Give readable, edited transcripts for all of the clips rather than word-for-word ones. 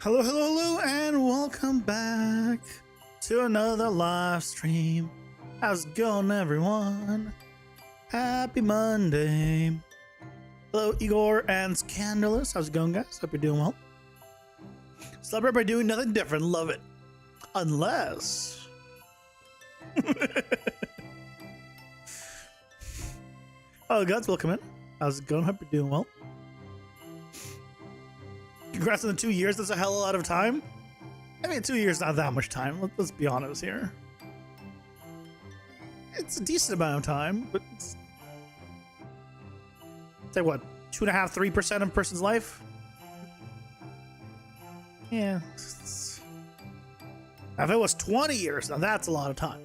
Hello, hello, hello, and welcome back to another live stream. How's it going, everyone? Happy Monday. Hello, Igor and Scandalous. How's it going, guys? Hope you're doing well. Celebrate by doing nothing different. Love it. Unless... Oh, guys, welcome in. How's it going? Hope you're doing well. Congrats on the 2 years. That's a hell of a lot of time. I mean, 2 years not that much time. Let's be honest here. It's a decent amount of time, but it's, say what, 2.5%, 3% of a person's life? Yeah. Now, if it was 20 years, now that's a lot of time.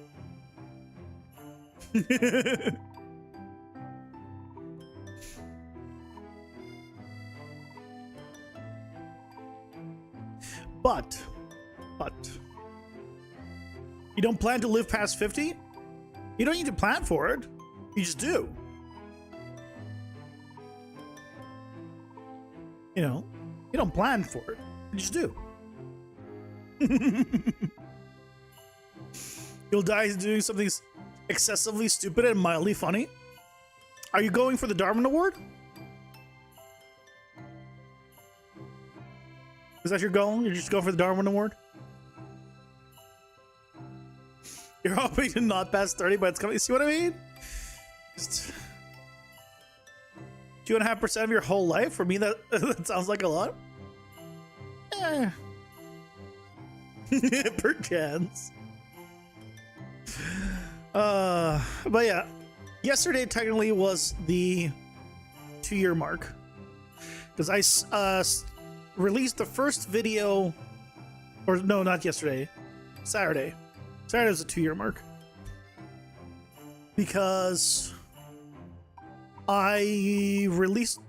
But, you don't plan to live past 50? You don't need to plan for it. You just do. You know, you don't plan for it. You just do. You'll die doing something excessively stupid and mildly funny. Are you going for the Darwin Award? Is that your goal? You're just going for the Darwin Award? You're hoping to not pass 30, but it's coming. You see what I mean? Just 2.5% of your whole life? For me, that sounds like a lot. Eh. Perchance. But yeah, yesterday technically was the 2-year mark. Because I released the first video, or no, not yesterday, Saturday. Saturday was a 2-year mark because I released.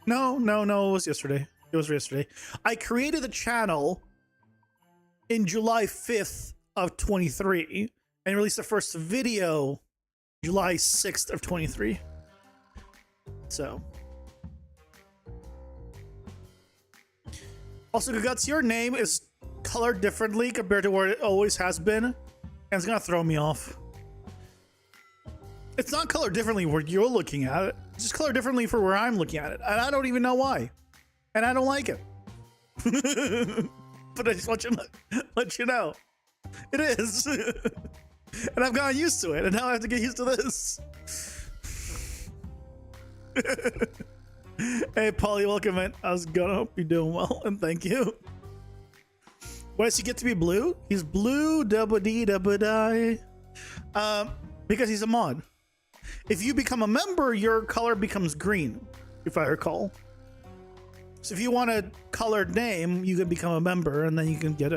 No, it was yesterday. It was yesterday. I created the channel in July 5th of 23 and released the first video July 6th of 23. So. Also, Guts, your name is colored differently compared to where it always has been, and it's gonna throw me off. It's not colored differently where you're looking at it, it's just colored differently for where I'm looking at it, and I don't even know why, and I don't like it. But I just want you to let you know, it is, and I've gotten used to it, and now I have to get used to this. Hey, Polly, welcome in. How's it going? I hope you're doing well, and thank you. Why does he get to be blue? He's blue, double-D-double-die. Because he's a mod. If you become a member, your color becomes green, if I recall. So if you want a colored name, you can become a member, and then you can get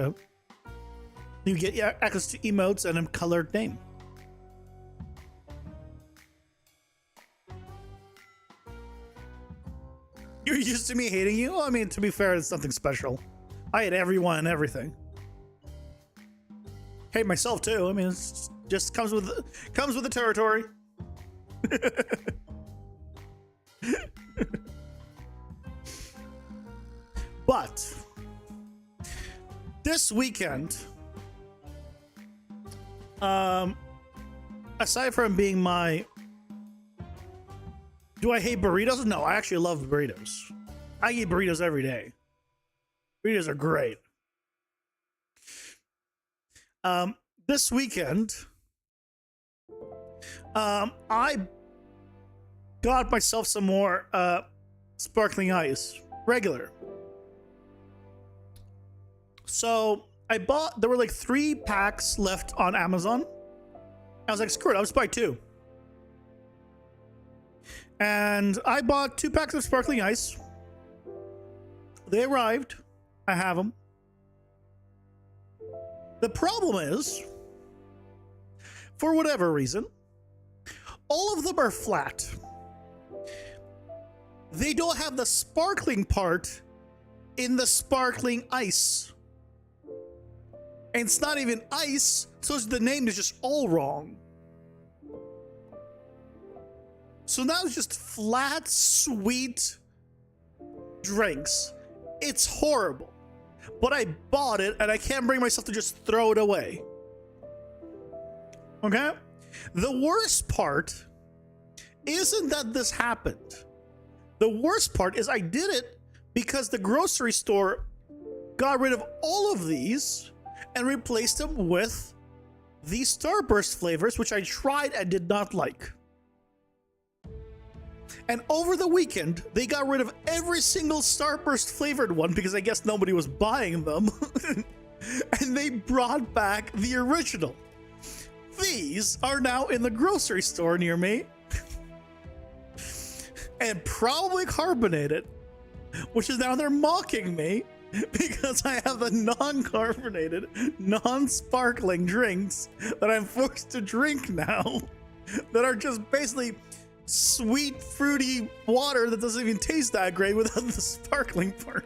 access to emotes and a colored name. You're used to me hating you? Well, I mean, to be fair, it's something special. I hate everyone and everything. Hate myself too. I mean, it's just comes with the territory. But this weekend, aside from being my... Do I hate burritos? No, I actually love burritos. I eat burritos every day. Burritos are great. This weekend, I got myself some more sparkling ice, regular. So I bought, there were like 3 packs left on Amazon. I was like, screw it, I'll just buy 2. And I bought 2 packs of sparkling ice. They arrived. I have them. The problem is, for whatever reason, all of them are flat. They don't have the sparkling part in the sparkling ice. And it's not even ice, so the name is just all wrong. So now it's just flat, sweet drinks It's horrible, but I bought it and I can't bring myself to just throw it away. Okay? The worst part isn't that this happened. The worst part is I did it because the grocery store got rid of all of these and replaced them with these Starburst flavors, which I tried and did not like. And over the weekend, they got rid of every single Starburst flavored one because I guess nobody was buying them. And they brought back the original. These are now in the grocery store near me. And probably carbonated, which is now they're mocking me because I have the non-carbonated, non-sparkling drinks that I'm forced to drink now that are just basically sweet, fruity water that doesn't even taste that great without the sparkling part.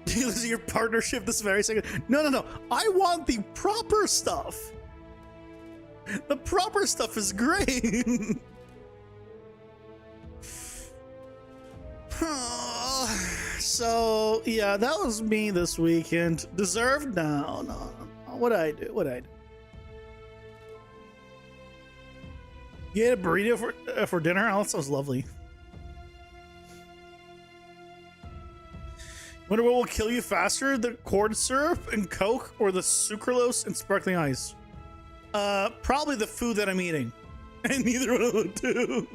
You losing your partnership this very second? No. I want the proper stuff. The proper stuff is great. So yeah, that was me this weekend. Deserved? No. What'd I do? You ate a burrito for dinner? Oh, that sounds lovely. Wonder what will kill you faster, the corn syrup and Coke or the sucralose and sparkling ice? Probably the food that I'm eating. And neither one of them do.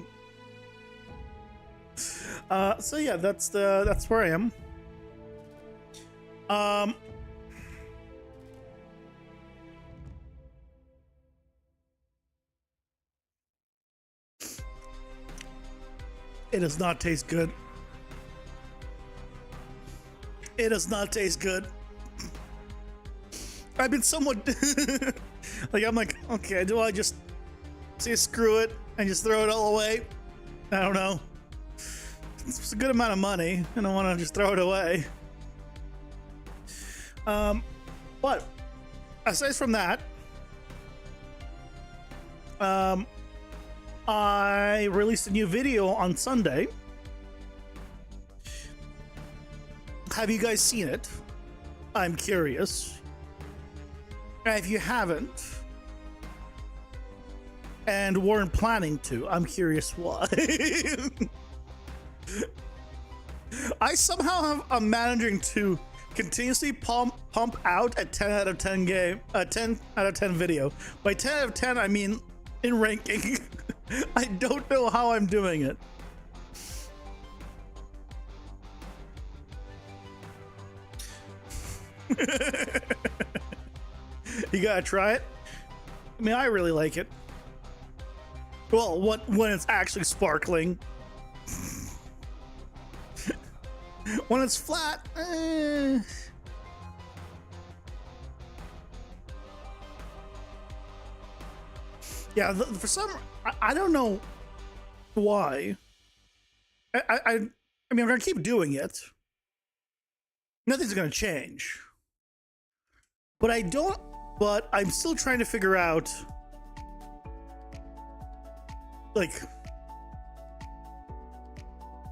So yeah, that's where I am. It does not taste good. It does not taste good. I've been somewhat like, I'm like, okay, do I just say screw it and just throw it all away? I don't know. It's a good amount of money. I don't want to just throw it away. But aside from that, I released a new video on Sunday. Have you guys seen it? I'm curious. And if you haven't, and weren't planning to, I'm curious why. I somehow am managing to continuously pump out a 10 out of 10 game, a 10 out of 10 video. By 10 out of 10, I mean in ranking. I don't know how I'm doing it. You gotta try it. I mean, I really like it. Well, when it's actually sparkling. When it's flat, yeah. For some, I don't know why. I mean, I'm gonna keep doing it. Nothing's gonna change. But I'm still trying to figure out, like,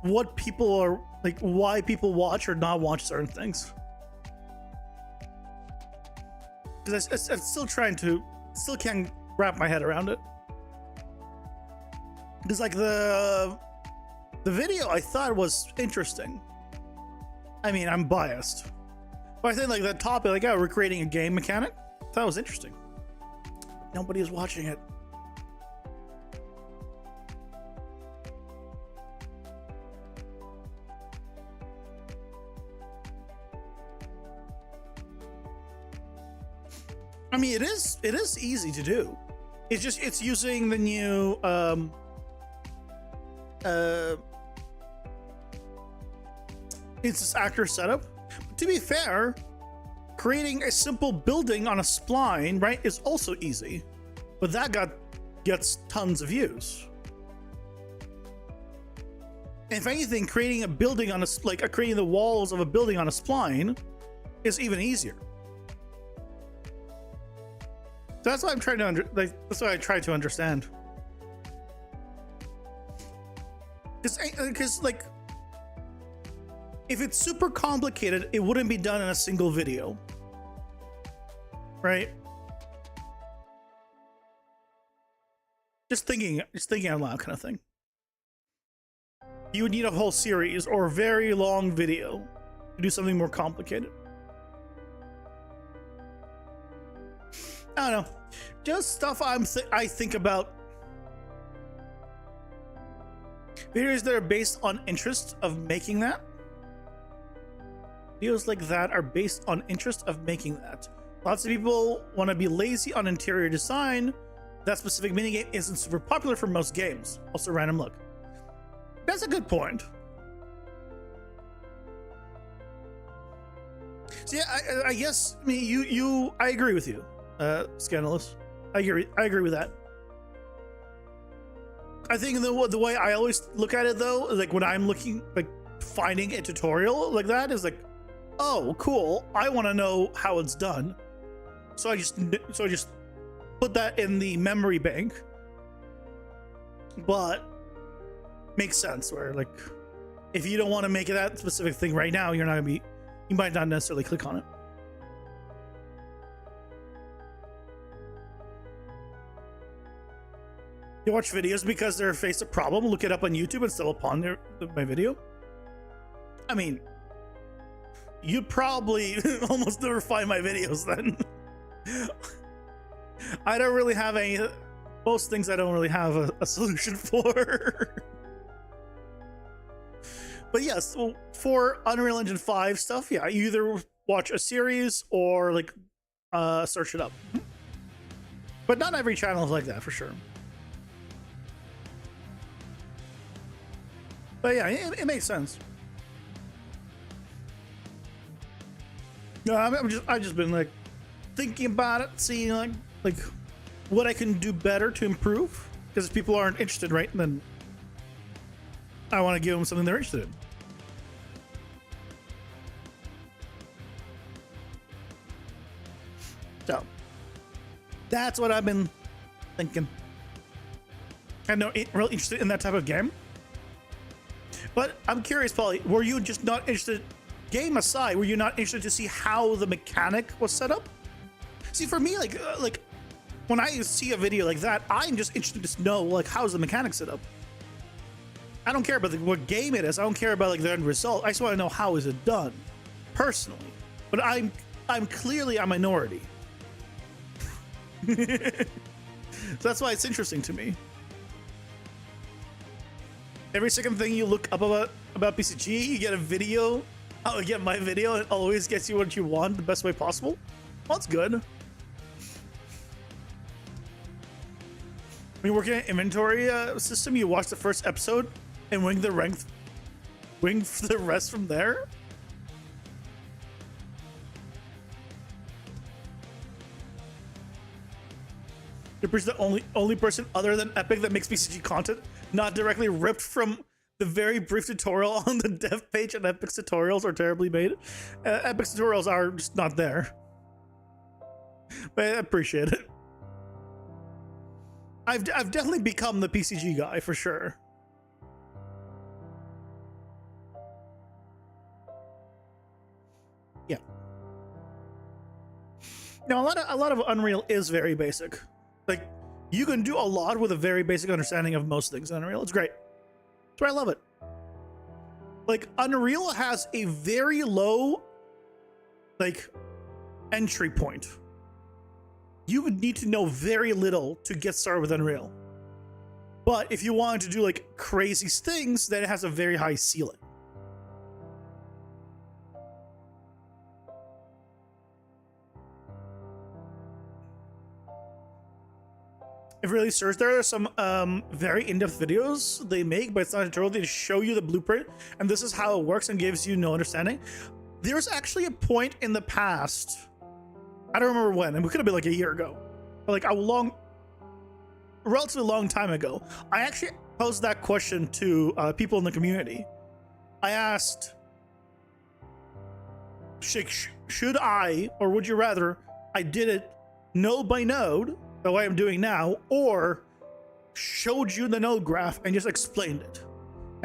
what people are, like, why people watch or not watch certain things. Because I'm still still can't wrap my head around it. Because, like, the video I thought was interesting. I mean, I'm biased. But I think, like, that topic, like, we're creating a game mechanic, I thought it was interesting. Nobody is watching it. I mean, it is easy to do. It's using the new it's this actor setup. But to be fair, creating a simple building on a spline, right, is also easy. But that gets tons of views. And if anything, creating a building on creating the walls of a building on a spline is even easier. So that's why I'm trying to that's why I try to understand. Because like, if it's super complicated, it wouldn't be done in a single video, right? Just thinking out loud kind of thing. You would need a whole series or a very long video to do something more complicated. I don't know. Just stuff I think about. Videos that are based on interest of making that. Videos like that are based on interest of making that. Lots of people want to be lazy on interior design. That specific minigame isn't super popular for most games. Also, random look. That's a good point. So yeah, I guess I mean I agree with you, Scandalous. I agree with that. I think the way I always look at it though, like when I'm looking, like finding a tutorial like that is like, oh cool, I want to know how it's done. So I just put that in the memory bank. But makes sense where like if you don't want to make that specific thing right now, you might not necessarily click on it. You watch videos because they're faced a problem, look it up on YouTube and stumble upon my video. I mean, you'd probably almost never find my videos then. I don't really have most things I don't really have a solution for. But yes, for Unreal Engine 5 stuff, yeah, you either watch a series or like search it up. But not every channel is like that for sure. But yeah, it makes sense. No, I've just been like thinking about it, seeing like what I can do better to improve. Because if people aren't interested, right, then I want to give them something they're interested in. So that's what I've been thinking. I'm not really interested in that type of game. But I'm curious, Polly, were you just not interested, game aside, were you not interested to see how the mechanic was set up? See, for me, like when I see a video like that, I'm just interested to know, like, how's the mechanic set up? I don't care about what game it is. I don't care about like the end result. I just want to know how is it done, personally. But I'm clearly a minority. So that's why it's interesting to me. Every second thing you look up about PCG, you get a video. Oh, you get my video. It always gets you what you want the best way possible. Well, that's good. When you're working an inventory system, you watch the first episode and wing the rest from there. You're the only person other than Epic that makes PCG content, not directly ripped from the very brief tutorial on the dev page, and Epic's tutorials are terribly made. Epic's tutorials are just not there. But I appreciate it. I've definitely become the PCG guy for sure. Yeah. Now a lot of Unreal is very basic. Like, you can do a lot with a very basic understanding of most things in Unreal. It's great. That's why I love it. Like, Unreal has a very low, like, entry point. You would need to know very little to get started with Unreal. But if you wanted to do, like, crazy things, then it has a very high ceiling. If you really search, there are some very in-depth videos they make, but it's not a tutorial. They show you the blueprint, and this is how it works and gives you no understanding. There's actually a point in the past, I don't remember when, and it could have been like a year ago, but like a relatively long time ago. I actually posed that question to people in the community. I asked, should I, or would you rather I did it node by node, the way I'm doing now, or showed you the node graph and just explained it?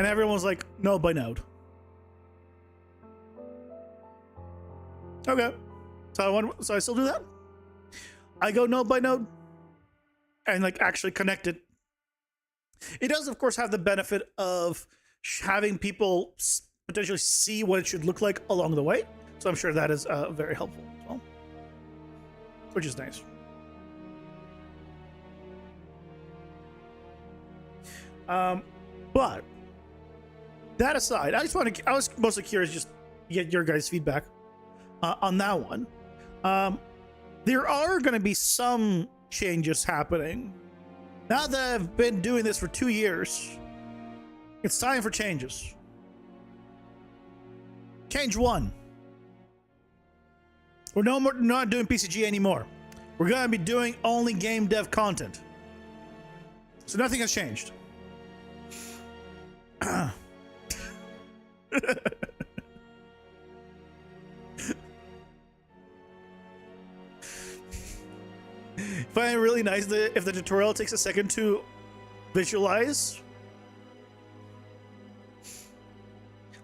And everyone was like, node by node. Okay. So I still do that. I go node by node and like actually connect it. It does, of course, have the benefit of having people potentially see what it should look like along the way. So I'm sure that is very helpful as well, which is nice. But that aside, I was mostly curious just to get your guys' feedback on that one. There are going to be some changes happening. Now that I've been doing this for 2 years, it's time for changes. Change 1. We're not doing PCG anymore. We're going to be doing only game dev content. So nothing has changed. Find it really nice that if the tutorial takes a second to visualize,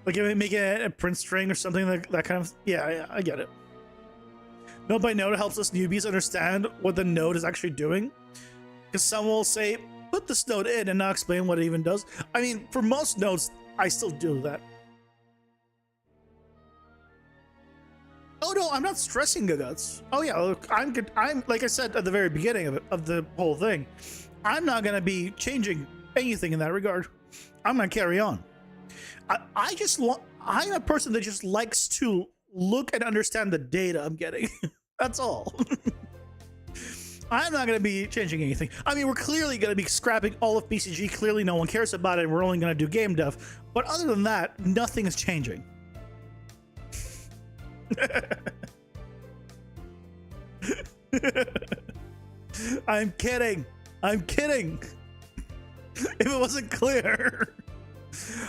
like if I make it a print string or something like that kind of, yeah, I get it. Node by node helps us newbies understand what the node is actually doing, because some will say, put this node in and not explain what it even does. I mean, for most nodes, I still do that. Oh no, I'm not stressing the guts. Oh yeah, look, I'm good. I'm, like I said at the very beginning of the whole thing, I'm not gonna be changing anything in that regard. I'm gonna carry on. I'm a person that just likes to look and understand the data I'm getting. That's all. I'm not going to be changing anything. I mean, we're clearly going to be scrapping all of PCG. Clearly no one cares about it. We're only going to do game dev. But other than that, nothing is changing. I'm kidding. I'm kidding. If it wasn't clear.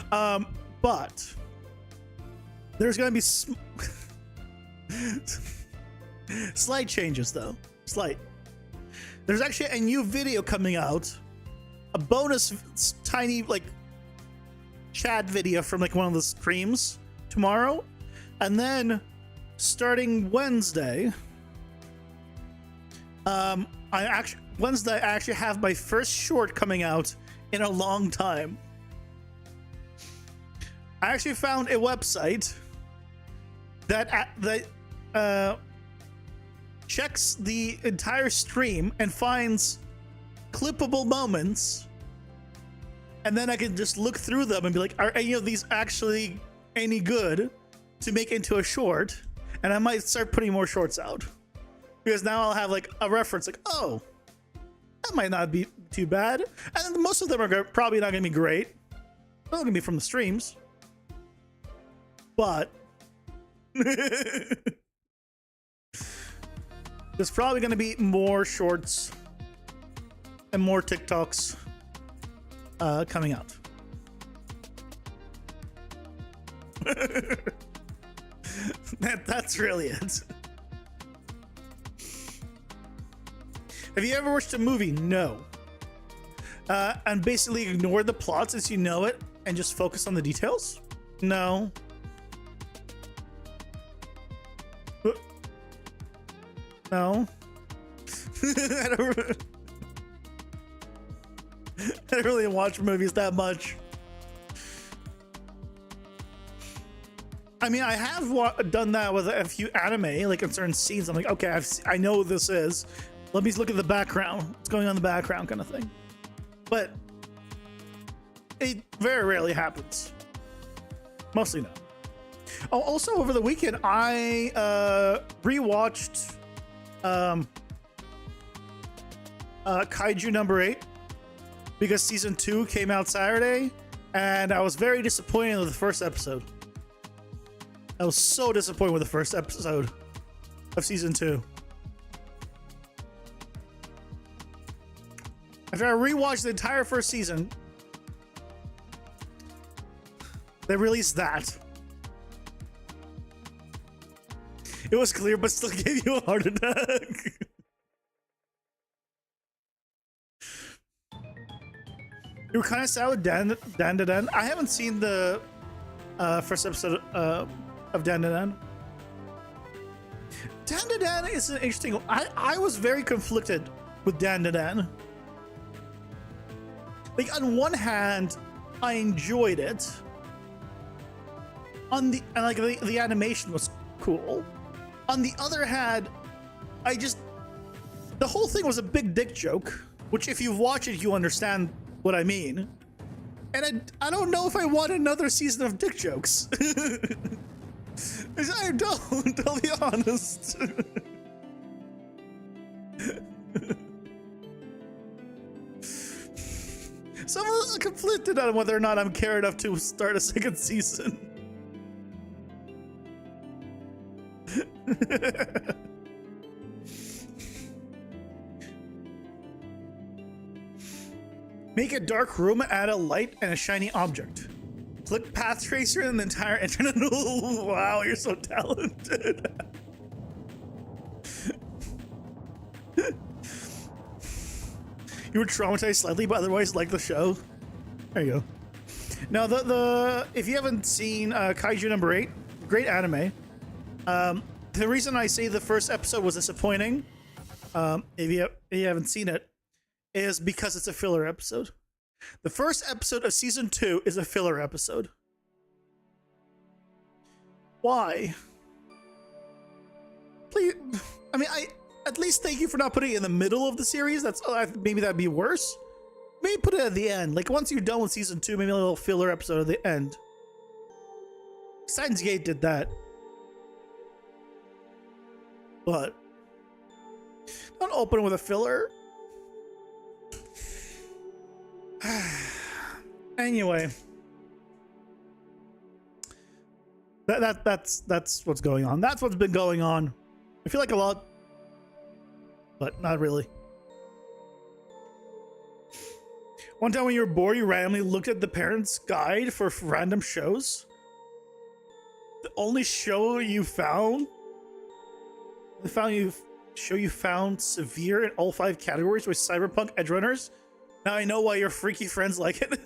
But there's going to be slight changes, though. Slight. There's actually a new video coming out, a bonus tiny like chat video from like one of the streams tomorrow, and then starting Wednesday, I actually have my first short coming out in a long time. I actually found a website that checks the entire stream and finds clippable moments, and then I can just look through them and be like, are any of these actually any good to make into a short? And I might start putting more shorts out, because now I'll have like a reference, like, oh, that might not be too bad. And then most of them are probably not gonna be great. They're not gonna be from the streams, but there's probably going to be more shorts and more TikToks coming out. That's really it. Have you ever watched a movie? No. And basically ignore the plot since you know it and just focus on the details? No. No. I don't really watch movies that much. I mean, I have done that with a few anime, like in certain scenes. I'm like, okay, I know what this is. Let me look at the background. What's going on in the background, kind of thing. But it very rarely happens. Mostly no. Oh, also over the weekend, I rewatched Kaiju number 8 because season 2 came out Saturday, and I was very disappointed with the first episode. I was so disappointed with the first episode of season 2. After I rewatched the entire first season, they released that. It was clear, but still gave you a heart attack. You were kind of sad with Dan. I haven't seen the first episode of Dan. Dan is an interesting. I was very conflicted with Dan. Like on one hand, I enjoyed it. The animation was cool. On the other hand, the whole thing was a big dick joke. Which, if you watch it, you understand what I mean. And I don't know if I want another season of dick jokes. I don't. I'll be honest. So I'm conflicted on whether or not I'm care enough to start a second season. Make a dark room, add a light and a shiny object. Click path tracer and the entire internet. Wow, you're so talented. You were traumatized slightly, but otherwise like the show. There you go. Now, if you haven't seen Kaiju number 8, great anime. The reason I say the first episode was disappointing, if you haven't seen it, is because it's a filler episode. The first episode of season 2 is a filler episode. Why? Please, I mean, at least thank you for not putting it in the middle of the series. That's maybe that'd be worse. Maybe put it at the end. Like once you're done with season 2, maybe a little filler episode at the end. Steins Gate did that. But don't open with a filler. Anyway, that's what's going on. That's what's been going on. I feel like a lot, but not really. One time when you were bored, you randomly looked at the parents' guide for random shows. The only show you found, you found severe in all 5 categories was Cyberpunk Edgerunners. Now I know why your freaky friends like it.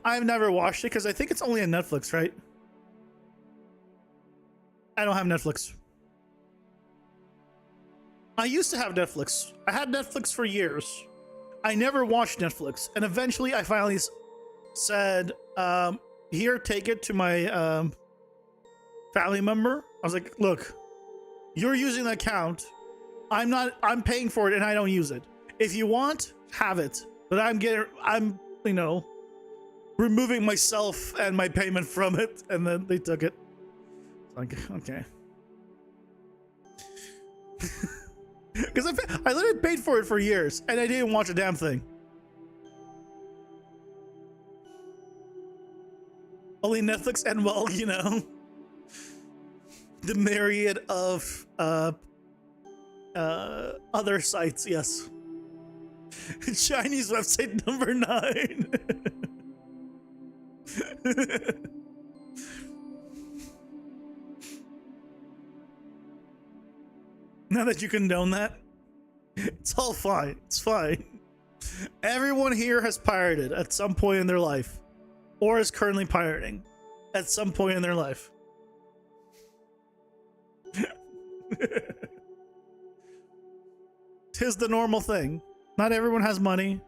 I've never watched it because I think it's only on Netflix, right? I don't have Netflix. I used to have Netflix. I had Netflix for years. I never watched Netflix. And eventually I finally said, here, take it to my family member. I was like, look, you're using the account. I'm paying for it and I don't use it. If you want, have it. But I'm removing myself and my payment from it. And then they took it. Like, okay. Because I literally paid for it for years and I didn't watch a damn thing. Only Netflix and, well, you know, the myriad of other sites, yes. Chinese website number 9. Now that you condone that, it's all fine. It's fine. Everyone here has pirated at some point in their life, or is currently pirating at some point in their life. Tis the normal thing. Not everyone has money.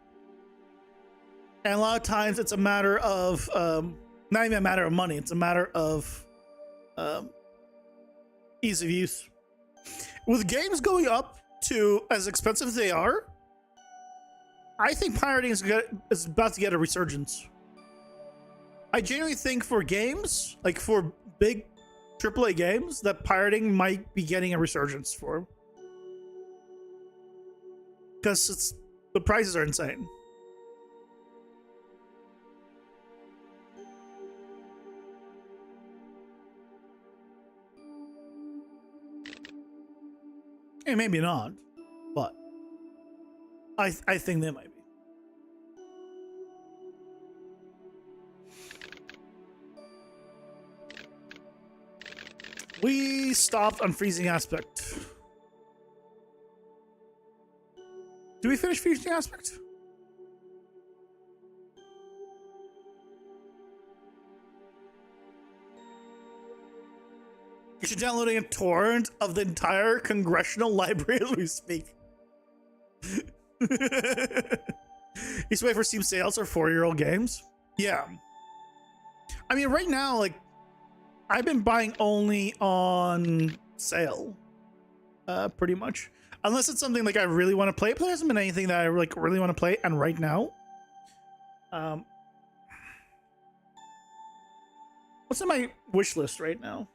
And a lot of times it's a matter of, not even a matter of money, it's a matter of ease of use. With games going up to as expensive as they are, I think pirating is about to get a resurgence. I genuinely think for games, like for big AAA games, that pirating might be getting a resurgence for. Because the prices are insane. Hey, maybe not, but I think they might be. We stopped on freezing aspect. Did we finish freezing aspect? You're downloading a torrent of the entire congressional library as we speak. You just wait for Steam sales for 4-year-old games. Yeah. I mean, right now, like, I've been buying only on sale, pretty much. Unless it's something like I really want to play, but there hasn't been anything that I like really want to play. And right now, what's on my wish list right now?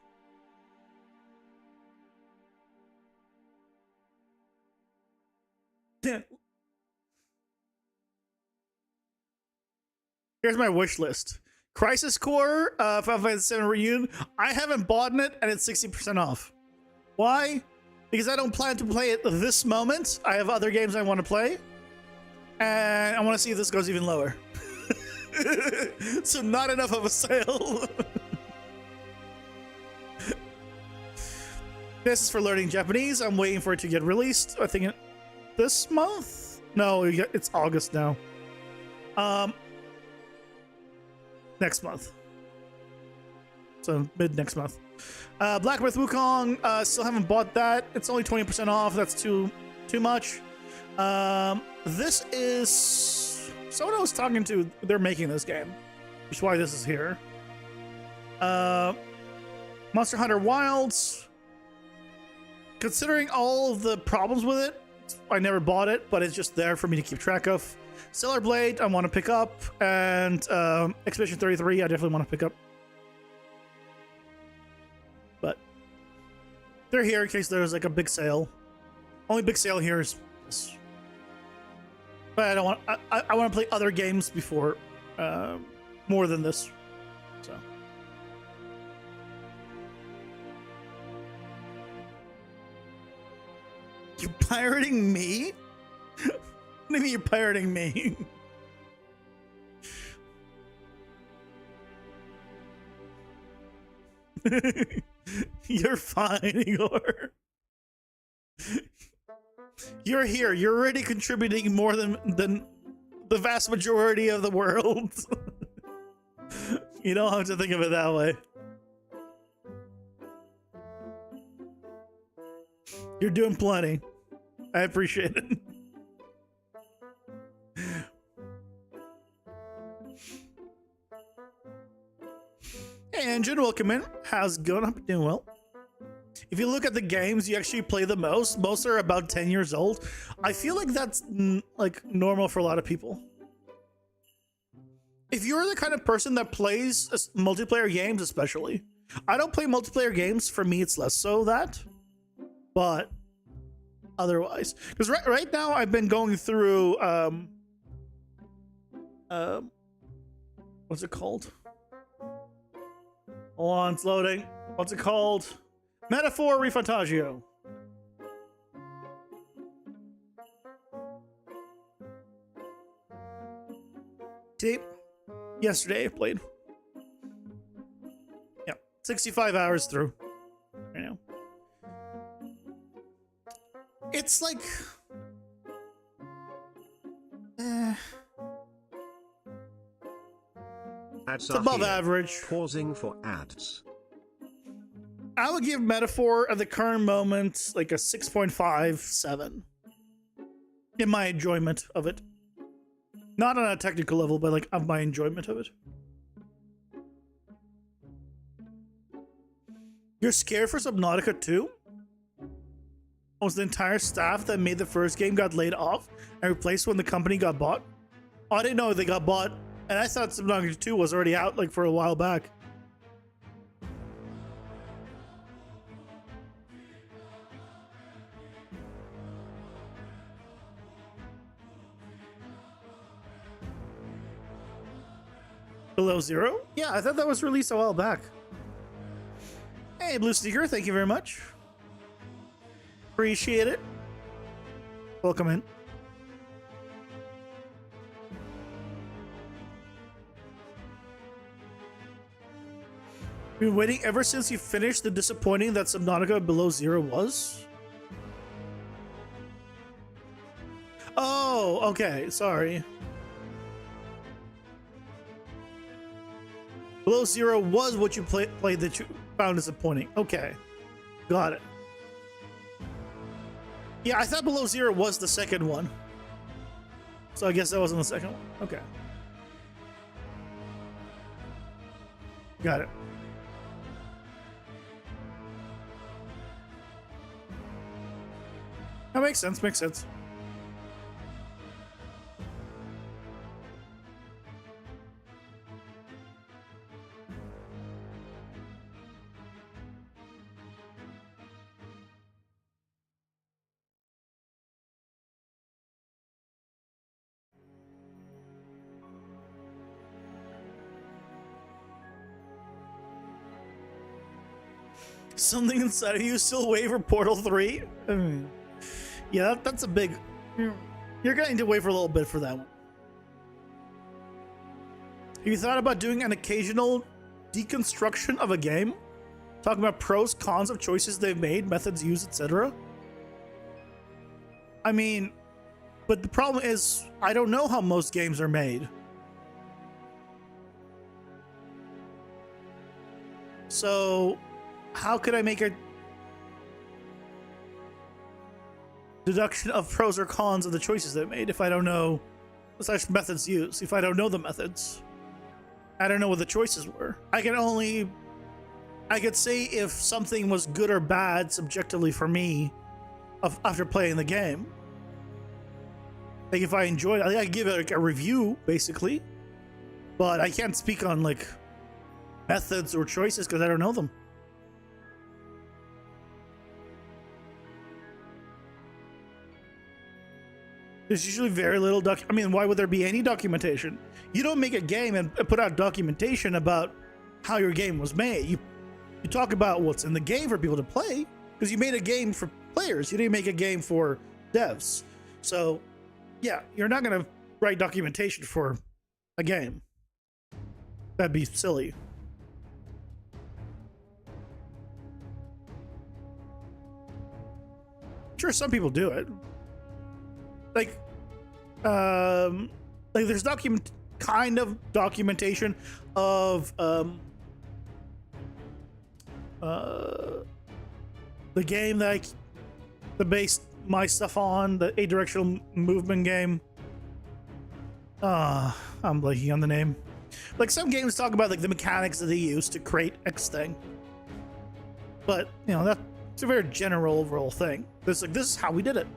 Here's my wish list. Crisis Core, Final Fantasy VII Reunion. I haven't bought it, and it's 60% off. Why? Because I don't plan to play it this moment. I have other games I want to play, and I want to see if this goes even lower. So not enough of a sale. This is for learning Japanese. I'm waiting for it to get released. I think this month? No, it's August now. Next month. So mid next month. Black Myth Wukong, still haven't bought that. It's only 20% off. That's too much. This is someone I was talking to. They're making this game, which is why this is here. Monster Hunter Wilds. Considering all of the problems with it, I never bought it, but it's just there for me to keep track of. Stellar Blade, I want to pick up, and Expedition 33, I definitely want to pick up. But they're here in case there's like a big sale. Only big sale here is this. But I don't want. I want to play other games before, more than this. So. You're pirating me? What do you mean you're pirating me? You're fine, Igor. You're here. You're already contributing more than the vast majority of the world. You don't have to think of it that way. You're doing plenty. I appreciate it. Hey, Engine, welcome in. How's it going? I'm doing well. If you look at the games you actually play the most are about 10 years old. I feel like that's like normal for a lot of people. If you're the kind of person that plays multiplayer games, especially, I don't play multiplayer games. For me, it's less so that. But otherwise, because right now I've been going through what's it called? Hold on, it's loading. What's it called? Metaphor Refantagio. Tape. Yesterday I played. Yeah, 65 hours through. Right now. It's like it's above average. Pausing for ads. I would give Metaphor at the current moment like a 6.57 in my enjoyment of it. Not on a technical level, but like of my enjoyment of it. You're scared for Subnautica 2? Almost the entire staff that made the first game got laid off and replaced when the company got bought. Oh, I didn't know they got bought, and I thought Subnautica 2 was already out like for a while back. Below Zero? Yeah, I thought that was released a while back. Hey, Blue Sneaker, thank you very much. Appreciate it. Welcome in. Been waiting ever since you finished the disappointing that Subnautica Below Zero was? Oh, okay, sorry. Below Zero was what you played that you found disappointing. Okay. Got it. Yeah, I thought Below Zero was the second one. So I guess that wasn't the second one. Okay. Got it. That makes sense, makes sense. Something inside of you still wait for Portal 3? Yeah, that's a big... You're going to wait for a little bit for that one. Have you thought about doing an occasional deconstruction of a game? Talking about pros, cons of choices they've made, methods used, etc.? I mean, but the problem is, I don't know how most games are made. So... how could I make a deduction of pros or cons of the choices they made if I don't know such methods used? If I don't know the methods, I don't know what the choices were. I could say if something was good or bad subjectively for me after playing the game. Like if I enjoyed it, I give it like a review basically, but I can't speak on like methods or choices because I don't know them. There's usually very little I mean, why would there be any documentation? You don't make a game and put out documentation about how your game was made. You talk about what's in the game for people to play, because you made a game for players. You didn't make a game for devs. So, yeah, you're not going to write documentation for a game. That'd be silly. Sure, some people do it. Like there's kind of documentation of the game that I based my stuff on, the directional movement game. I'm blanking on the name. Like some games talk about like the mechanics that they use to create X thing, but you know that's a very general overall thing. This is how we did it.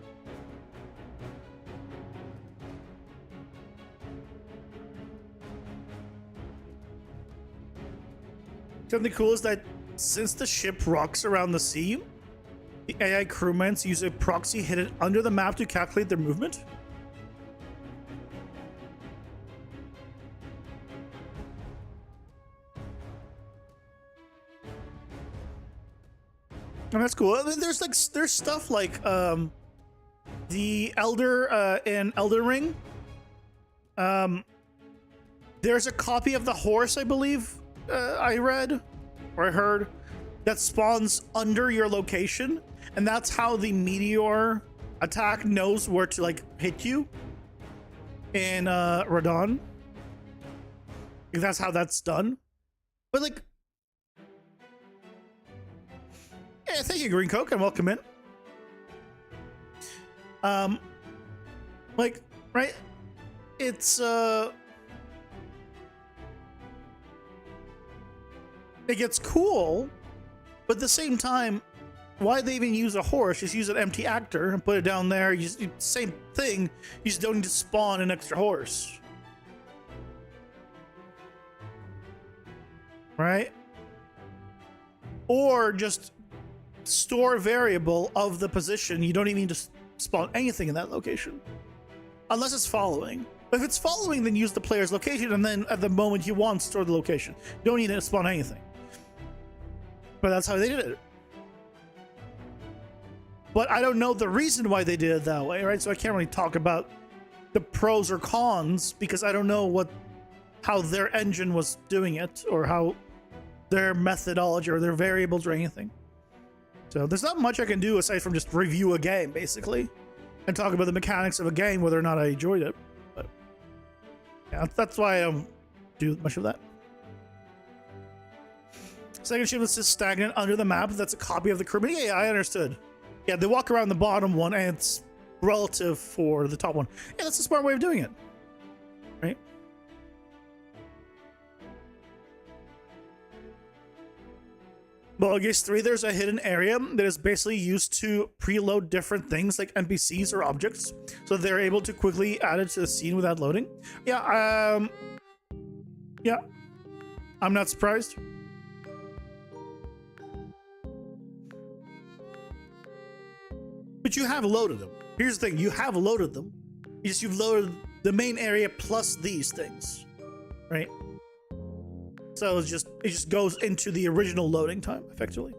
Something cool is that since the ship rocks around the sea, the AI crewmates use a proxy hidden under the map to calculate their movement. And that's cool. I mean, there's stuff like the Elder in Elden Ring. There's a copy of the horse, I believe. I read or I heard that spawns under your location, and that's how the meteor attack knows where to like hit you in Radon. That's how that's done. But like, yeah, thank you, Green Coke, and welcome in. Like, right? It's it gets cool, but at the same time, why they even use a horse? Just use an empty actor and put it down there. Same thing. You just don't need to spawn an extra horse, right? Or just store a variable of the position. You don't even need to spawn anything in that location, unless it's following. But if it's following, then use the player's location, and then at the moment you want, store the location. You don't need to spawn anything. But that's how they did it. But I don't know the reason why they did it that way, right? So I can't really talk about the pros or cons because I don't know how their engine was doing it, or how their methodology or their variables or anything. So there's not much I can do aside from just review a game, basically, and talk about the mechanics of a game, whether or not I enjoyed it. But yeah, that's why I don't do much of that. Second ship is just stagnant under the map. That's a copy of the Caribbean. Yeah, I understood. Yeah, they walk around the bottom one, and it's relative for the top one. Yeah, that's a smart way of doing it, right? Well, I guess 3, there's a hidden area that is basically used to preload different things like NPCs or objects, so they're able to quickly add it to the scene without loading. Yeah, yeah, I'm not surprised. But you have loaded them. Here's the thing, you have loaded them. You've loaded the main area plus these things, right? So it just goes into the original loading time, effectively.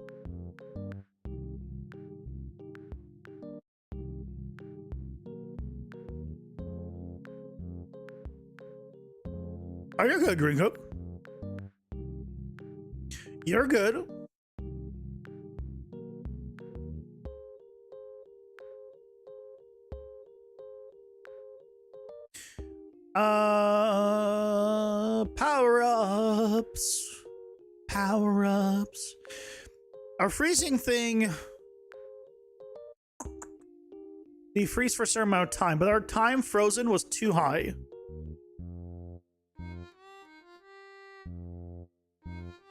Are you good, Green Cook? You're good. Power-ups. Power-ups. Our freezing thing defreeze for a certain amount of time, but our time frozen was too high.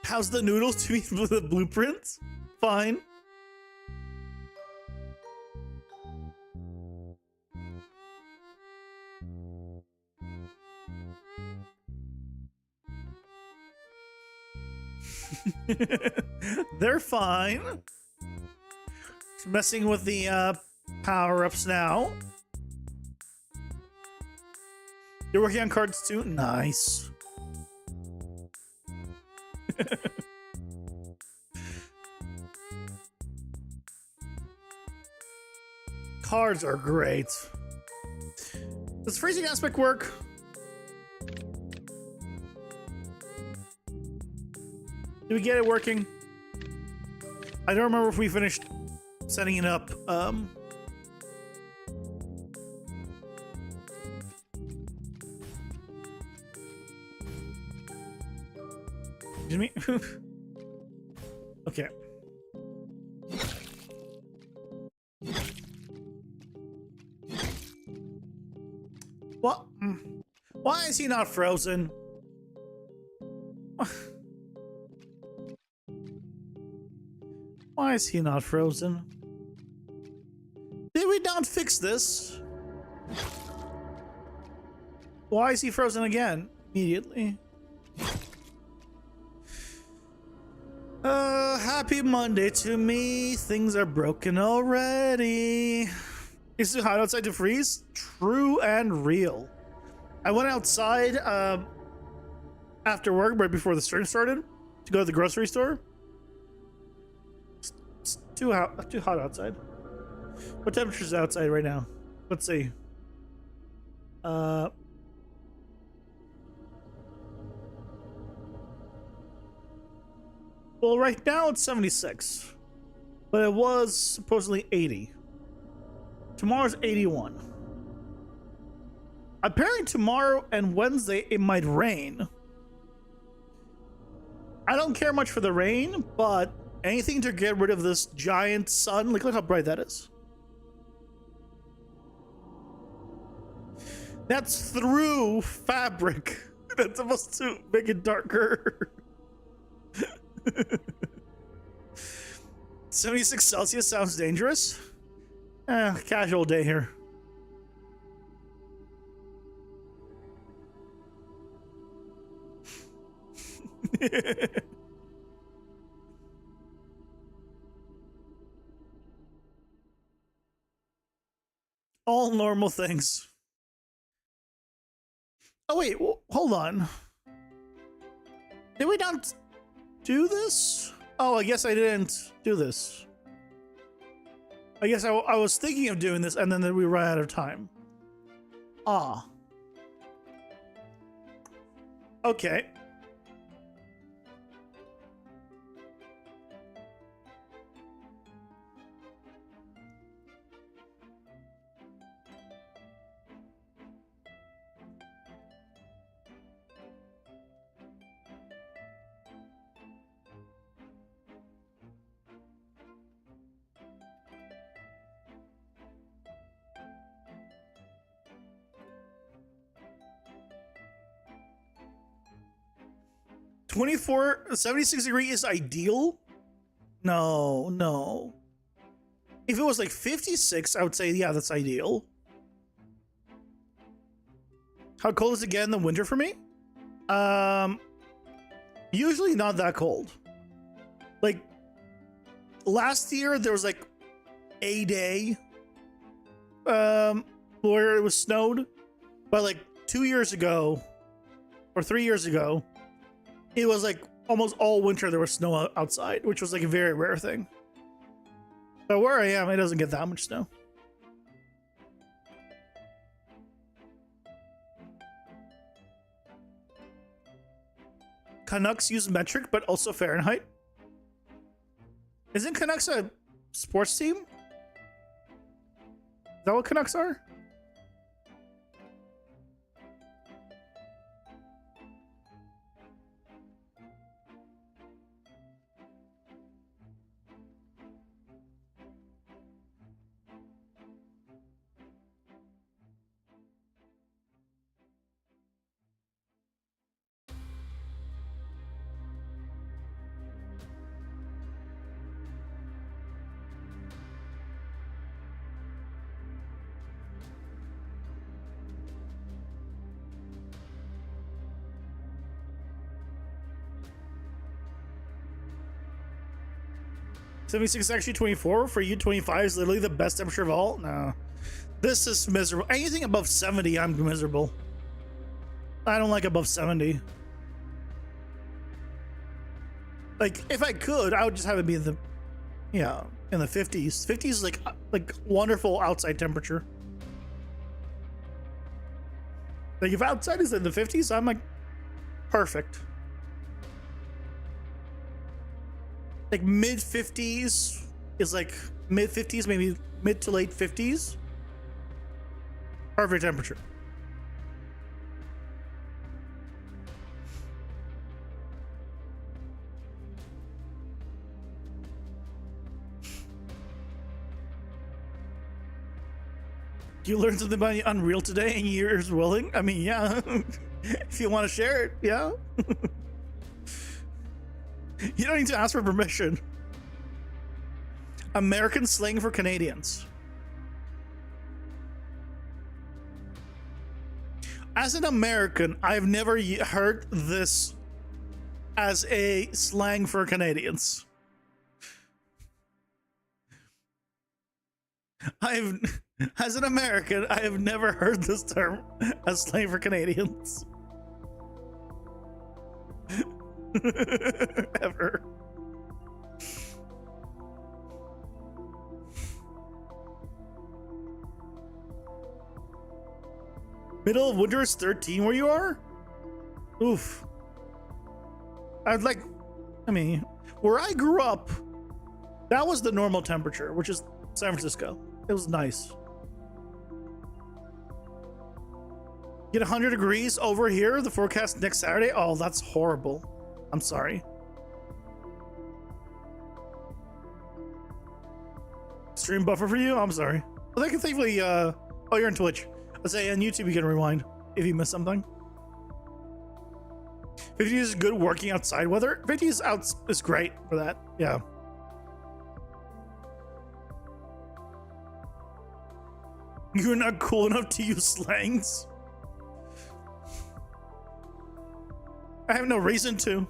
How's the noodles to eat with the blueprints? Fine. They're fine. Just messing with the power-ups now. You're working on cards too? Nice. Cards are great. Does freezing aspect work? Did we get it working? I don't remember if we finished setting it up. Excuse me. Okay. What? Why is he not frozen? Why is he not frozen? Did we not fix this? Why is he frozen again? Immediately. Happy Monday to me. Things are broken already. Is it hot outside to freeze? True and real. I went outside after work, right before the stream started, to go to the grocery store. It's too hot outside. What temperature is outside right now? Let's see. Well, right now it's 76, but it was supposedly 80. Tomorrow's 81. Apparently tomorrow and Wednesday it might rain. I don't care much for the rain, but anything to get rid of this giant sun. Like, look how bright that is. That's through fabric. That's supposed to make it darker. 76 Celsius sounds dangerous. Casual day here. All normal things. Oh wait, hold on. Did we not do this? Oh, I guess I didn't do this. I guess I was thinking of doing this and then we ran out of time. Ah. Okay. 76 degree is ideal? No, no. If it was like 56, I would say, yeah, that's ideal. How cold is it get in the winter for me? Usually not that cold. Like last year there was like a day where it was snowed, but like 2 years ago or 3 years ago, it was like almost all winter there was snow outside, which was like a very rare thing. But where I am, it doesn't get that much snow. Canucks use metric, but also Fahrenheit. Isn't Canucks a sports team? Is that what Canucks are? $76 is actually 24. For you, 25 is literally the best temperature of all. No, this is miserable. Anything above 70, I'm miserable. I don't like above 70. Like, if I could, I would just have it be in the, yeah, in the 50s. 50s is like wonderful outside temperature. Like, if outside is in the 50s, I'm like, perfect. Like mid 50s is like mid 50s, maybe mid to late 50s. Perfect temperature. You learned something about Unreal today and you're willing? I mean, yeah. If you want to share it, yeah. You don't need to ask for permission. American slang for Canadians. As an American, I've never heard this as a slang for Canadians. As an American, I have never heard this term as slang for Canadians. Ever. Middle of winter is 13 where you are? Oof. I mean, where I grew up, that was the normal temperature, which is San Francisco. It was nice. Get 100 degrees over here, the forecast next Saturday? Oh, that's horrible. I'm sorry. Stream buffer for you? I'm sorry. Well, they can thankfully, oh, you're on Twitch. Let's say on YouTube you can rewind if you miss something. 50 is good working outside weather. 50 is great for that. Yeah. You're not cool enough to use slangs. I have no reason to.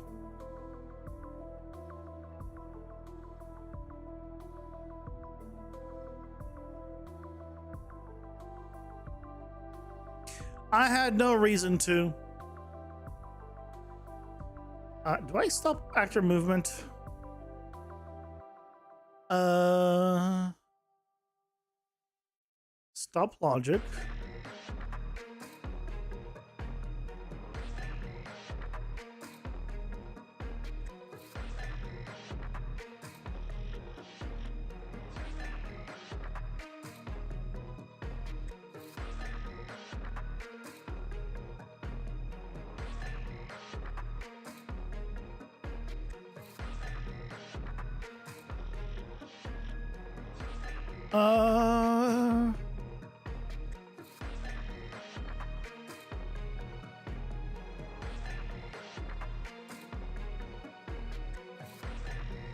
I had no reason to. Do I stop actor movement? Stop logic.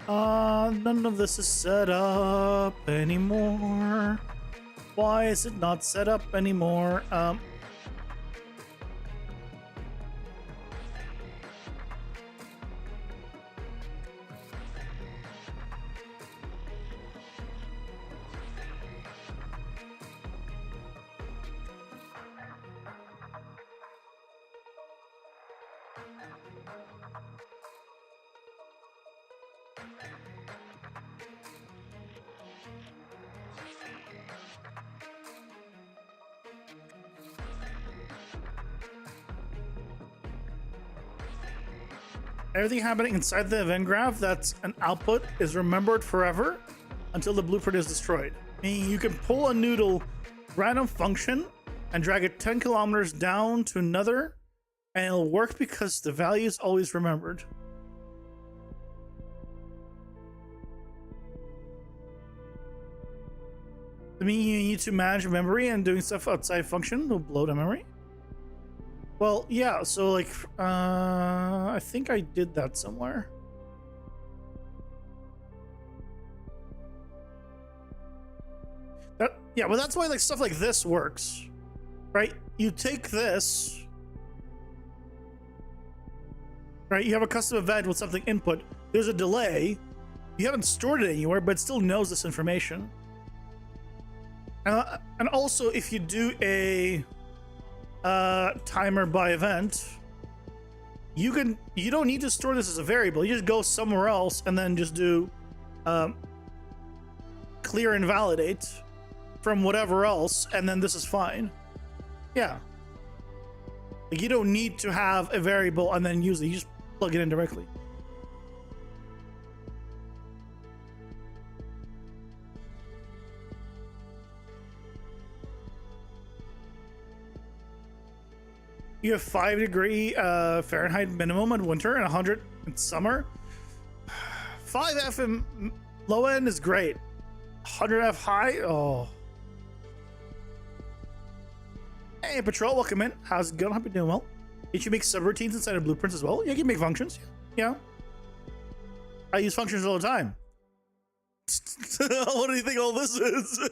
None of this is set up anymore. Why is it not set up anymore? Everything happening inside the event graph that's an output is remembered forever until the blueprint is destroyed. Meaning you can pull a noodle random function and drag it 10 kilometers down to another, and it'll work because the value is always remembered. I mean, you need to manage memory, and doing stuff outside function will blow the memory. Well, yeah, so like, I think I did that somewhere. Yeah, but that's why like stuff like this works, right? You take this, right? You have a custom event with something input. There's a delay. You haven't stored it anywhere, but it still knows this information. And also, if you do a timer by event, you don't need to store this as a variable. You just go somewhere else and then just do clear and validate from whatever else, and then this is fine. Yeah, like you don't need to have a variable and then use it. You just plug it in directly. You have 5 degree Fahrenheit minimum in winter and 100 in summer. 5F in low end is great. 100F high, oh. Hey, Patrol, welcome in. How's it going? Hope you're doing well. Did you make subroutines inside of blueprints as well? Yeah, you can make functions. Yeah. I use functions all the time. What do you think all this is?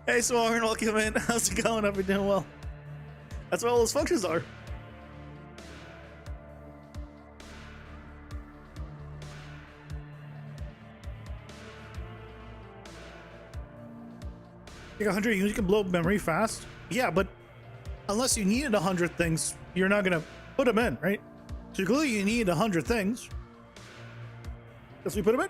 Hey, Swarm, welcome in. How's it going? Hope you're doing well. That's what all those functions are. Like 100 units, you can blow up memory fast. Yeah, but unless you needed 100 things, you're not gonna put them in, right? So clearly you need 100 things. Guess we put them in.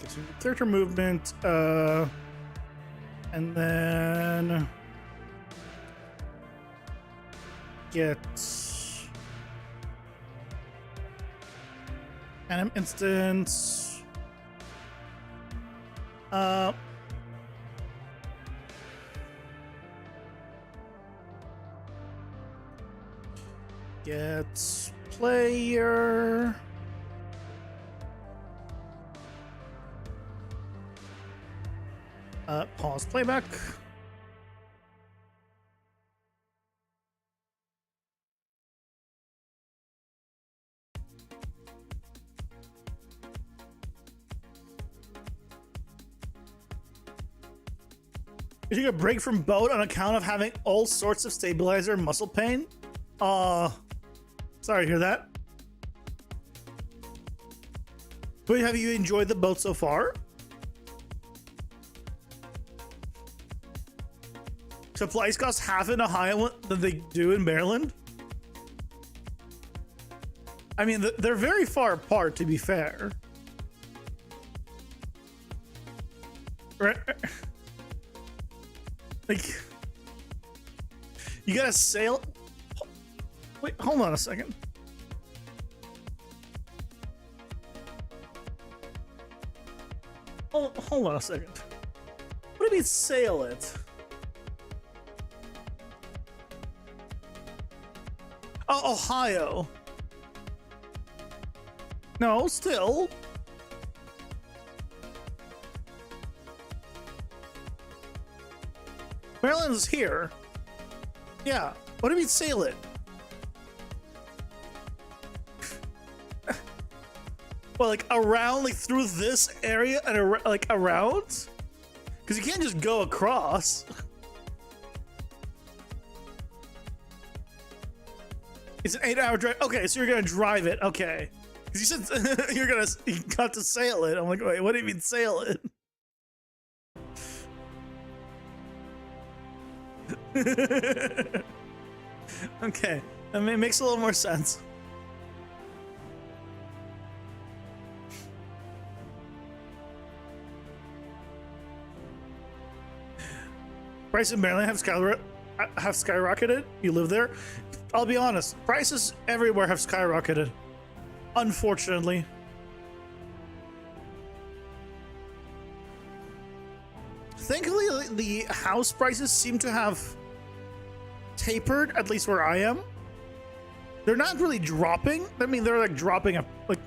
So character movement, and then get anim instance, get player. Pause playback. You took a break from boat on account of having all sorts of stabilizer and muscle pain? Sorry to hear that. But have you enjoyed the boat so far? Supplies cost half in Ohio than they do in Maryland. I mean, they're very far apart, to be fair. Right? Like, you gotta sail. Wait, hold on a second. hold on a second. What do you mean sail it? Oh, Ohio. No, still. Maryland's here. Yeah. What do you mean sail it? Well, like around, like through this area and like around? Because you can't just go across. It's an 8-hour drive. Okay, so you're gonna drive it. Okay. Because you said you got to sail it. I'm like, wait, what do you mean sail it? Okay, I mean, it makes a little more sense. Prices in Maryland have skyrocketed. You live there? I'll be honest, prices everywhere have skyrocketed. Unfortunately. Thankfully, the house prices seem to have tapered, at least where I am. They're not really dropping. I mean, they're like dropping like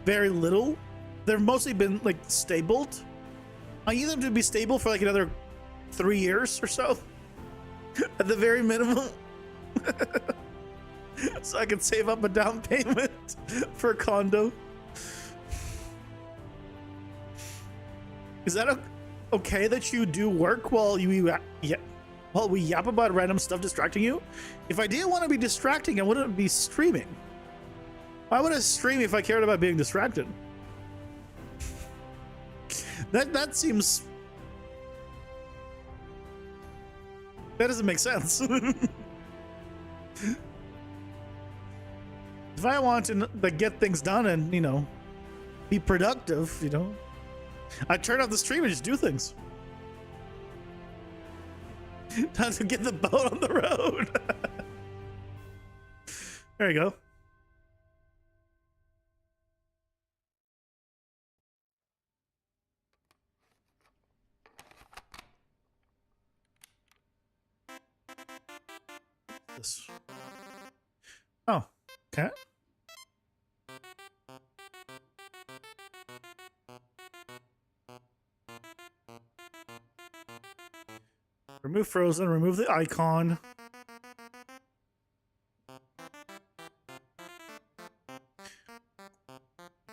very little. They've mostly been like stabled. I need them to be stable for like another 3 years or so, at the very minimum. So I can save up a down payment for a condo. Is that okay that you do work while while we yap about random stuff distracting you? If I didn't want to be distracting, I wouldn't be streaming. Why would I stream if I cared about being distracted? That seems... That doesn't make sense. If I want to like, get things done and, you know, be productive, you know, I turn off the stream and just do things. Time to get the boat on the road. There you go. This. Oh, okay. Remove frozen, remove the icon.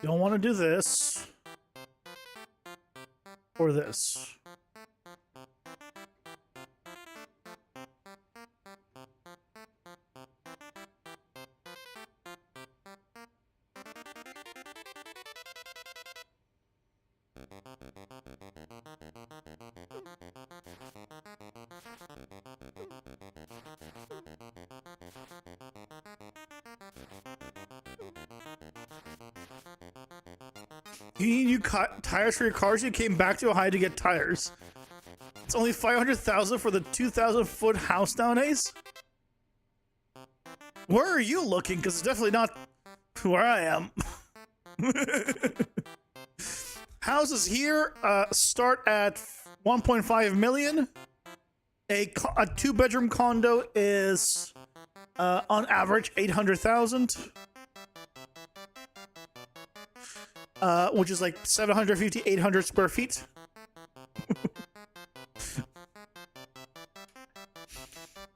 You don't want to do this or this. You cut tires for your cars? You came back to Ohio to get tires. It's only 500,000 for the 2,000-foot house nowadays? Where are you looking? Because it's definitely not where I am. Houses here start at 1.5 million. A 2-bedroom condo is on average 800,000. Which is like 750, 800 square feet.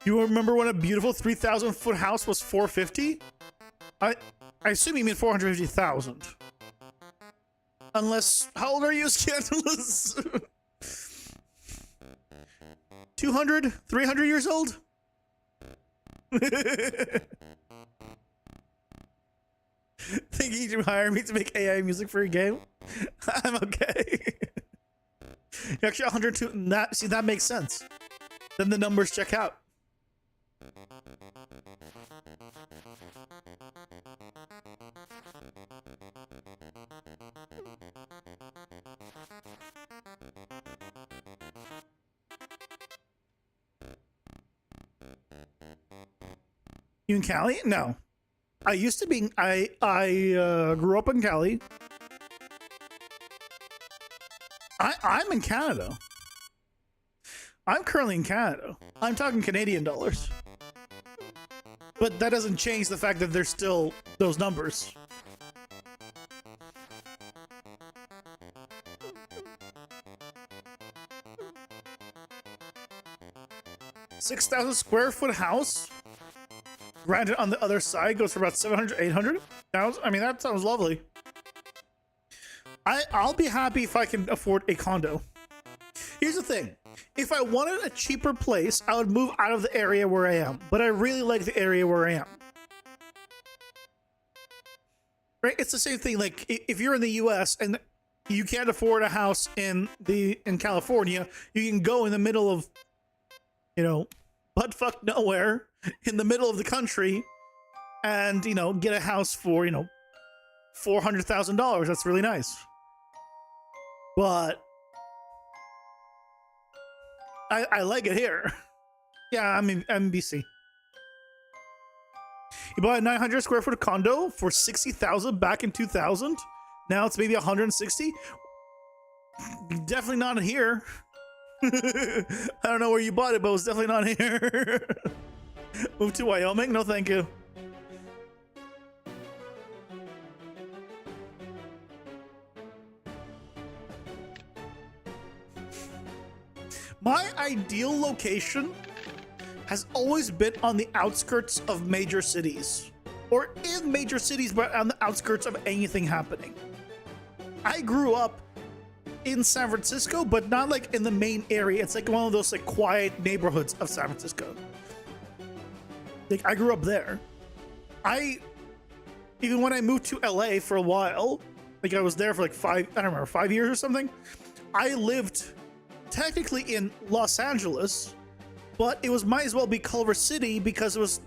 You remember when a beautiful 3,000-foot house was 450? I assume you mean 450,000. Unless, how old are you, Scandalous? 200, 300 years old? Thinking you hire me to make AI music for your game? I'm okay. You're actually 102. See, that makes sense. Then the numbers check out. You in Cali? No. I used to be. I grew up in Cali. I'm in Canada. I'm currently in Canada. I'm talking Canadian dollars. But that doesn't change the fact that there's still those numbers. $6,000 square foot house. Granted, on the other side goes for about 700, 800,000. I mean, that sounds lovely. I'll be happy if I can afford a condo. Here's the thing. If I wanted a cheaper place, I would move out of the area where I am. But I really like the area where I am. Right? It's the same thing. Like, if you're in the US and you can't afford a house in California, you can go in the middle of, you know, buttfuck nowhere in the middle of the country and, you know, get a house for, you know, $400,000. That's really nice. But I like it here. Yeah, I'm in BC. You bought a 900 square foot condo for 60,000 back in 2000. Now it's maybe 160. Definitely not here. I don't know where you bought it, but it was definitely not here. Move to Wyoming? No, thank you. My ideal location has always been on the outskirts of major cities. Or in major cities, but on the outskirts of anything happening. I grew up in San Francisco, but not like in the main area. It's like one of those like quiet neighborhoods of San Francisco. Like I grew up there. Even when I moved to LA for a while, like I was there for like 5 years or something. I lived technically in Los Angeles, but it might as well be Culver City because it was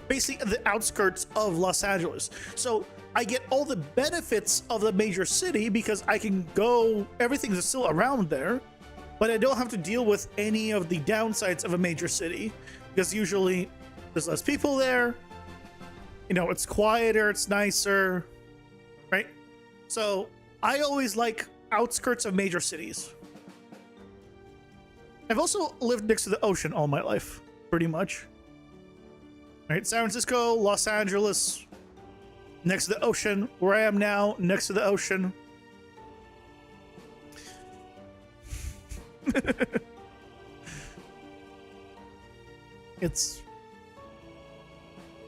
basically the outskirts of Los Angeles. So I get all the benefits of the major city because I can go, everything's still around there, but I don't have to deal with any of the downsides of a major city because usually there's less people there, you know, it's quieter, it's nicer, right? So I always like outskirts of major cities. I've also lived next to the ocean all my life, pretty much. Right, San Francisco, Los Angeles, next to the ocean. Where I am now, next to the ocean.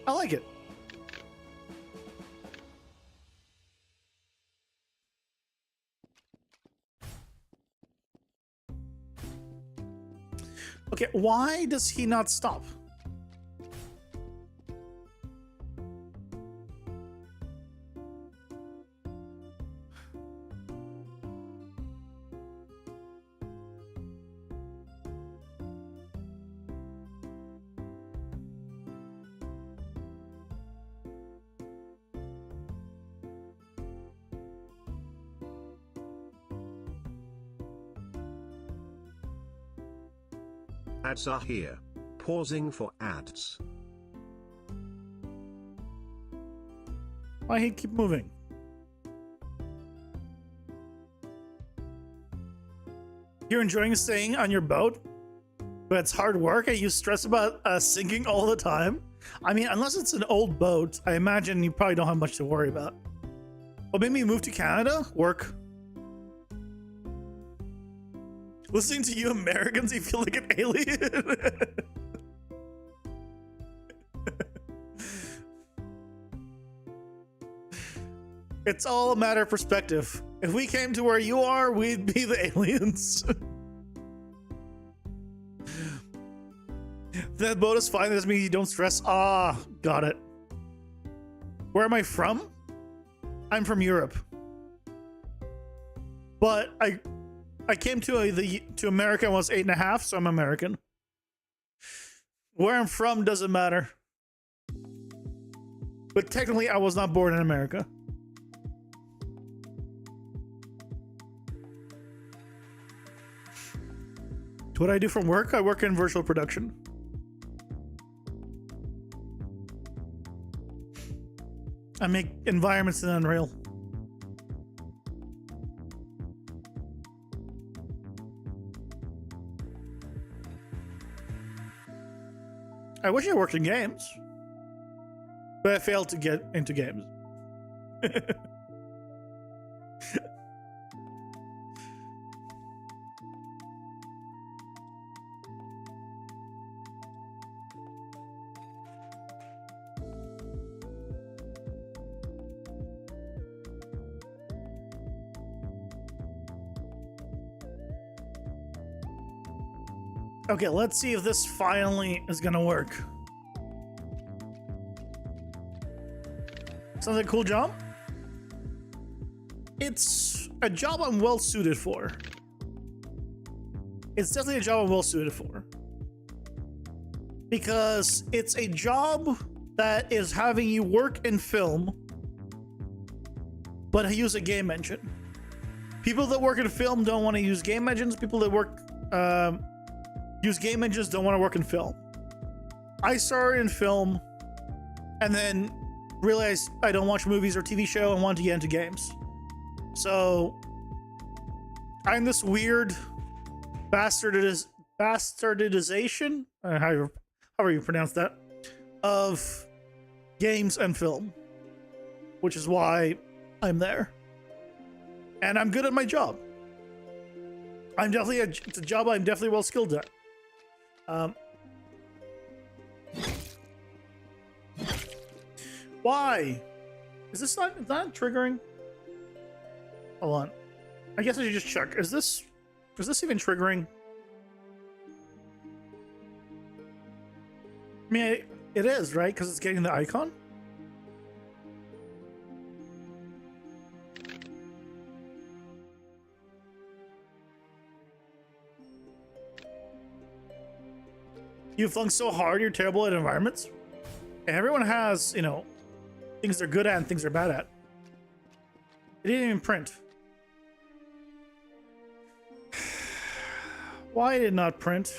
I like it. Okay, why does he not stop? Ads are here. Pausing for ads. Why he keep moving? You're enjoying staying on your boat, but it's hard work and you stress about sinking all the time? I mean, unless it's an old boat, I imagine you probably don't have much to worry about. Well, maybe you move to Canada? Work. Listening to you Americans, you feel like an alien. It's all a matter of perspective. If we came to where you are, we'd be the aliens. That boat is fine. That means you don't stress. Ah, got it. Where am I from? I'm from Europe. But I came to America when I was 8.5, so I'm American. Where I'm from doesn't matter. But technically, I was not born in America. What I do from work? I work in virtual production. I make environments in Unreal. I wish I worked in games, but I failed to get into games. Okay, let's see if this finally is gonna work. Sounds like a cool job. It's a job I'm well suited for. It's definitely a job I'm well suited for. Because it's a job that is having you work in film, but use a game engine. People that work in film don't want to use game engines. People that work use game engines don't want to work in film. I started in film and then realized I don't watch movies or TV show and wanted to get into games. So I'm this weird bastardization, however you pronounce that, of games and film, which is why I'm there. And I'm good at my job. It's a job I'm definitely well skilled at. Why? Is this not triggering? Hold on. I guess I should just check. Is this even triggering? I mean, it is, right? Because it's getting the icon? You flung so hard, you're terrible at environments. Everyone has, you know, things they're good at and things they're bad at. It didn't even print. Why did it not print?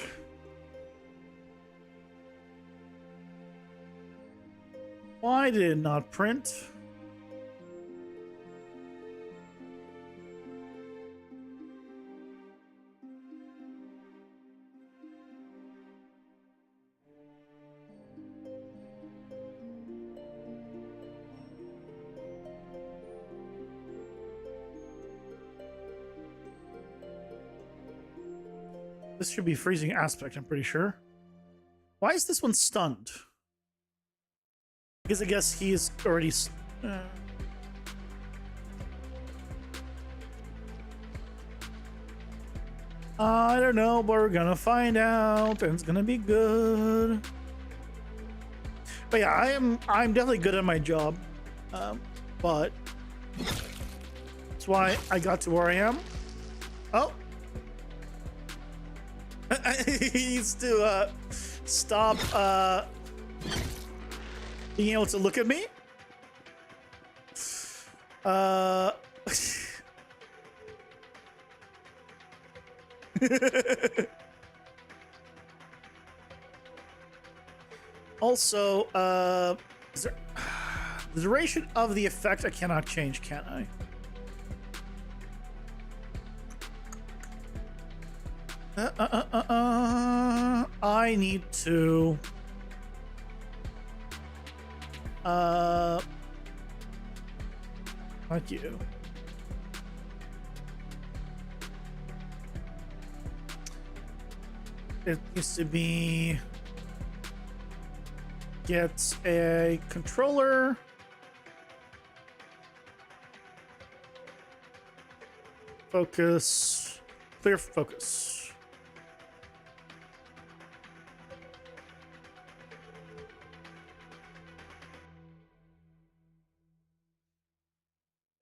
Why did it not print? This should be freezing aspect, I'm pretty sure. Why is this one stunned? Because I guess he is already... I don't know, but we're gonna find out, and it's gonna be good. But yeah, I'm definitely good at my job, but that's why I got to where I am. Oh. He needs to stop being able to look at me. Also, the duration of the effect I cannot change, can I? I need to not you. It needs to be get a controller. Focus. Clear focus.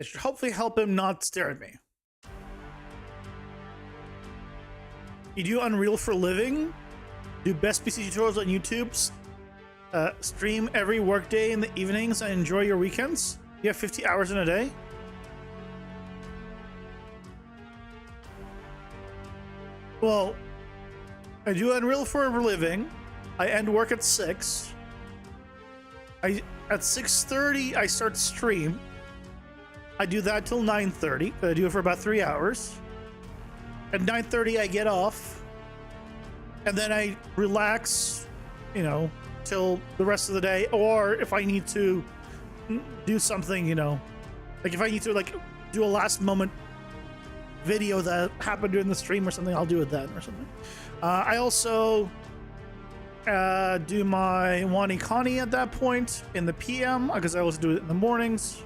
It should hopefully help him not stare at me. You do Unreal for a living? Do best PC tutorials on YouTube? Stream every workday in the evenings and enjoy your weekends? You have 50 hours in a day? Well, I do Unreal for a living. I end work at 6. At 6:30 I start stream. I do that till 9:30. I do it for about 3 hours. At 9:30 I get off, and then I relax, you know, till the rest of the day, or if I need to do something, you know, like if I need to like do a last moment video that happened during the stream or something, I'll do it then or something. I also do my Wani Kani at that point in the PM because I always do it in the mornings.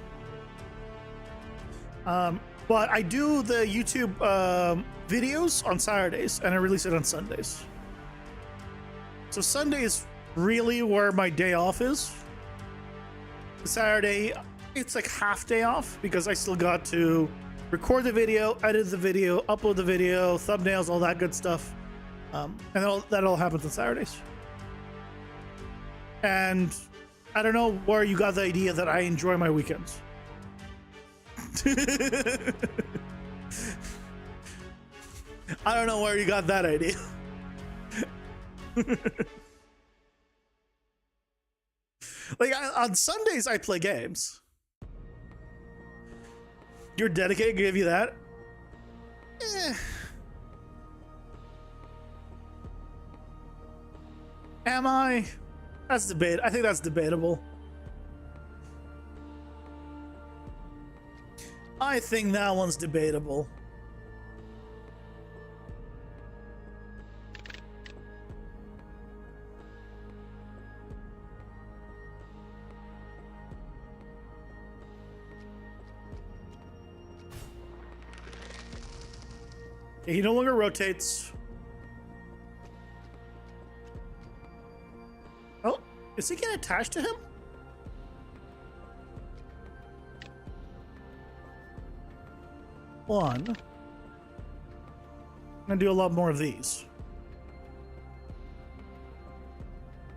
But I do the YouTube videos on Saturdays and I release it on Sundays. So Sunday is really where my day off is. Saturday, it's like half day off because I still got to record the video, edit the video, upload the video, thumbnails, all that good stuff. And that all happens on Saturdays. And I don't know where you got the idea that I enjoy my weekends. I don't know where you got that idea. Like on Sundays, I play games. You're dedicated, give you that? Am I? That's debate. I think that's debatable. I think that one's debatable. Okay, he no longer rotates. Oh, is he getting attached to him? One. I'm gonna do a lot more of these.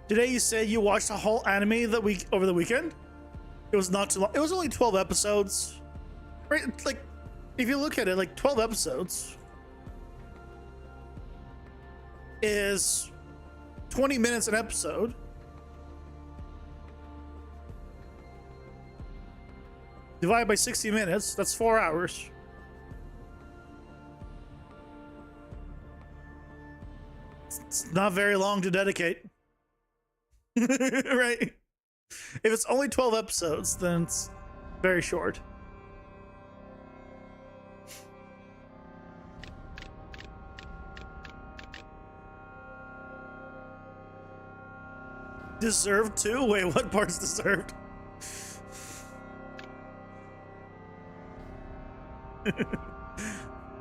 Today you said you watched a whole anime that week over the weekend? It was not too long. It was only 12 episodes. Right? It's like, if you look at it, like 12 episodes is 20 minutes an episode. Divided by 60 minutes, that's 4 hours. It's not very long to dedicate. Right? If it's only 12 episodes, then it's very short. Deserved too? Wait, what part's deserved?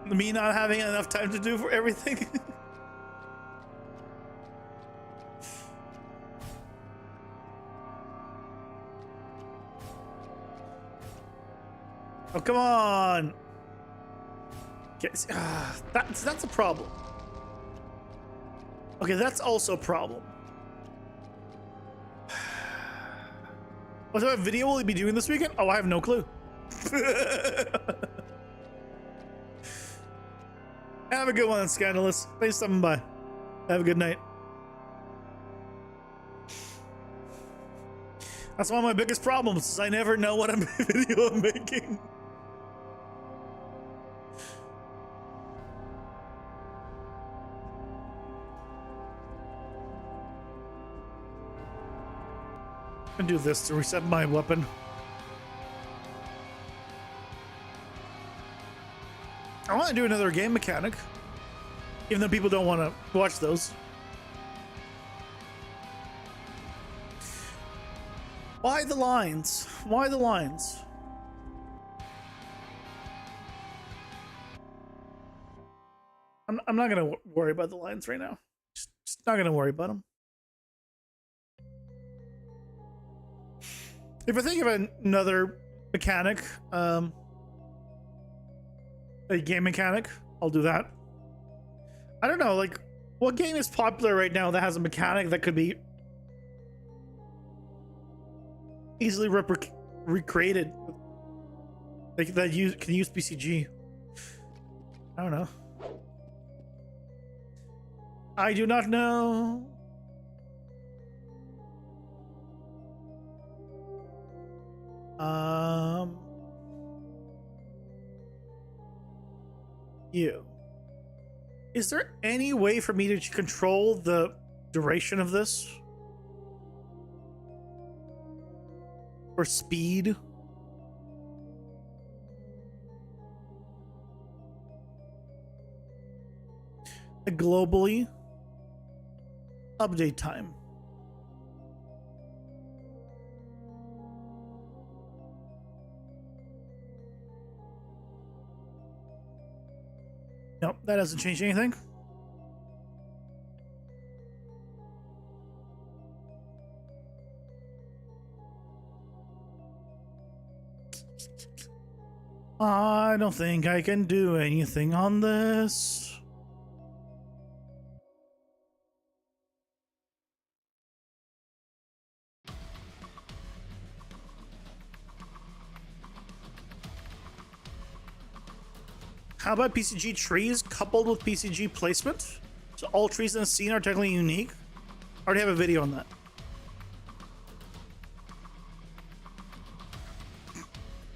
Me not having enough time to do for everything? Oh, come on. Okay, that's a problem. Okay, that's also a problem. What type of video will he be doing this weekend? Oh, I have no clue. Have a good one, Scandalous. Thanks for stopping by. Have a good night. That's one of my biggest problems, is I never know what video I'm making. I'm gonna do this to reset my weapon. I want to do another game mechanic, even though people don't want to watch those. Why the lines? Why the lines? I'm not gonna worry about the lines right now. Just not gonna worry about them. If I think of another mechanic, a game mechanic, I'll do that. I don't know, like, what game is popular right now that has a mechanic that could be easily recreated, like that can use BCG? I don't know. I do not know. You. Is there any way for me to control the duration of this? for speed. Globally, update time. Nope, that doesn't change anything. I don't think I can do anything on this. How about PCG trees coupled with PCG placement? So all trees in the scene are technically unique. I already have a video on that.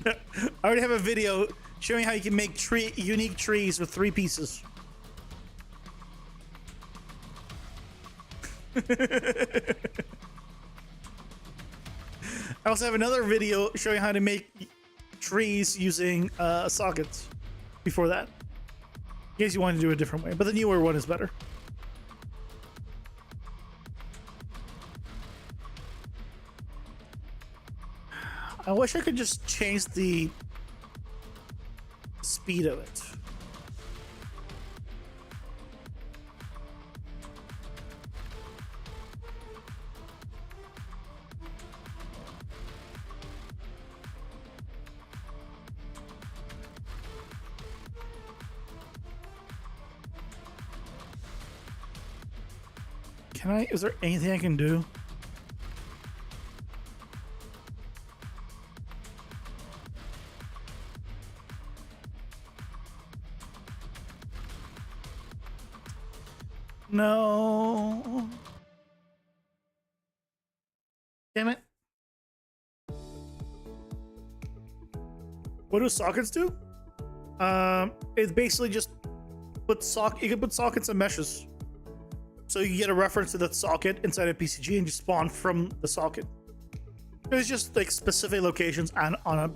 I already have a video showing how you can make unique trees with 3 pieces. I also have another video showing how to make trees using sockets before that, in case you want to do it a different way, but the newer one is better. I wish I could just change the speed of it. Can I? Is there anything I can do? No. Damn it. What do sockets do? It's basically just you can put sockets and meshes. So you get a reference to that socket inside a PCG and just spawn from the socket. It's just like specific locations and on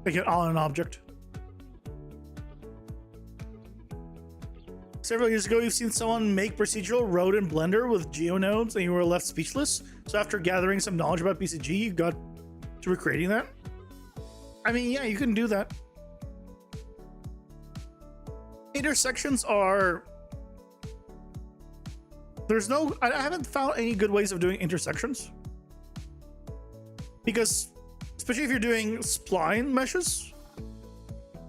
an object. Several years ago, you've seen someone make procedural road in Blender with geonodes and you were left speechless. So after gathering some knowledge about PCG, you got to recreating that. I mean, yeah, you can do that. Intersections are... I haven't found any good ways of doing intersections. Because, especially if you're doing spline meshes,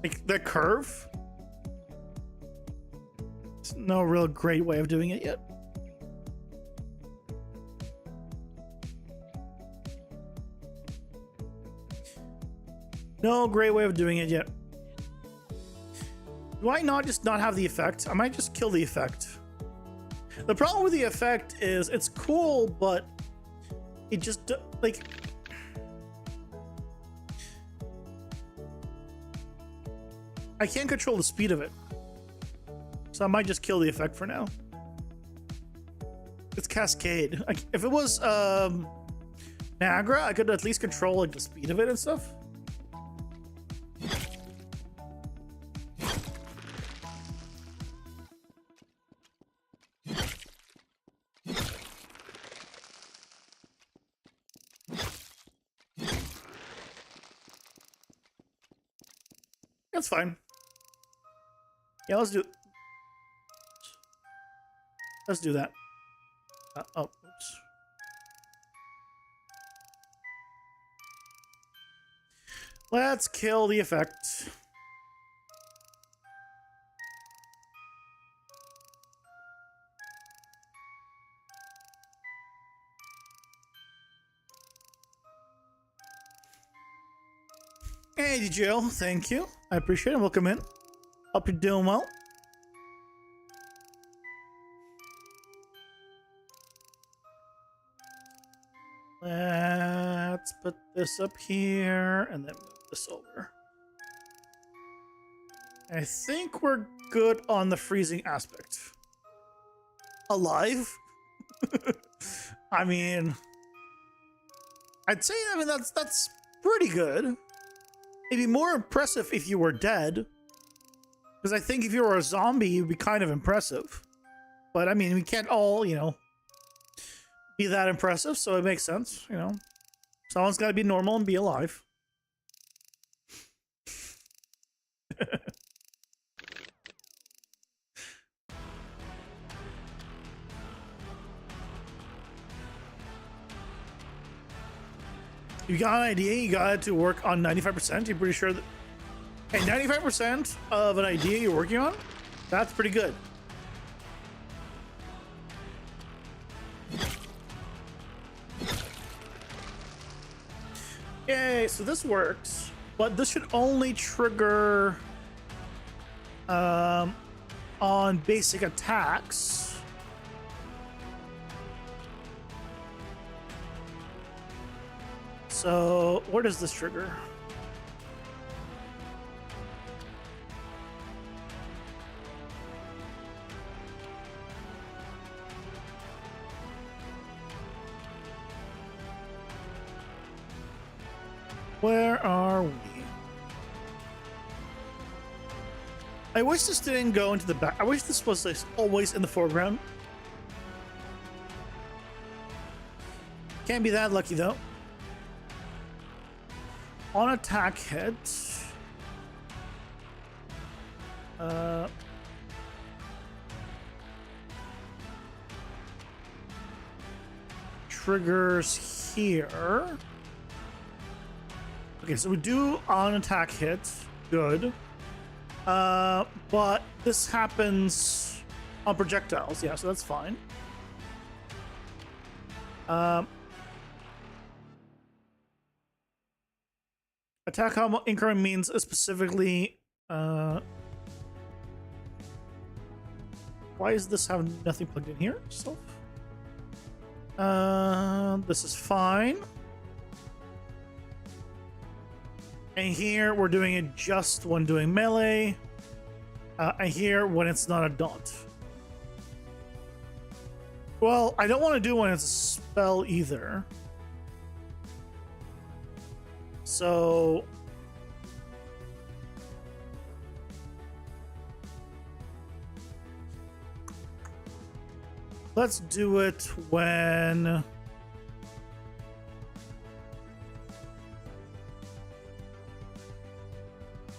like the curve, there's no real great way of doing it yet. No great way of doing it yet. Do I not just not have the effect? I might just kill the effect. The problem with the effect is it's cool, but it just like I can't control the speed of it. So I might just kill the effect for now. It's Cascade. If it was Niagara, I could at least control like the speed of it and stuff. That's fine. Yeah, let's do that. Oh, oops. Let's kill the effect. Hey, Jill, thank you. I appreciate it. Welcome in. Hope you're doing well. Let's put this up here and then move this over. I think we're good on the freezing aspect. Alive? I mean, I'd say, I mean, that's pretty good. It'd be more impressive if you were dead. Because I think if you were a zombie, you'd be kind of impressive. But I mean, we can't all, you know, be that impressive, so it makes sense, you know. Someone's got to be normal and be alive. You got an idea, you got it to work on 95%. You're pretty sure that. Hey, 95% of an idea you're working on? That's pretty good. Yay, so this works, but this should only trigger on basic attacks. So where does this trigger? Where are we? I wish this didn't go into the back. I wish this was like always in the foreground. Can't be that lucky though. On attack hit. Triggers here. Okay, so we do on attack hit. Good. But this happens on projectiles. Yeah, so that's fine. Attack increment means specifically. Why does this have nothing plugged in here? So, this is fine. And here we're doing it just when doing melee. And here when it's not a daunt. Well, I don't want to do when it's a spell either. So let's do it when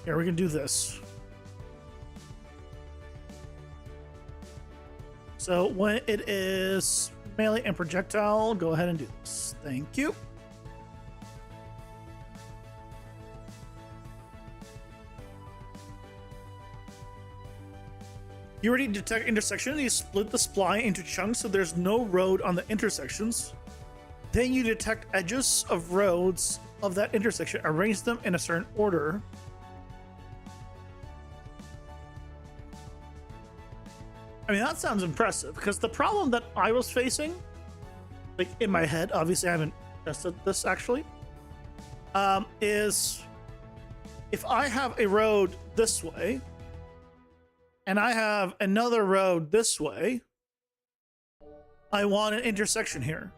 here we can do this. So when it is melee and projectile, go ahead and do this. Thank you. You already detect intersection. You split the spline into chunks so there's no road on the intersections. Then you detect edges of roads of that intersection. Arrange them in a certain order. I mean, that sounds impressive because the problem that I was facing, like in my head, obviously I haven't tested this actually, is if I have a road this way and I have another road this way, I want an intersection here,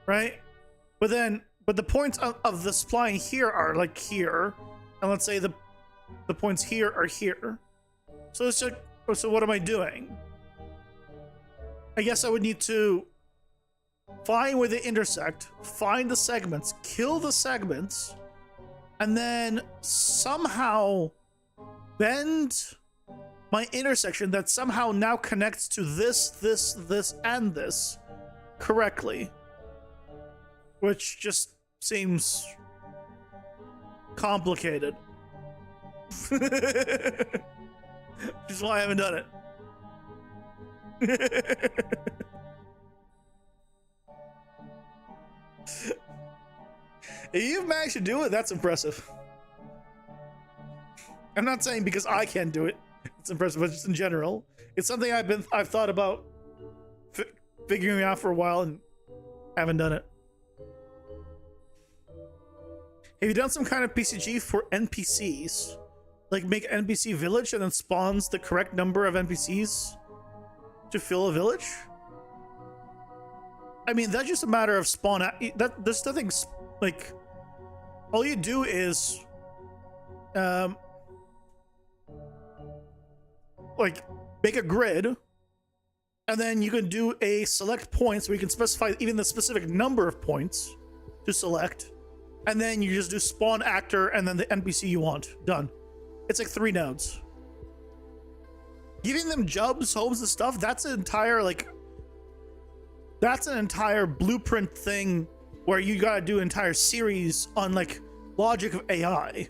right? But the points of the spline here are like here, and let's say the points here are here. So it's like, so what am I doing? I guess I would need to find where they intersect, find the segments, kill the segments, and then somehow bend my intersection that somehow now connects to this, and this correctly. Which just seems complicated. Which is why I haven't done it. If you've managed to do it, that's impressive. I'm not saying because I can't do it, it's impressive, but just in general. It's something I've thought about figuring out for a while and haven't done it. Have you done some kind of PCG for NPCs? Like make an NPC village and then spawns the correct number of NPCs to fill a village? I mean, that's just a matter of spawn. There's nothing like. All you do is, like make a grid, and then you can do a select points where you can specify even the specific number of points to select, and then you just do spawn actor and then the NPC you want. Done. It's like 3 nodes. Giving them jobs, homes, and stuff. That's an entire blueprint thing where you gotta do an entire series on like logic of AI.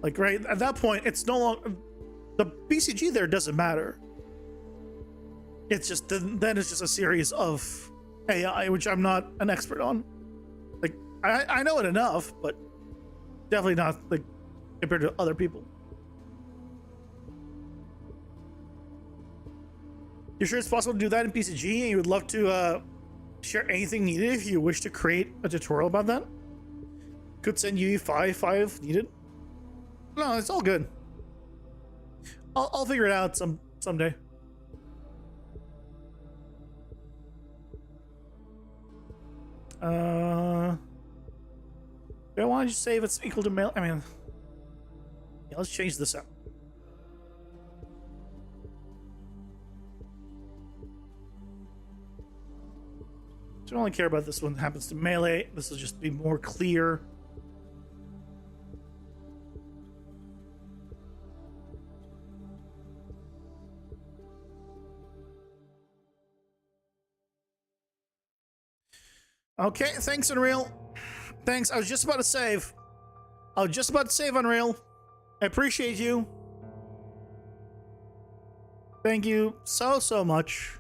Like, right at that point, it's no longer the BCG there doesn't matter. It's just then it's just a series of AI, which I'm not an expert on. Like, I know it enough, but definitely not like compared to other people. You sure it's possible to do that in BCG, and you would love to share anything needed if you wish to create a tutorial about that? Could send you 5 needed. No, it's all good. I'll figure it out someday. Yeah, why don't you say if it's equal to mail? I mean, yeah, let's change this up. Don't only care about this one that happens to melee. This will just be more clear. Okay, thanks, Unreal. Thanks. I was just about to save. Unreal. I appreciate you. Thank you so much.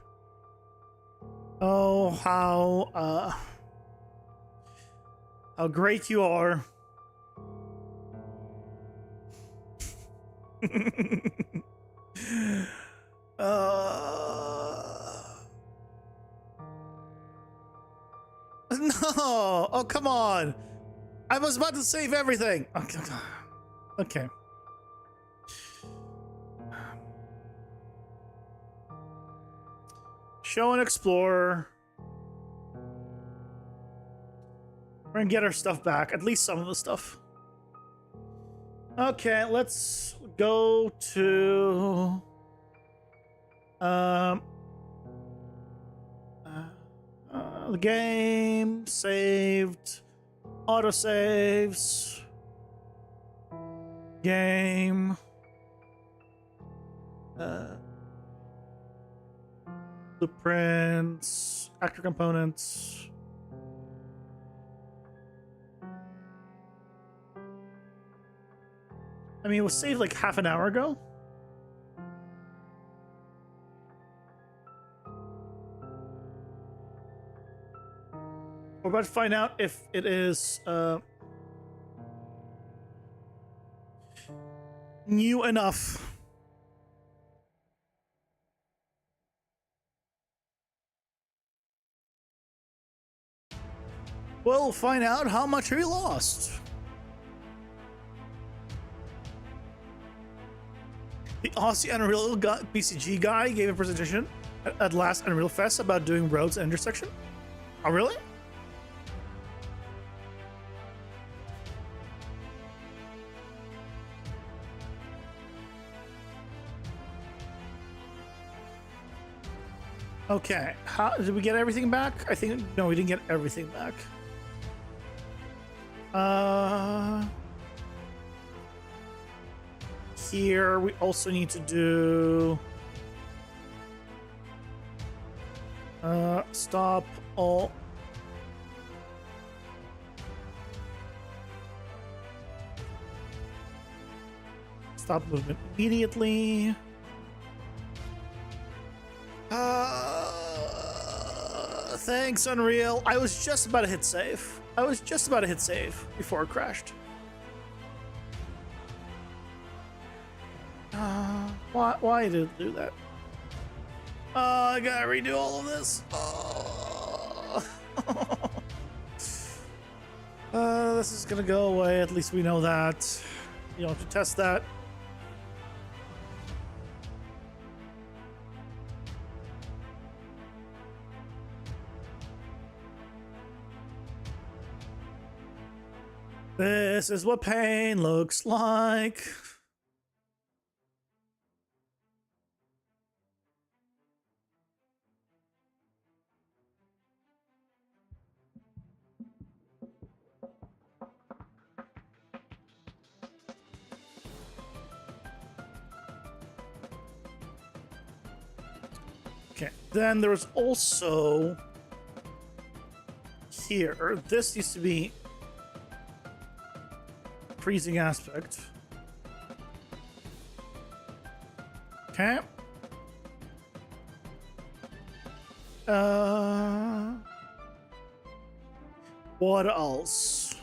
Oh, how great you are. No! Oh, come on! I was about to save everything! Okay. Okay. Show and explore. We're gonna get our stuff back. At least some of the stuff. Okay, let's go to... the game saved, autosaves, game, blueprints, actor components. I mean, it was saved like half an hour ago. We're about to find out if it is new enough. We'll find out how much we lost. The Aussie Unreal BCG guy gave a presentation at last Unreal Fest about doing roads and intersection. Oh, really? Okay, how did we get everything back? I think no, we didn't get everything back. Here we also need to do stop all. Stop movement immediately. Thanks, Unreal. I was just about to hit save. Before it crashed. Why did it do that? I gotta redo all of this. This is gonna go away. At least we know that. You don't have to test that. This is what pain looks like. Okay, then there's also here. This used to be freezing aspect. Okay. What else?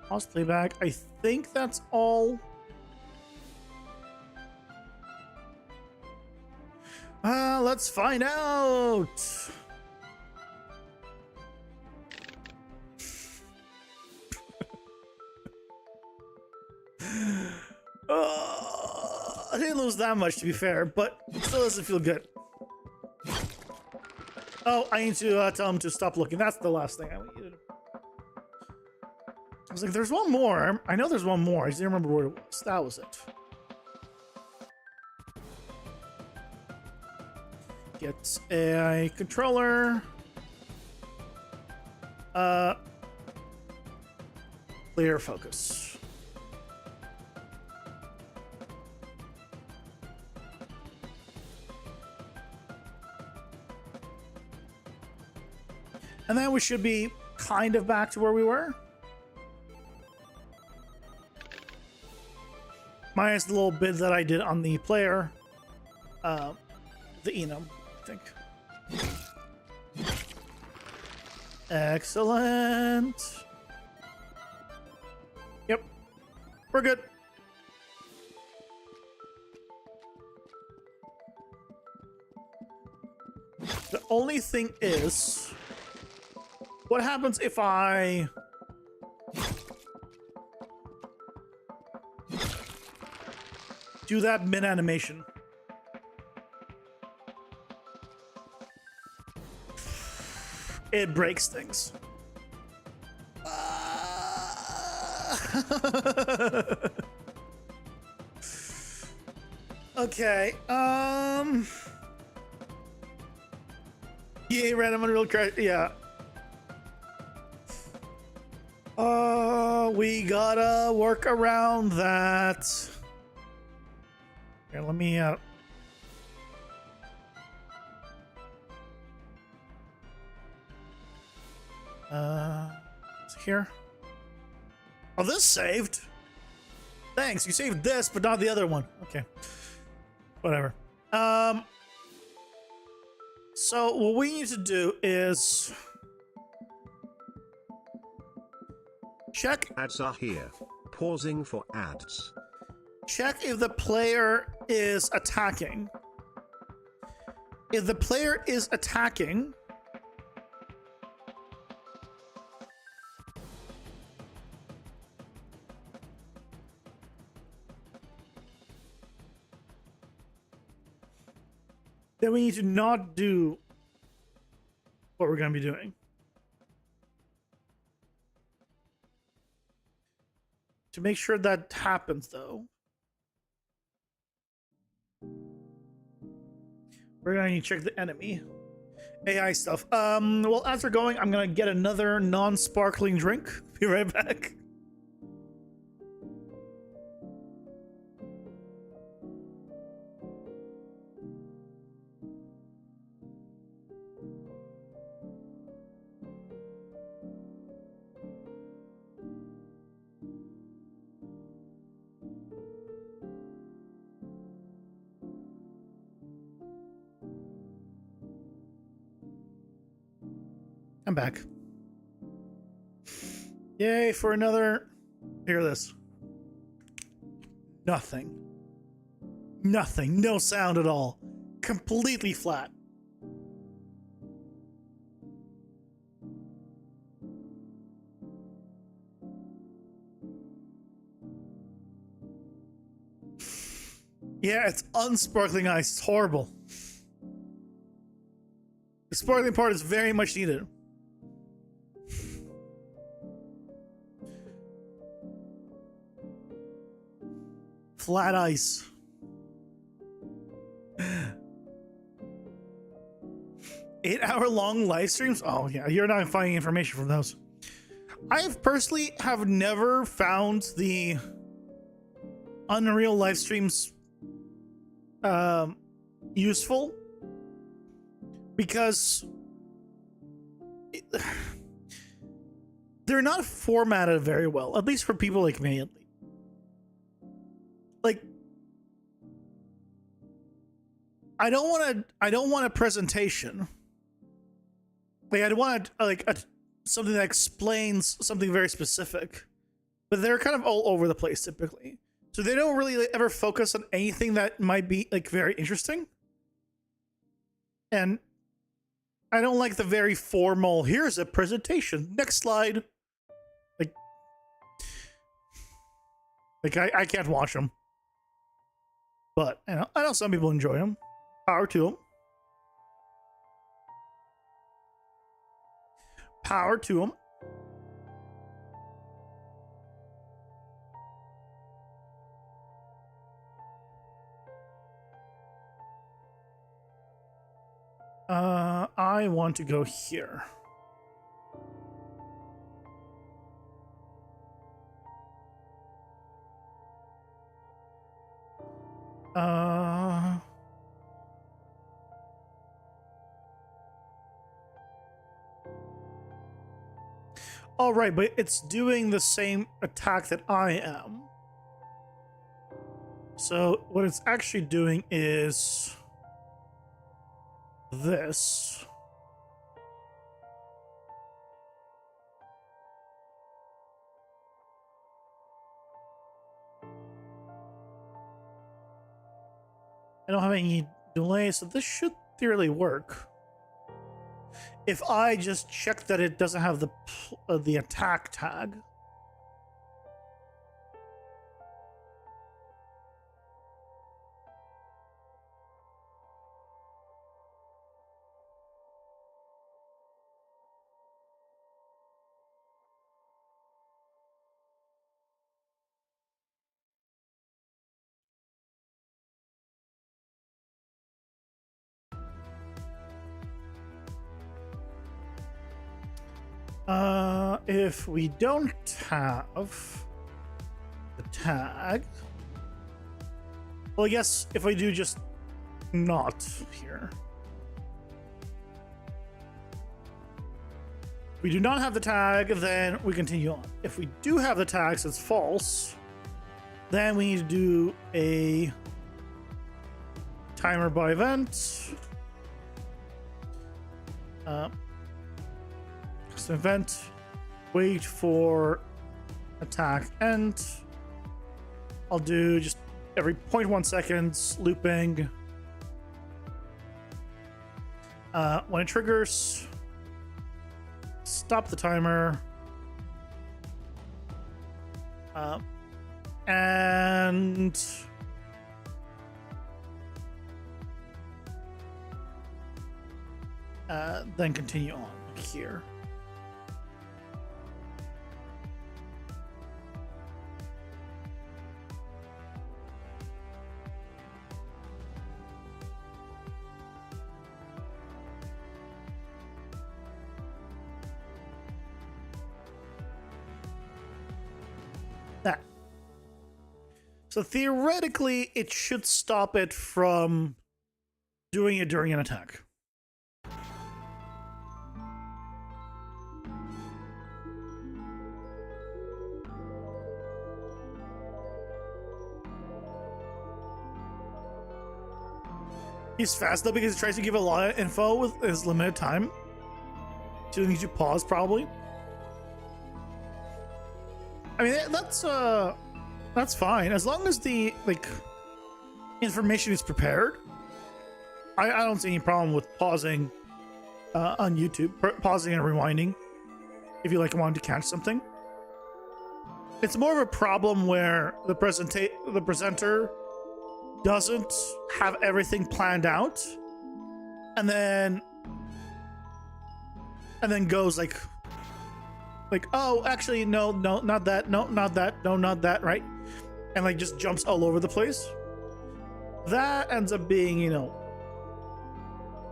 Pause playback. I think that's all. Let's find out. I didn't lose that much, to be fair, but it still doesn't feel good. Oh, I need to tell him to stop looking. That's the last thing I want you to do. I was like, there's one more. I know there's one more. I just didn't remember where it was. That was it. Get a controller. Clear focus. And then we should be kind of back to where we were. Minus the little bit that I did on the player. The enum, I think. Excellent. Yep. We're good. The only thing is, what happens if I do that mid animation? It breaks things. Okay. Yeah, random unreal crash. Yeah. We gotta work around that. Here, let me is it here? Oh, this saved. Thanks, you saved this, but not the other one. Okay. Whatever. So what we need to do is check. Ads are here. Pausing for ads. Check if the player is attacking. If the player is attacking, then we need to not do what we're going to be doing. To make sure that happens, though, we're going to need to check the enemy. AI stuff. Well, as we're going, I'm going to get another non-sparkling drink. Be right back. I'm back. Yay for another. Hear this. Nothing. Nothing. No sound at all. Completely flat. Yeah, it's unsparkling ice. It's horrible. The sparkling part is very much needed. Flat ice. Eight-hour-long live streams? Oh yeah, you're not finding information from those. I've personally have never found the Unreal live streams useful because they're not formatted very well, at least for people like me. Like, I don't want a presentation. Like, I want something that explains something very specific, but they're kind of all over the place typically. So they don't really ever focus on anything that might be like very interesting. And I don't like the very formal, here's a presentation, next slide. Like I can't watch them. But you know, I know some people enjoy them. Power to them. Power to them. I want to go here. All right, but it's doing the same attack that I am. So what it's actually doing is this. I don't have any delay, so this should theoretically work. If I just check that it doesn't have the attack tag. If we don't have the tag, well, I guess if I do just not here. If we do not have the tag, then we continue on. If we do have the tag, so it's false, then we need to do a timer by event. Custom event. Wait for attack end. I'll do just every 0.1 seconds looping. When it triggers, stop the timer. And then continue on here. That. So theoretically, it should stop it from doing it during an attack. He's fast though because he tries to give a lot of info with his limited time. So he needs to pause probably. I mean that's fine as long as the information is prepared. I don't see any problem with pausing on YouTube, pausing and rewinding if you wanted to catch something. It's more of a problem where the presenter doesn't have everything planned out and then goes like oh actually no not that, no not that, no not that, right? and like just jumps all over the place. That ends up being, you know,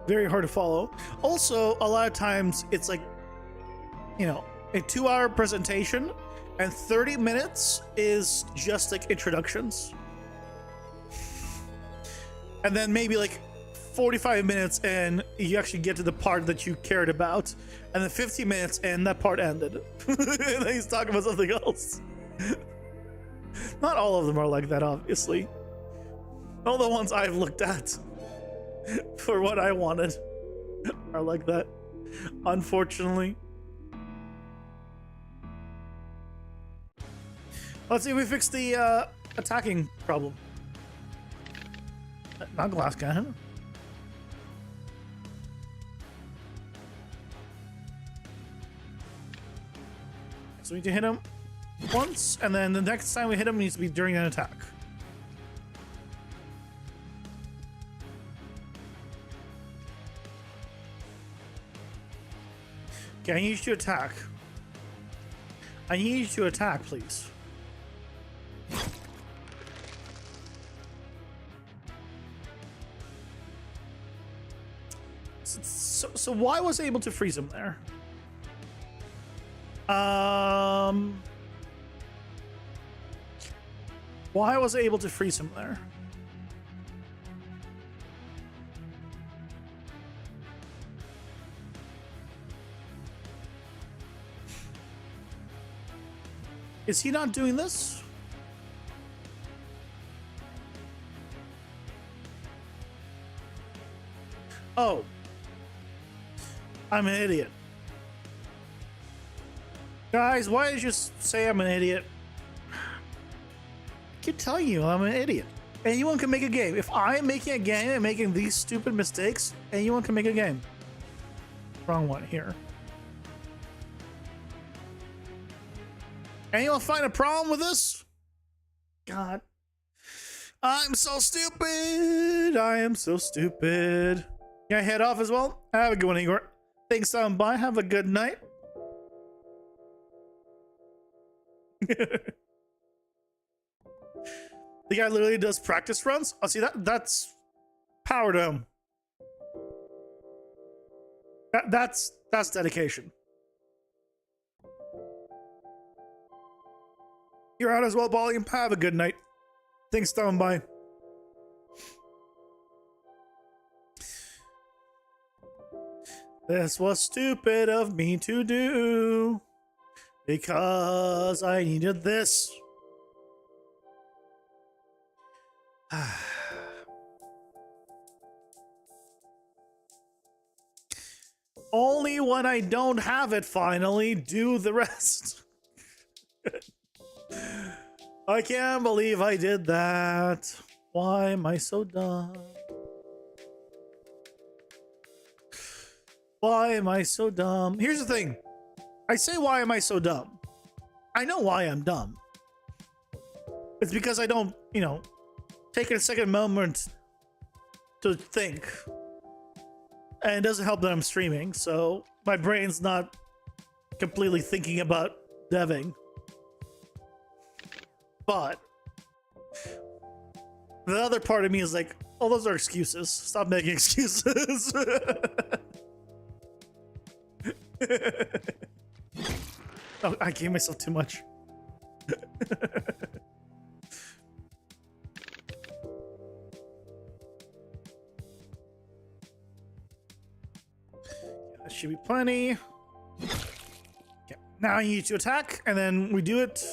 very hard to follow. Also, a lot of times it's like, you know, a 2-hour presentation and 30 minutes is just like introductions. And then maybe like 45 minutes and you actually get to the part that you cared about. And then 50 minutes and that part ended. And then he's talking about something else. Not all of them are like that, obviously. All the ones I've looked at for what I wanted are like that, unfortunately. Let's see if we fix the attacking problem. Not glass cannon. So we need to hit him once, and then the next time we hit him needs to be during an attack. Okay, I need you to attack. I need you to attack, please. So why was I able to freeze him there? Why was I able to freeze him there? Is he not doing this? Oh. I'm an idiot. Guys, why did you say I'm an idiot? I keep telling you I'm an idiot. Anyone can make a game. If I'm making a game and making these stupid mistakes, anyone can make a game. Wrong one here. Anyone find a problem with this? God. I'm so stupid. I am so stupid. Can I head off as well? Have a good one, Igor. Thanks for stopping by. Have a good night. The guy literally does practice runs. Oh, see that's power to him. That's dedication. You're out as well, Volume. Have a good night. Thanks for stopping by. This was stupid of me to do because I needed this. Only when I don't have it finally do the rest. I can't believe I did that. Why am I so dumb? Why am I so dumb? Here's the thing. I say, why am I so dumb? I know why I'm dumb. It's because I don't, you know, take a second moment to think. And it doesn't help that I'm streaming, so my brain's not completely thinking about deving. But the other part of me is like, oh, those are excuses. Stop making excuses. Oh, I gave myself too much. That should be plenty. Okay, now you need to attack, and then we do it.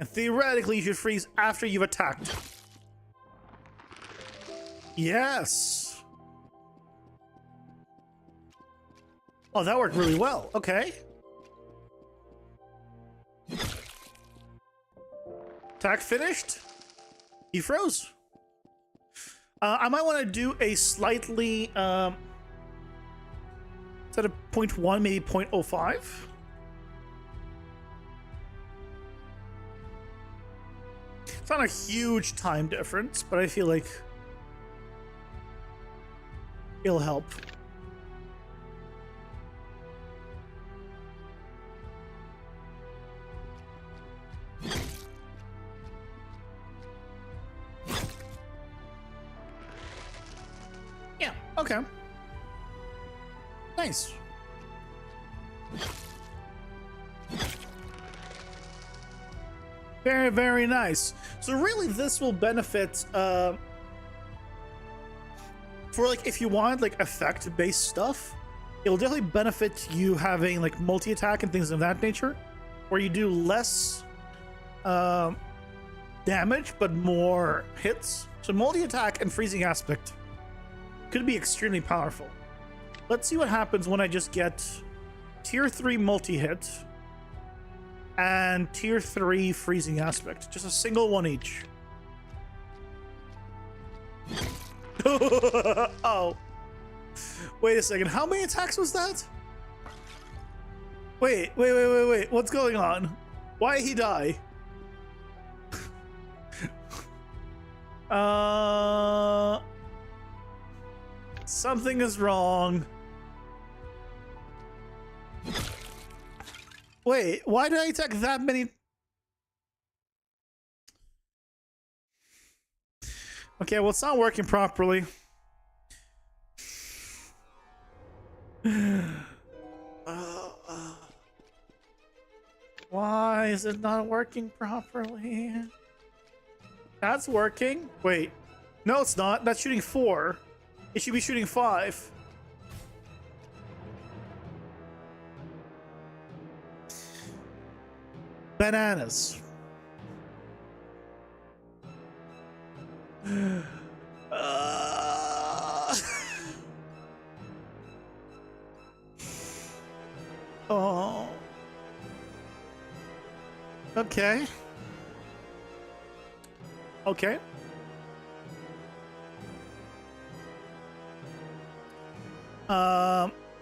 And theoretically, you should freeze after you've attacked. Yes. Oh, that worked really well. Okay. Attack finished. He froze. I might want to do a slightly instead of 0.1, maybe 0.05. It's not a huge time difference, but I feel like it'll help. Okay. Nice. Very, very nice. So really this will benefit for like if you want like effect based stuff, it'll definitely benefit you having like multi-attack and things of that nature, where you do less damage but more hits. So multi-attack and freezing aspect could be extremely powerful. Let's see what happens when I just get tier 3 multi-hit and tier 3 freezing aspect. Just a single one each. Oh. Wait a second. How many attacks was that? Wait. What's going on? Why did he die? Something is wrong. Wait, why did I attack that many? Okay, well, it's not working properly. Why is it not working properly? That's working. Wait. No, it's not. That's shooting 4. It should be shooting 5. Bananas. Oh. Okay. Okay.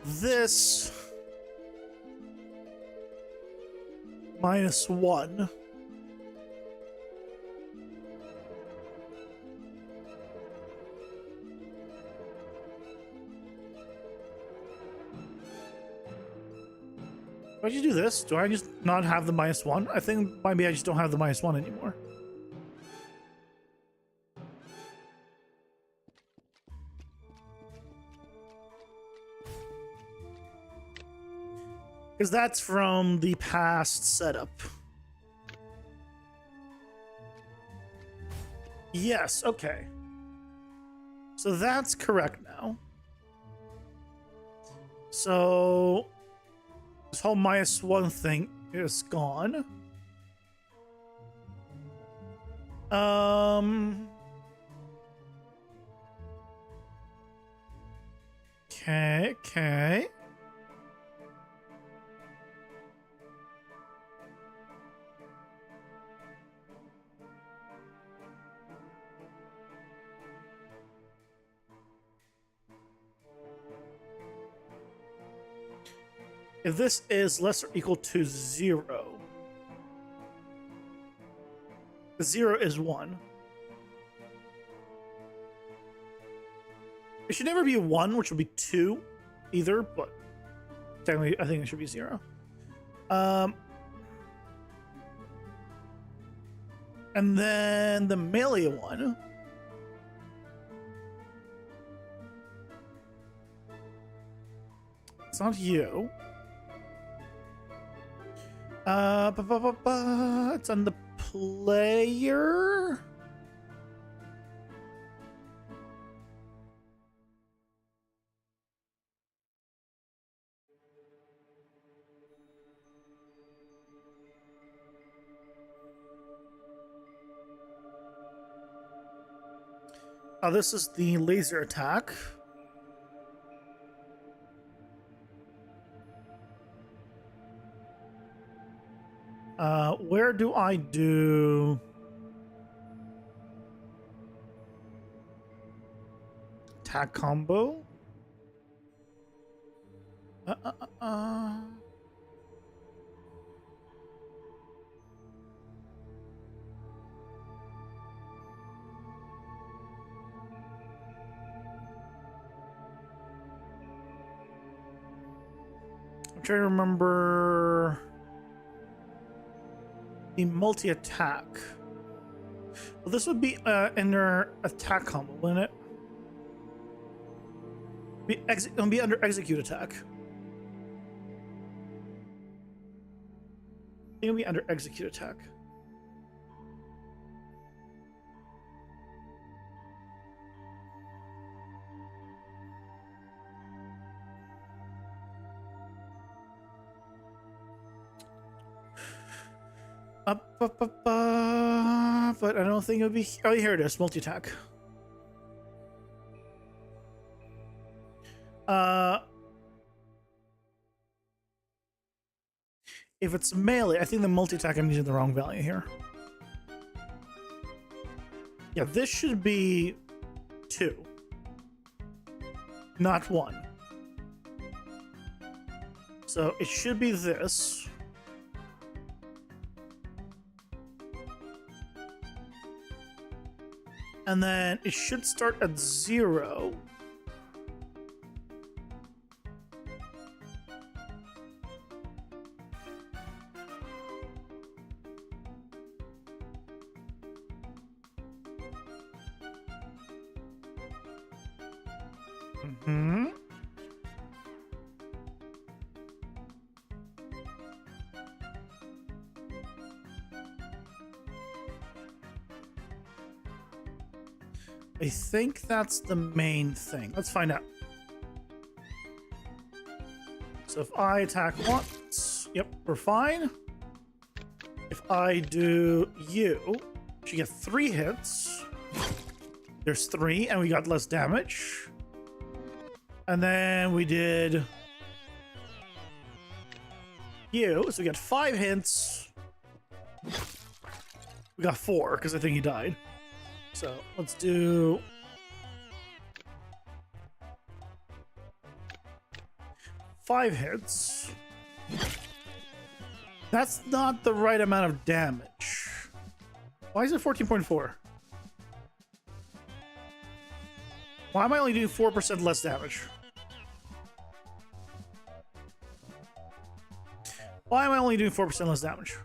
This -1. Why'd you do this? Do I just not have the -1? I think maybe I just don't have the -1 anymore. Because that's from the past setup. Yes, okay. So that's correct now. So this whole -1 thing is gone. Okay. If this is less or equal to 0, 0 is 1. It should never be 1, which would be 2 either, but technically I think it should be 0. And then the melee one. It's not you. It's on the player. Oh, this is the laser attack. Where do I do attack combo? I'm trying to remember the multi-attack. Well, this would be in their attack combo, wouldn't it? It'll be under execute attack. It'll be under execute attack. But I don't think it would be. Oh, here it is. Multi attack. If it's melee, I think the multi attack I'm using the wrong value here. Yeah, this should be 2, not 1. So it should be this. And then it should start at 0. Mm-hmm. I think that's the main thing. Let's find out. So if I attack once, yep, we're fine. If I do you, she get 3 hits. There's 3, and we got less damage. And then we did you, so we got 5 hits. We got 4 because I think he died. So let's do five hits. That's not the right amount of damage. Why is it 14.4? Why am I only doing 4% less damage? Why am I only doing 4% less damage?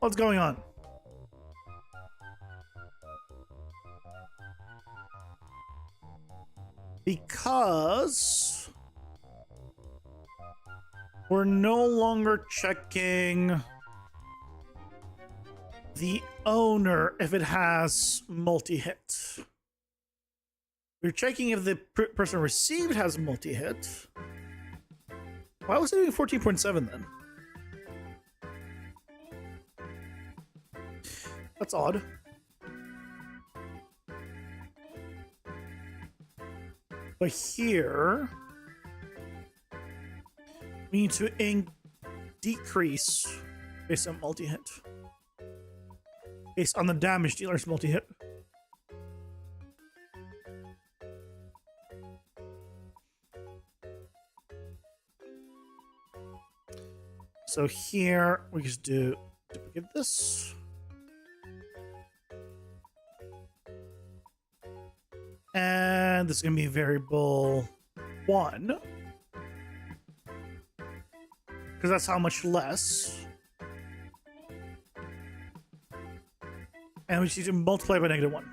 What's going on? Because we're no longer checking the owner if it has multi-hit. We're checking if the person received has multi-hit. Why was it doing 14.7 then? That's odd. But here, we need to decrease based on multi-hit. Based on the damage dealer's multi-hit. So here, we just do duplicate this. And this is going to be variable 1. Because that's how much less. And we just need to multiply by -1.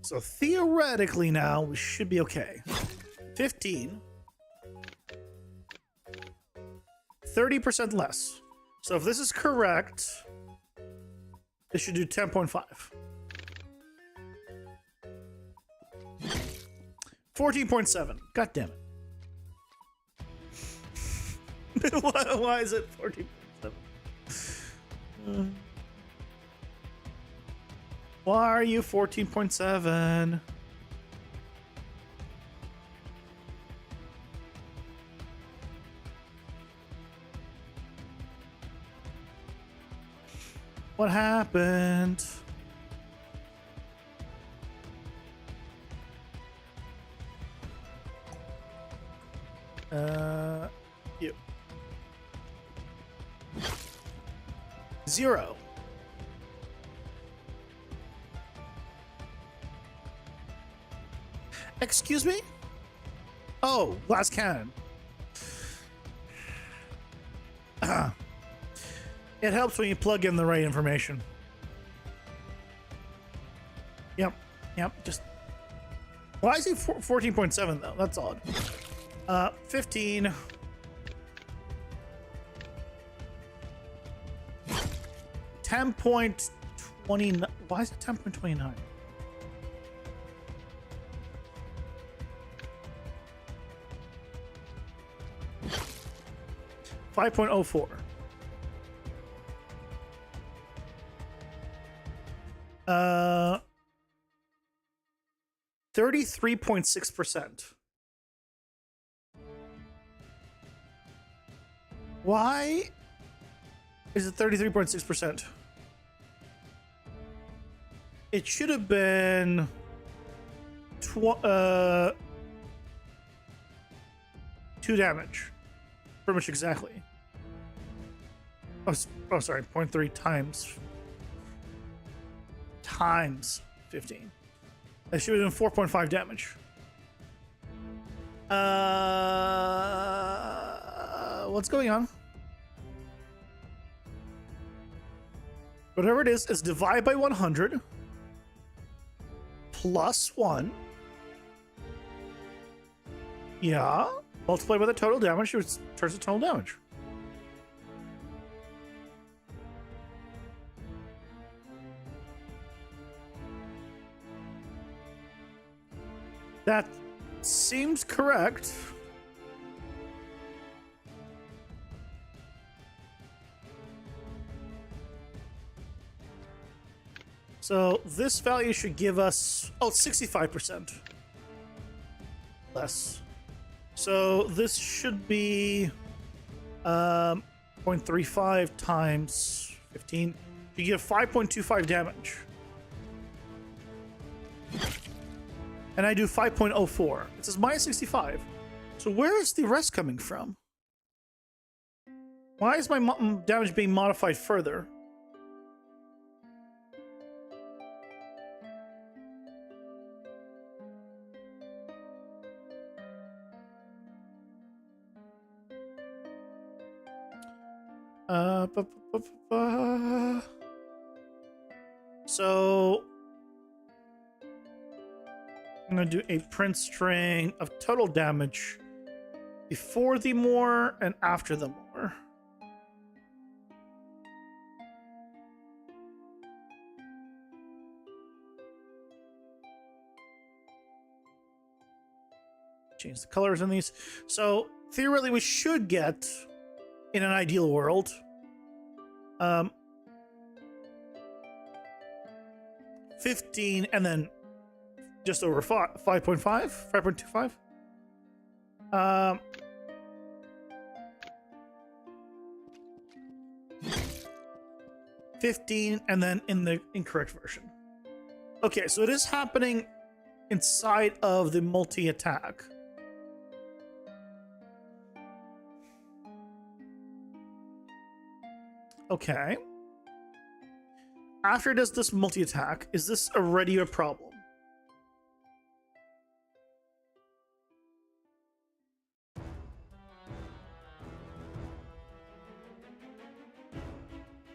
So theoretically now, we should be okay. 15. 30% less. So if this is correct, this should do 10.5. 14.7. God damn it. Why is it 14.7? Why are you 14.7? What happened? You. 0. Excuse me? Oh, glass cannon. It helps when you plug in the right information. Yep, just... Why is he 14.7 though? That's odd. 15. 10.29. Why is it 10.29? $5.04. 33.6%. Why is it 33.6%? It should have been 2 damage. Pretty much exactly. Oh, sorry, 0.3 times 15. That should have been 4.5 damage. What's going on? Whatever it is divide by 100 plus 1. Yeah. Multiply by the total damage, which turns to total damage. That seems correct. So this value should give us, 65% less. So this should be 0.35 times 15. You give 5.25 damage. And I do 5.04. It says minus 65. So where is the rest coming from? Why is my damage being modified further? So I'm gonna do a print string of total damage before the more and after the more. Change the colors in these. So theoretically we should get, in an ideal world, 15 and then just over 5.5, 5.25. 15 and then in the incorrect version. Okay, so it is happening inside of the multi-attack. Okay. After it does this multi-attack, is this already a problem?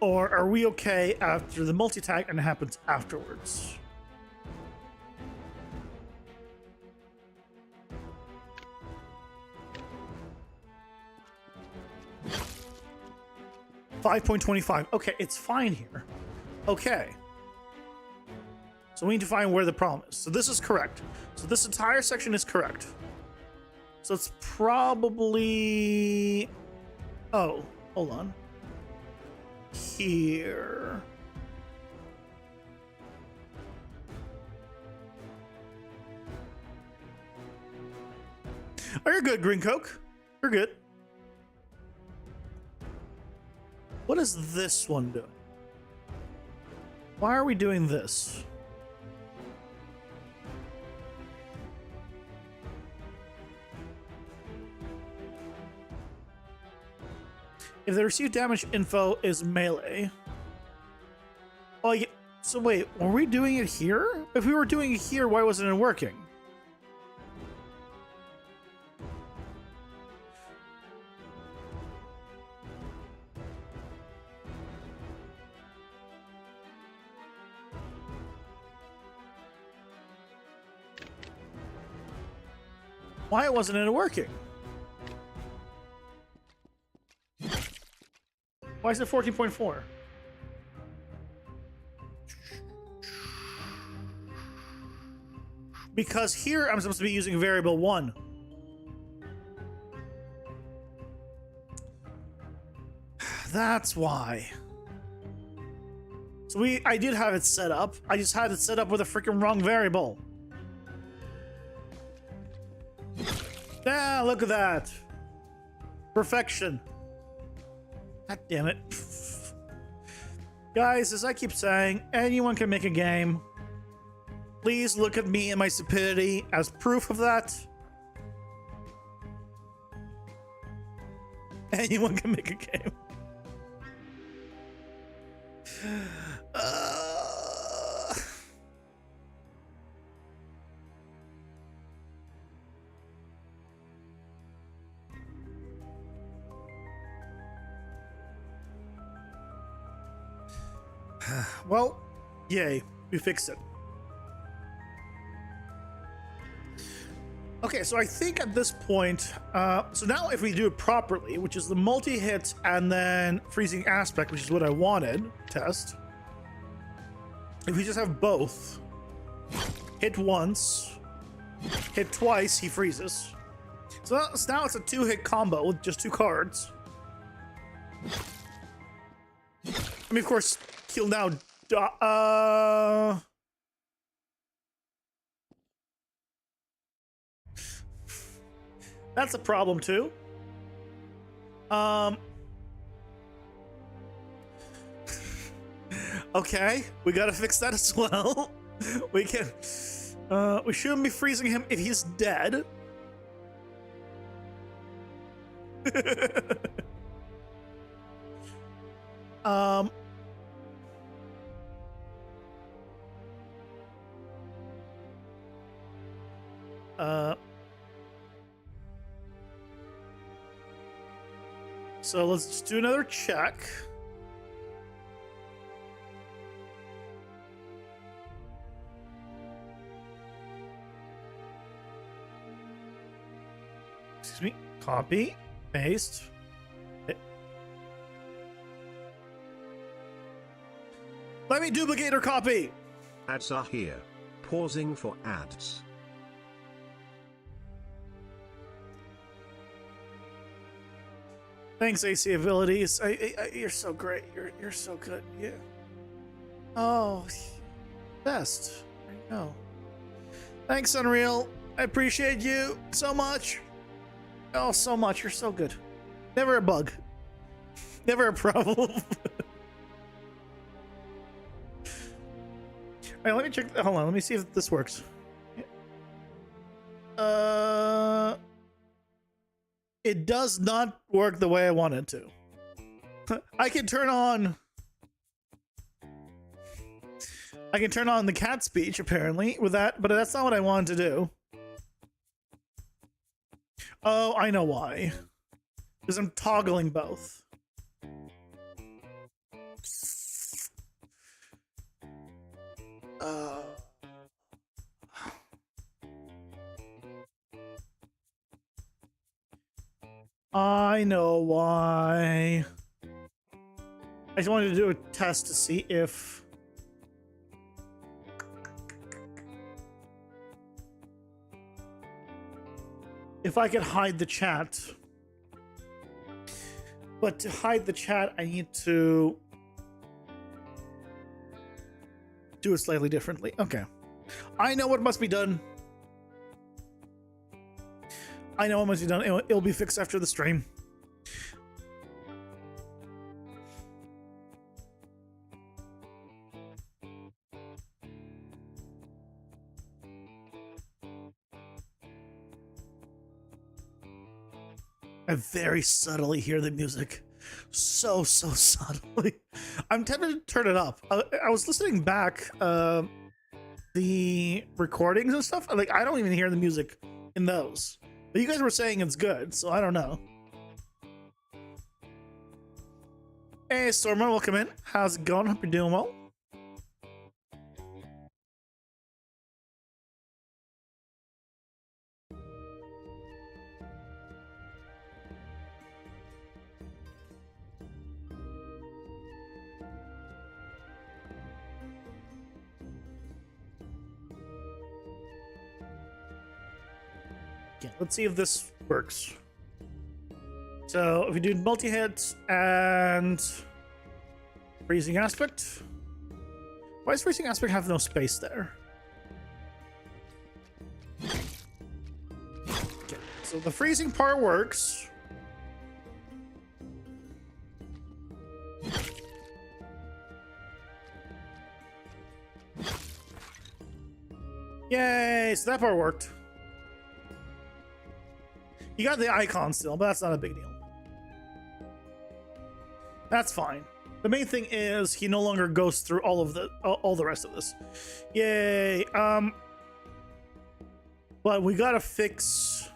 Or are we okay after the multi-attack and it happens afterwards? $5.25. Okay, it's fine here. Okay. So we need to find where the problem is. So this is correct. So this entire section is correct. So it's probably... Oh, hold on. Here. Oh, you're good, Green Coke. You're good. What is this one doing? Why are we doing this? If the received damage info is melee, So wait, were we doing it here? If we were doing it here, why wasn't it working? Why wasn't it working? Why is it 14.4? Because here I'm supposed to be using variable 1. That's why. So I did have it set up. I just had it set up with a freaking wrong variable. Ah, look at that. Perfection. God damn it. Guys, as I keep saying, anyone can make a game. Please look at me and my stupidity as proof of that. Anyone can make a game. Well, yay, we fixed it. Okay, so I think at this point, so now if we do it properly, which is the multi-hit and then freezing aspect, which is what I wanted, test. If we just have both, hit once, hit twice, he freezes. So now it's a 2-hit combo with just 2 cards. I mean, of course, he'll now that's a problem too. Okay, we gotta fix that as well. We shouldn't be freezing him if he's dead. So let's just do another check. Excuse me. Copy, paste. Let me duplicate or copy. Ads are here. Pausing for ads. Thanks, AC Abilities. You're so great. You're so good. Yeah. Oh, best. There you go. Thanks, Unreal. I appreciate you so much. Oh, so much. You're so good. Never a bug. Never a problem. All right, let me check. Hold on. Let me see if this works. It does not work the way I want it to. I can turn on the cat speech apparently with that, but that's not what I wanted to do. Oh, I know why. Because I'm toggling both. I know why. I just wanted to do a test to see if I could hide the chat. But to hide the chat, I need to do it slightly differently. Okay. I know what must be done. I know what must be done. It'll be fixed after the stream. I very subtly hear the music. so subtly. I'm tempted to turn it up. I was listening back the recordings and stuff. Like, I don't even hear the music in those. But you guys were saying it's good, so I don't know. Hey, Stormer, welcome in. How's it going? Hope you're doing well. Let's see if this works. So if we do multi-hit and freezing aspect. Why does freezing aspect have no space there? Okay, so the freezing part works. Yay, so that part worked. You got the icon still, but that's not a big deal. That's fine. The main thing is he no longer goes through all the rest of this. Yay. But we gotta fix.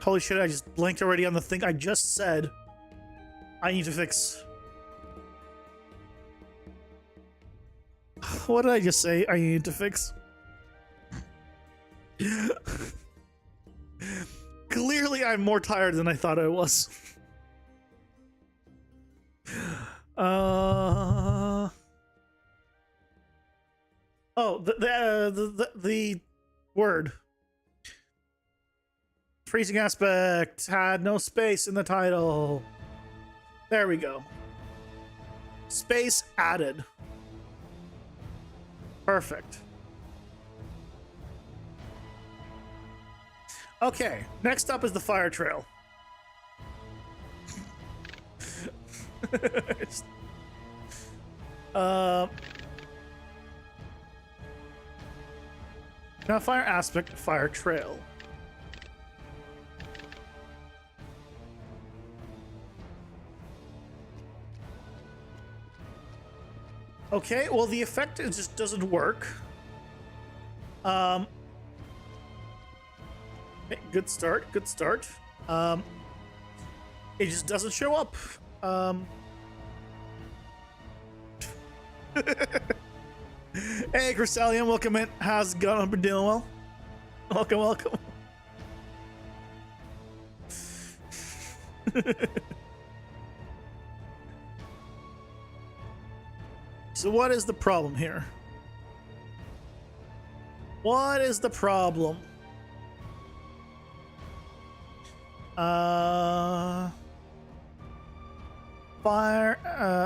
Holy shit! I just blanked already on the thing I just said. I need to fix. What did I just say? I need to fix. Clearly, I'm more tired than I thought I was. Oh, the word freezing aspect had no space in the title. There we go. Space added. Perfect. Okay, next up is the fire trail. Now fire aspect, fire trail. Okay, well the effect just doesn't work. Good start, good start. It just doesn't show up. Hey, Cristallion, welcome in. How's it going? Hope you're doing well. Welcome, welcome. So what is the problem here? What is the problem?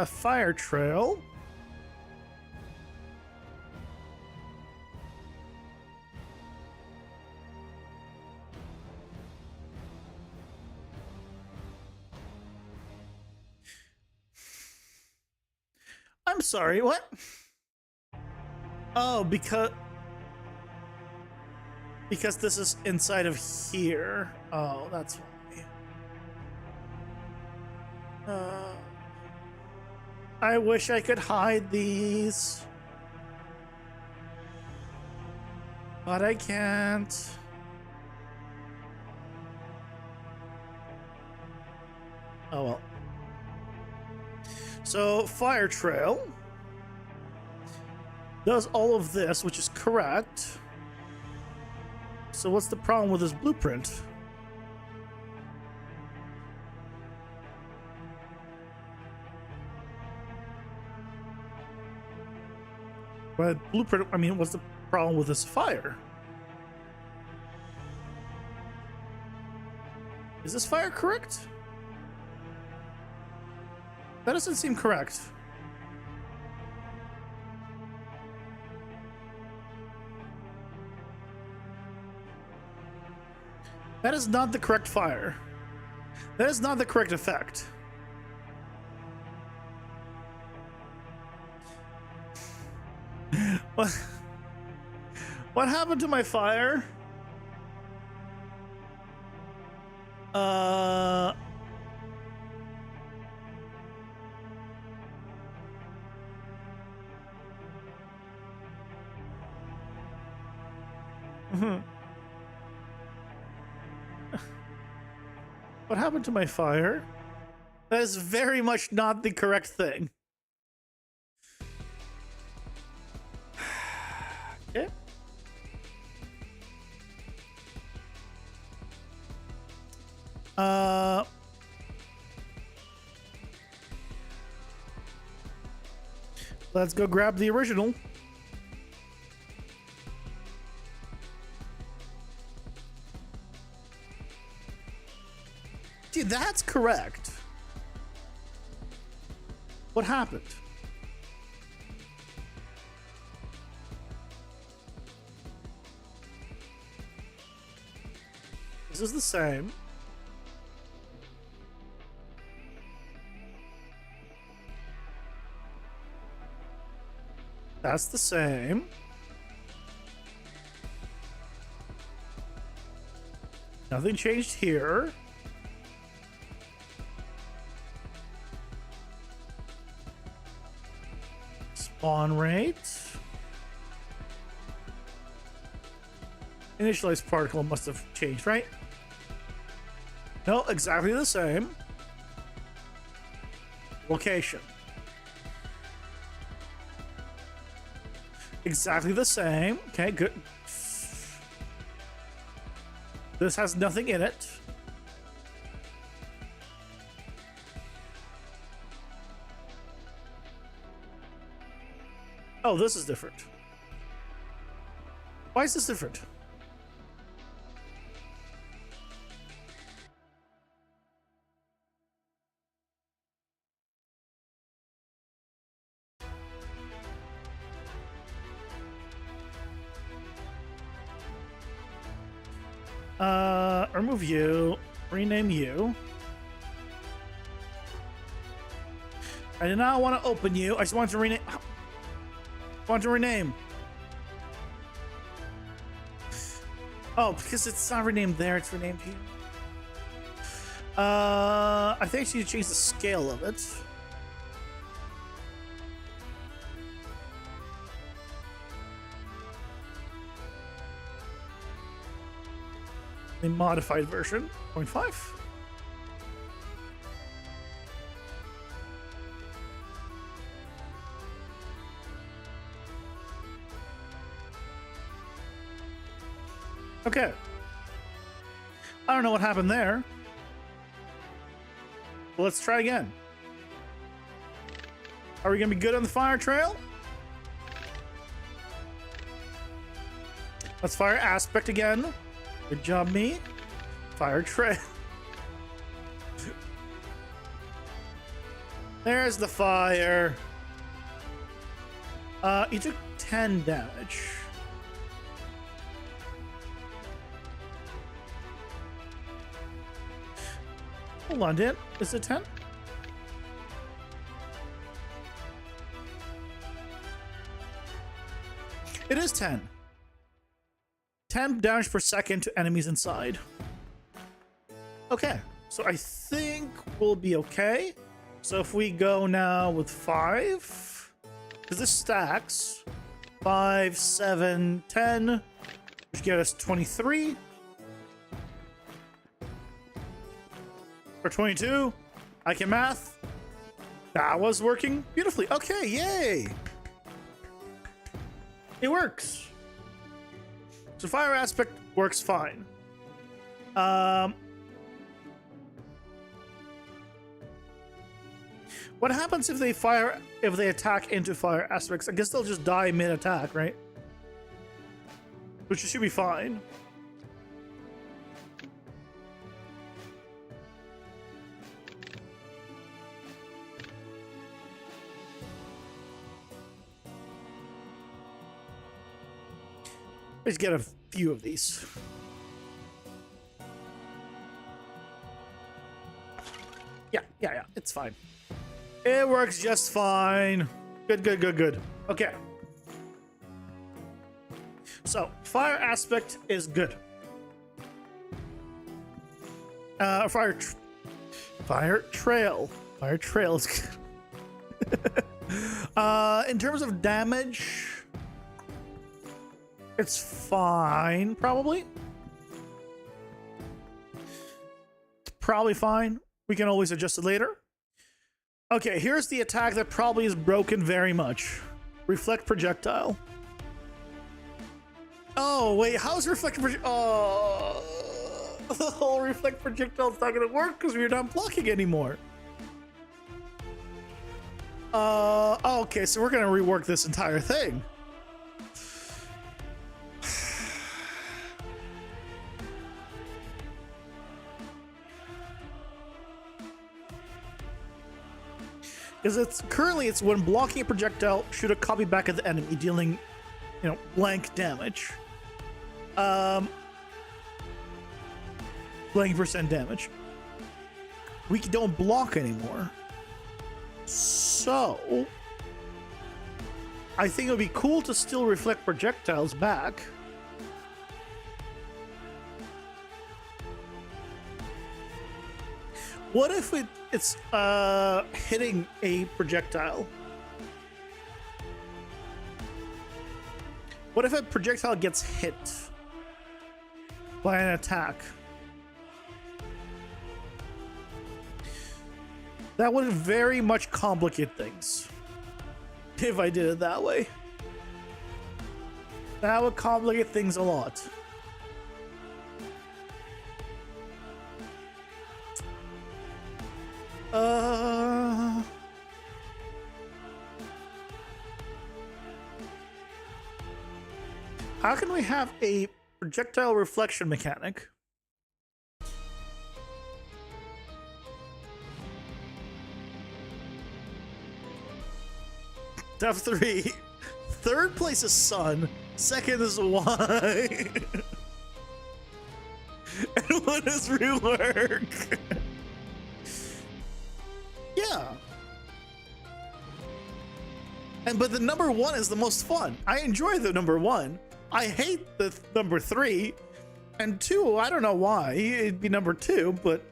Fire trail. I'm sorry, what? Oh, because this is inside of here. Oh, that's why. I wish I could hide these, but I can't. Oh well. So fire trail does all of this, which is correct. So what's the problem with this blueprint? But blueprint, I mean, what's the problem with this fire? Is this fire correct? That doesn't seem correct. That is not the correct fire. That is not the correct effect. What happened to my fire? Uh. What happened to my fire? That is very much not the correct thing. Okay. Let's go grab the original. Dude, that's correct. What happened? This is the same. That's the same. Nothing changed here. Spawn rate. Initialized particle must have changed, right? No, exactly the same. Location. Exactly the same. Okay, good. This has nothing in it. Oh, this is different. Why is this different? Remove you. Rename you. I did not want to open you. I just want to rename. Want to rename. Oh, because it's not renamed there, it's renamed here. I think I need to change the scale of it. The modified version, 0.5. Okay. I don't know what happened there. Well, let's try again. Are we gonna be good on the fire trail? Let's fire aspect again. Good job, me. Fire trail. There's the fire. You took 10 damage. Hold on, Dan. Is it 10? It is 10. 10 damage per second to enemies inside. Okay, so I think we'll be okay. So if we go now with 5, because this stacks 5, 7, 10, which get us 23. Or 22. I can math. That was working beautifully. Okay, yay. It works. So fire aspect works fine. What happens if they attack into fire aspects? I guess they'll just die mid-attack, right? Which should be fine. Let's get a few of these. Yeah, it's fine. It works just fine. Good. Okay. So, fire aspect is good. Fire trail. Fire trail is good. In terms of damage, it's fine, probably. It's probably fine. We can always adjust it later. Okay, here's the attack that probably is broken very much. Reflect projectile. Oh, wait, how's reflect projectile? Oh, the whole reflect projectile is not gonna work because we're not blocking anymore. Okay, so we're gonna rework this entire thing. Because it's currently when blocking a projectile, shoot a copy back at the enemy, dealing, blank damage. Blank % damage. We don't block anymore. So I think it would be cool to still reflect projectiles back. What if it's hitting a projectile? What if a projectile gets hit by an attack? That would very much complicate things if I did it that way. That would complicate things a lot. How can we have a projectile reflection mechanic? Top 3. Third place is Sun. Second is Y. And one is rework. Yeah. But the number 1 is the most fun. I enjoy the number 1. I hate the number 3. And 2, I don't know why. It'd be number 2, but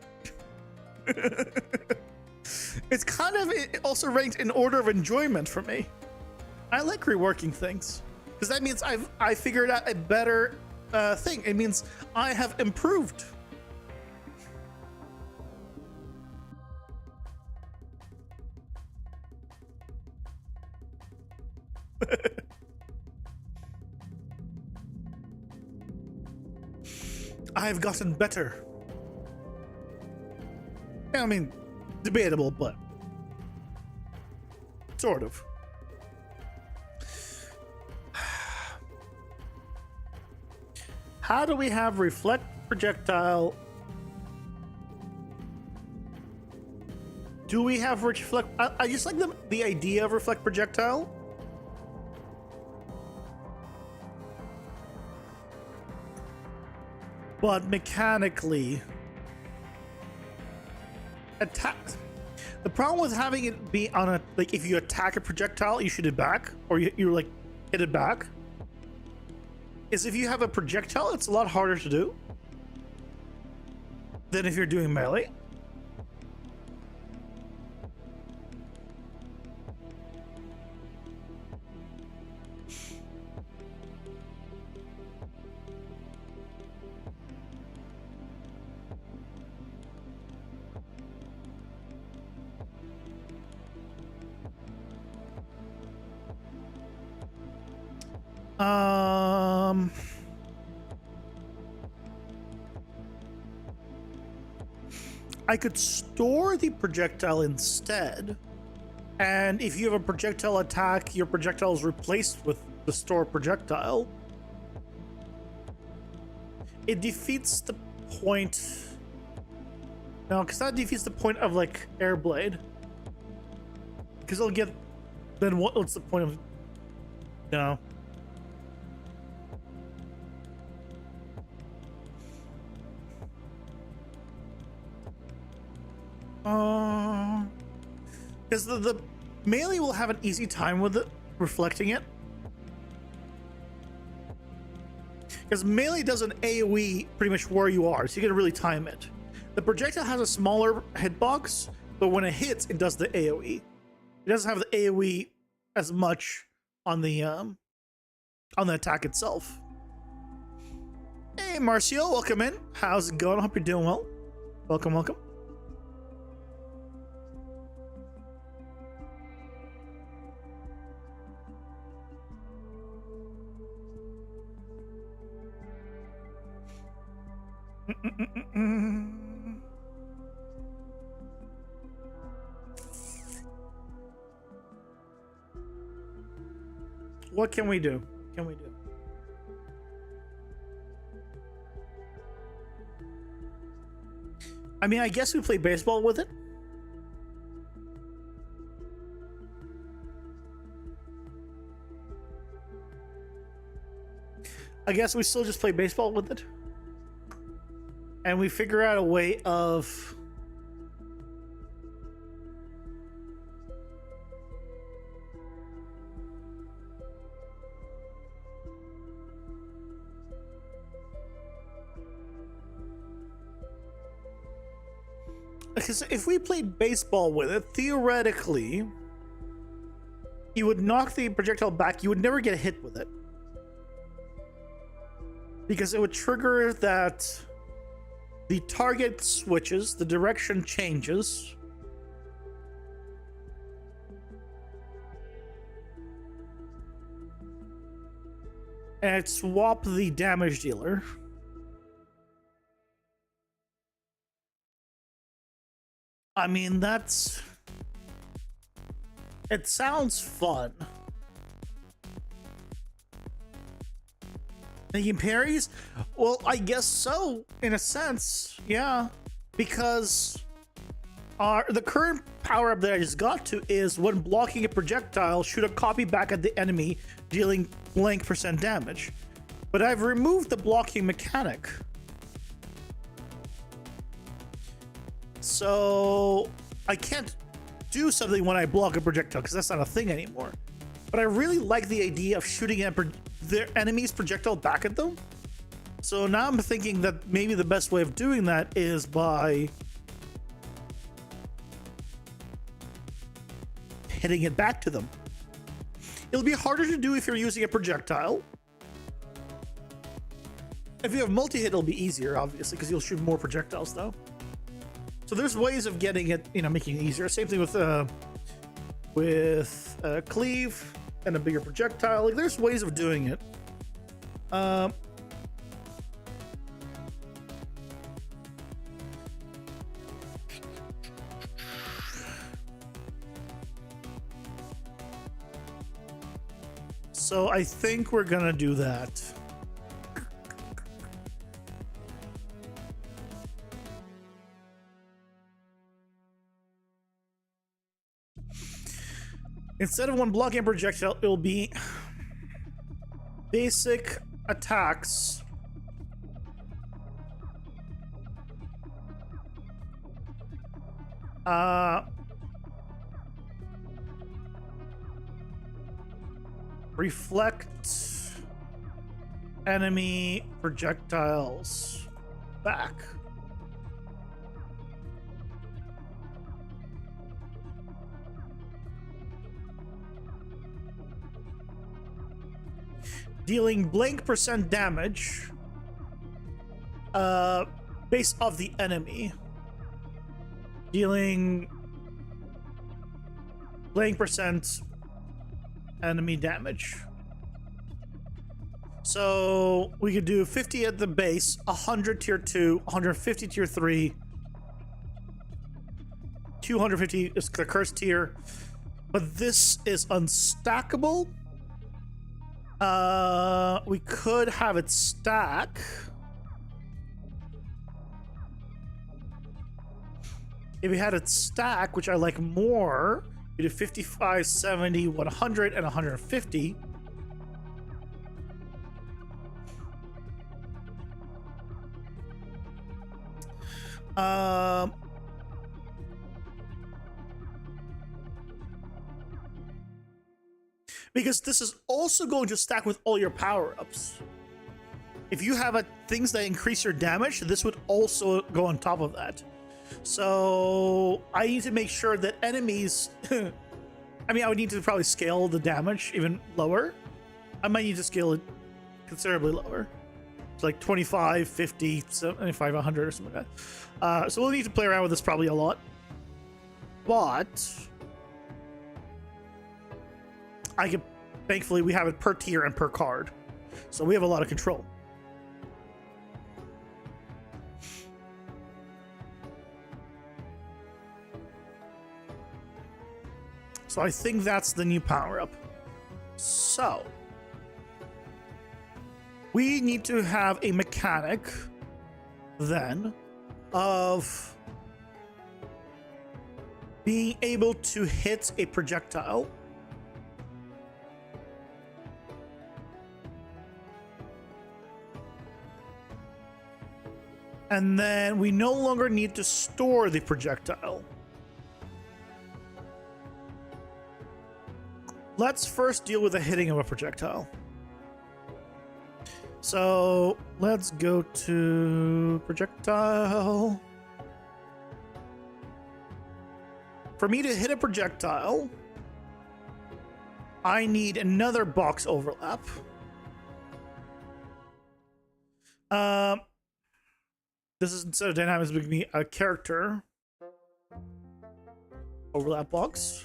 it's kind of also ranked in order of enjoyment for me. I like reworking things because that means I figured out a better thing. It means I have improved. I've gotten better. I mean, debatable, but sort of. How do we have reflect projectile? Do we have reflect? I just like the idea of reflect projectile. But mechanically, attack. The problem with having it be on a, like, if you attack a projectile, you shoot it back, or you like hit it back, is if you have a projectile, it's a lot harder to do than if you're doing melee. I could store the projectile instead, and if you have a projectile attack, your projectile is replaced with the store projectile. It defeats the point. No, because that defeats the point of like Airblade. Because it'll get. Then what's the point of? No. Because the melee will have an easy time with it, reflecting it. Because melee does an AoE pretty much where you are, so you can really time it. The projectile has a smaller hitbox, but when it hits, it does the AoE. It doesn't have the AoE as much on the attack itself. Hey, Marcio, welcome in. How's it going? I hope you're doing well. Welcome, welcome. What can we do? Can we do? I mean, I guess we play baseball with it. I guess we still just play baseball with it. And we figure out a way of because if we played baseball with it, theoretically, you would knock the projectile back. You would never get hit with it. Because it would trigger that the target switches, the direction changes. And it swap the damage dealer. I mean, that's... It sounds fun. Making parries? Well, I guess so, in a sense, yeah. Because the current power-up that I just got to is when blocking a projectile, shoot a copy back at the enemy, dealing blank % damage. But I've removed the blocking mechanic. So I can't do something when I block a projectile, because that's not a thing anymore. But I really like the idea of shooting at their enemy's projectile back at them. So now I'm thinking that maybe the best way of doing that is by hitting it back to them. It'll be harder to do if you're using a projectile. If you have multi-hit, it'll be easier, obviously, because you'll shoot more projectiles, though. So there's ways of getting it, making it easier. Same thing with cleave and a bigger projectile. Like, there's ways of doing it. So I think we're gonna do that. Instead of one blocking projectile, it'll be basic attacks. Reflect enemy projectiles back. Dealing blank % damage based off the enemy. Dealing blank % enemy damage. So we could do 50 at the base, 100 tier 2, 150 tier 3, 250 is the curse tier, but this is unstackable. We could have it stack. If we had it stack, which I like more, we do 55, 70, 100, and 150. Because this is also going to stack with all your power-ups. if you have things that increase your damage, this would also go on top of that. So I need to make sure that enemies, I mean, I would need to probably scale the damage even lower. I might need to scale it considerably lower. It's like 25, 50, 75, 100 or something like that. So we'll need to play around with this probably a lot. But I can, thankfully we have it per tier and per card. So we have a lot of control. So I think that's the new power-up. So we need to have a mechanic then of being able to hit a projectile and then we no longer need to store the projectile. Let's first deal with the hitting of a projectile. So let's go to projectile. For me to hit a projectile, I need another box overlap. This is, instead of dynamics, give me a character overlap box.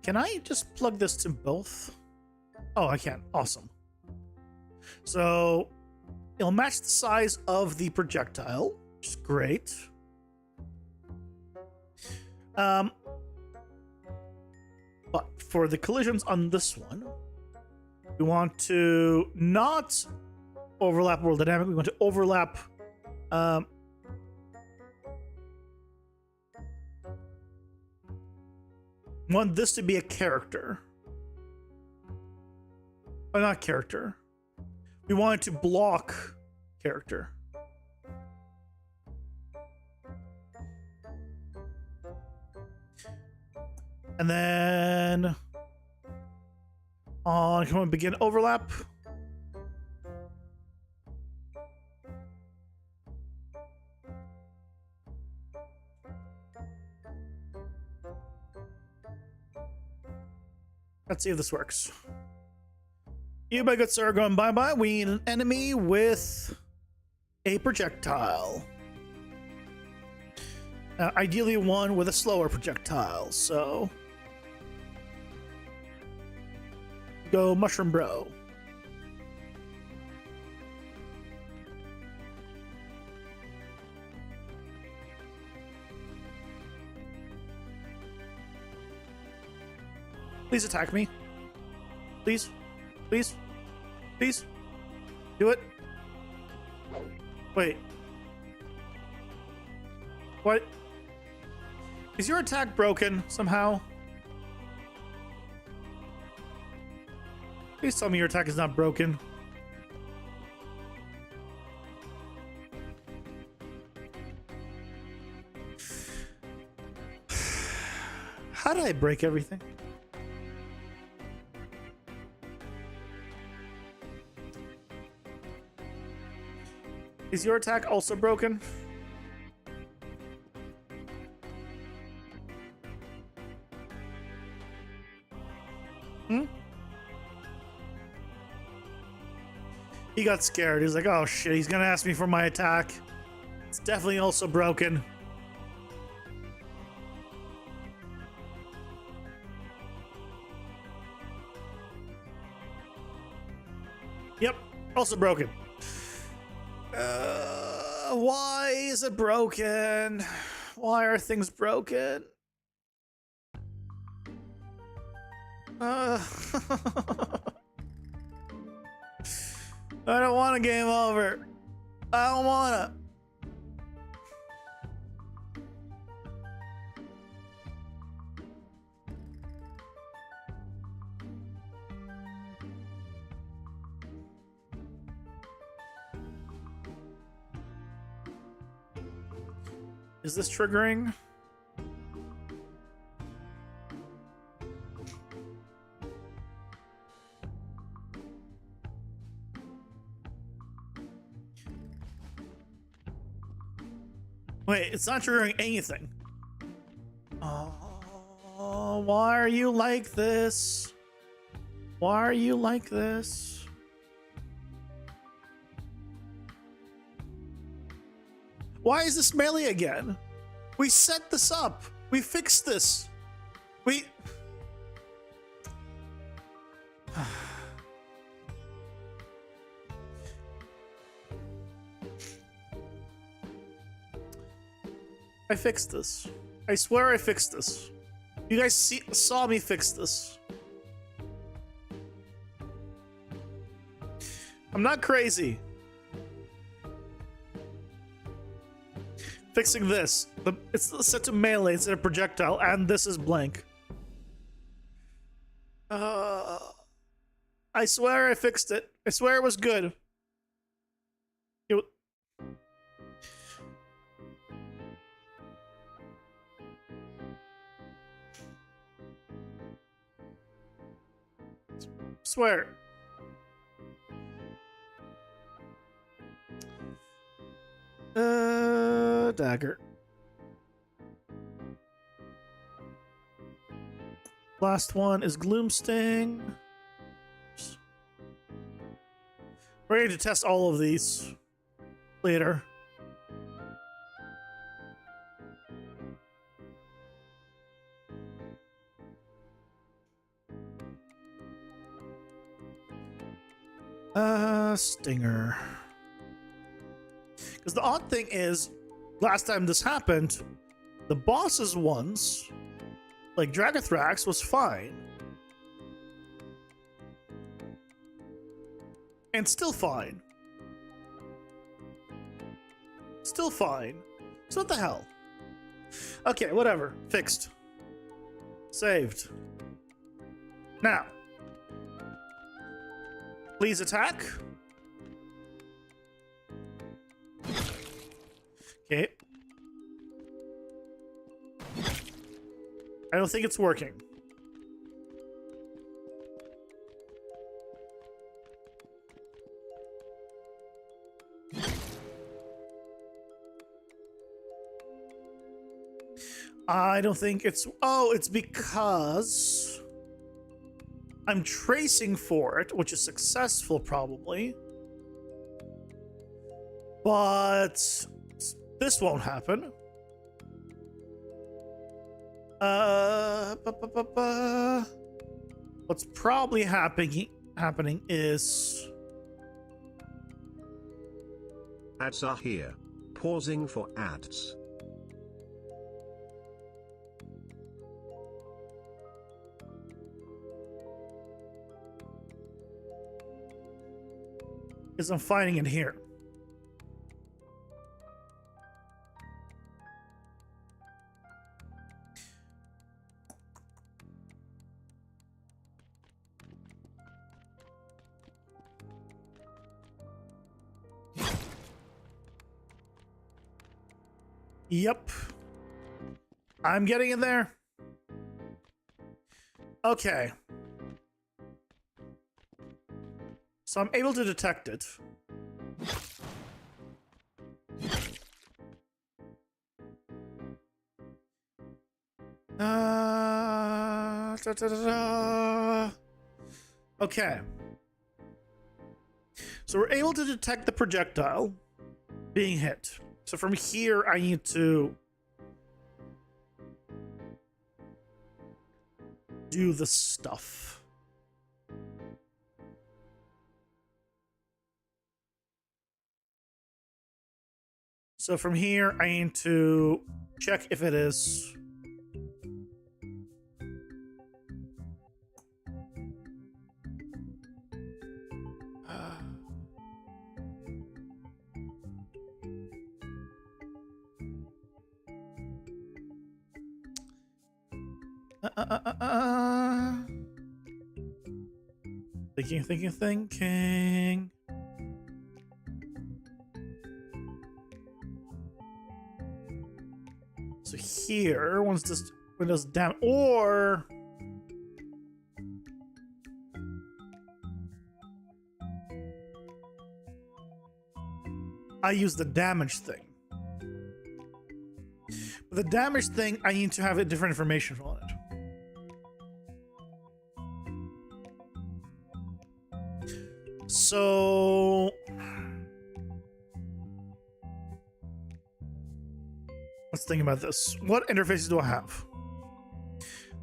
Can I just plug this to both? Oh, I can. Awesome. So it'll match the size of the projectile, which is great. But for the collisions on this one, we want to not overlap world dynamic. We want to overlap want this to be a character. Oh, not character. We want it to block character. And then on come on, begin overlap. Let's see if this works. You, my good sir, are going bye-bye. We need an enemy with a projectile. Ideally one with a slower projectile, so go Mushroom Bro. Please attack me. Please. Please. Please. Do it. Wait. What? Is your attack broken somehow? Please tell me your attack is not broken. How did I break everything? Is your attack also broken? He got scared. He's like, oh shit, he's gonna ask me for my attack. It's definitely also broken. Yep, also broken. Why is it broken? Why are things broken? I don't want a game over. I don't wanna. Is this triggering? Wait, it's not triggering anything. Oh, why are you like this? Why are you like this? Why is this melee again? We set this up. We fixed this. We... I fixed this. I swear I fixed this. You guys saw me fix this. I'm not crazy. Fixing this. It's set to melee instead of projectile, and this is blank. I swear I fixed it. I swear it was good. Swear. Dagger. Last one is Gloomsting. We're ready to test all of these later. Stinger. Because the odd thing is, last time this happened, the bosses ones, like Dragathrax, was fine. And still fine. Still fine. So what the hell? Okay, whatever. Fixed. Saved. Now. Please attack. Okay. I don't think it's working. I don't think it's... Oh, it's because I'm tracing for it, which is successful probably. But this won't happen. What's probably happening is... Ads are here. Pausing for ads. Is I'm finding it here. Yep. I'm getting in there. Okay. So I'm able to detect it. Okay. So we're able to detect the projectile being hit. So from here, I need to do the stuff. So from here, I need to check if it is. Thinking. So here, once this windows down, or I use the damage thing. The damage thing, I need to have a different information on it. So let's think about this. What interfaces do I have?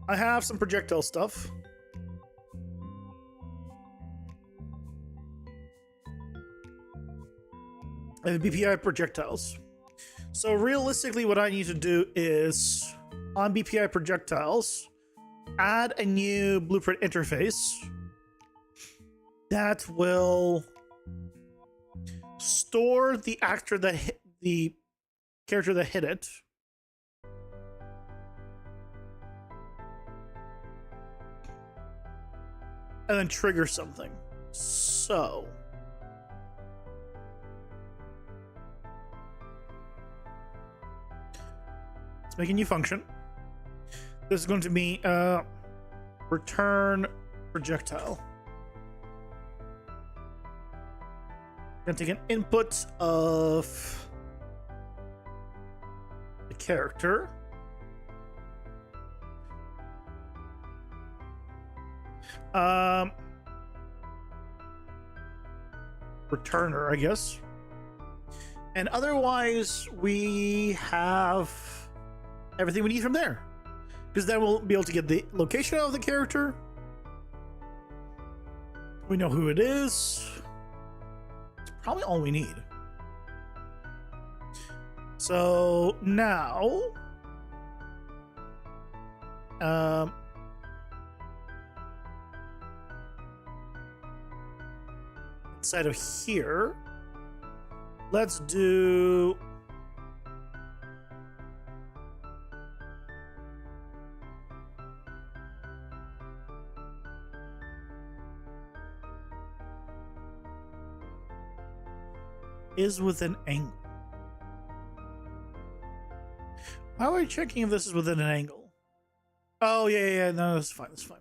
I have some projectile stuff. I have BPI projectiles. So realistically, what I need to do is on BPI projectiles, add a new blueprint interface that will store the actor that hit the character that hit it. And then trigger something. So let's make a new function. This is going to be return projectile. We're going to take an input of the character. Returner, I guess. And otherwise, we have everything we need from there. Because then we'll be able to get the location of the character. We know who it is. It's probably all we need. So now, inside of here, let's do is within angle. How are we checking if this is within an angle? Oh yeah, no, that's fine, that's fine.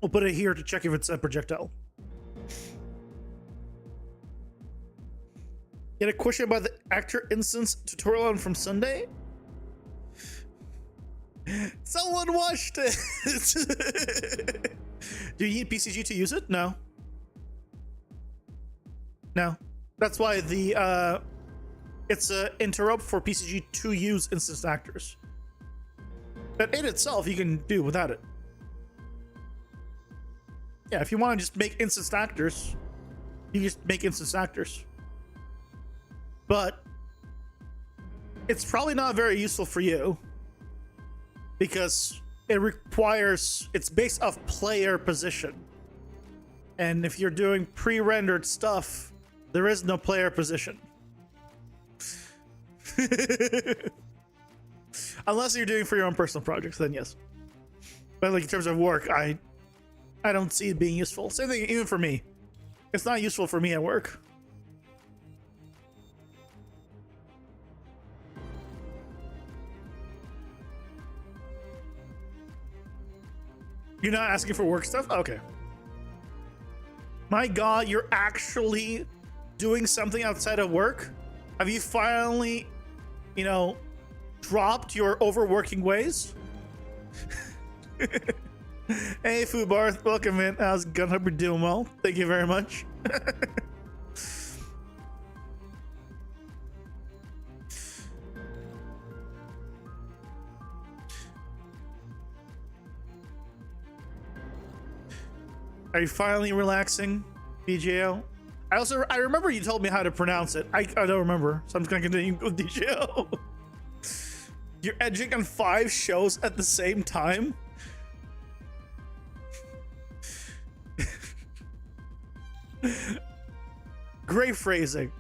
We'll put it here to check if it's a projectile. Get a question about the actor instance tutorial on from Sunday? Someone watched it! Do you need PCG to use it? No. No. That's why the it's an interrupt for PCG to use instance actors. But in itself, you can do without it. Yeah, if you want to just make instance actors, you just make instance actors. But it's probably not very useful for you because it requires, it's based off player position. And if you're doing pre-rendered stuff, there is no player position. Unless you're doing for your own personal projects, then yes. But like in terms of work, I don't see it being useful. Same thing even for me. It's not useful for me at work. You're not asking for work stuff? Okay. My God, you're actually doing something outside of work? Have you finally, you know, dropped your overworking ways? Hey, Fubar, welcome in. How's it going? Hope you're doing well. Thank you very much. Are you finally relaxing, DJO? I remember you told me how to pronounce it. I don't remember, so I'm just gonna continue with DJO. You're edging on 5 shows at the same time? Great phrasing.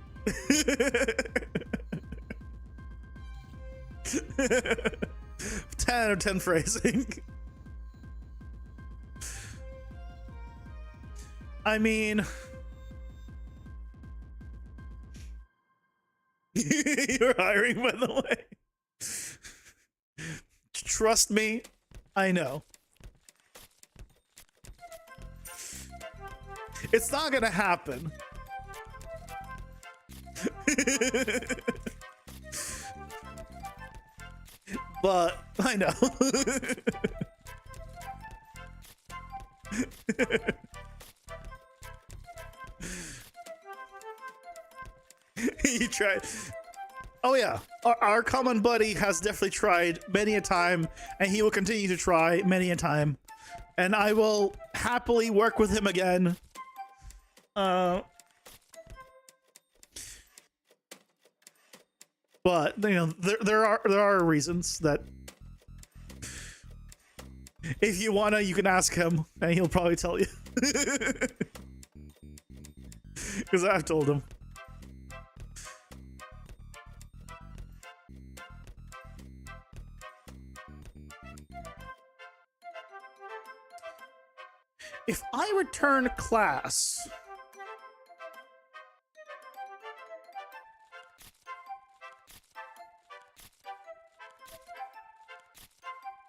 10 out of 10 phrasing. I mean, you're hiring, by the way. Trust me, I know. It's not gonna happen. But I know. You tried. Oh yeah, our common buddy has definitely tried many a time, and he will continue to try many a time, and I will happily work with him again. But you know, there are reasons that if you wanna, you can ask him, and he'll probably tell you. Because I've told him. If I return class,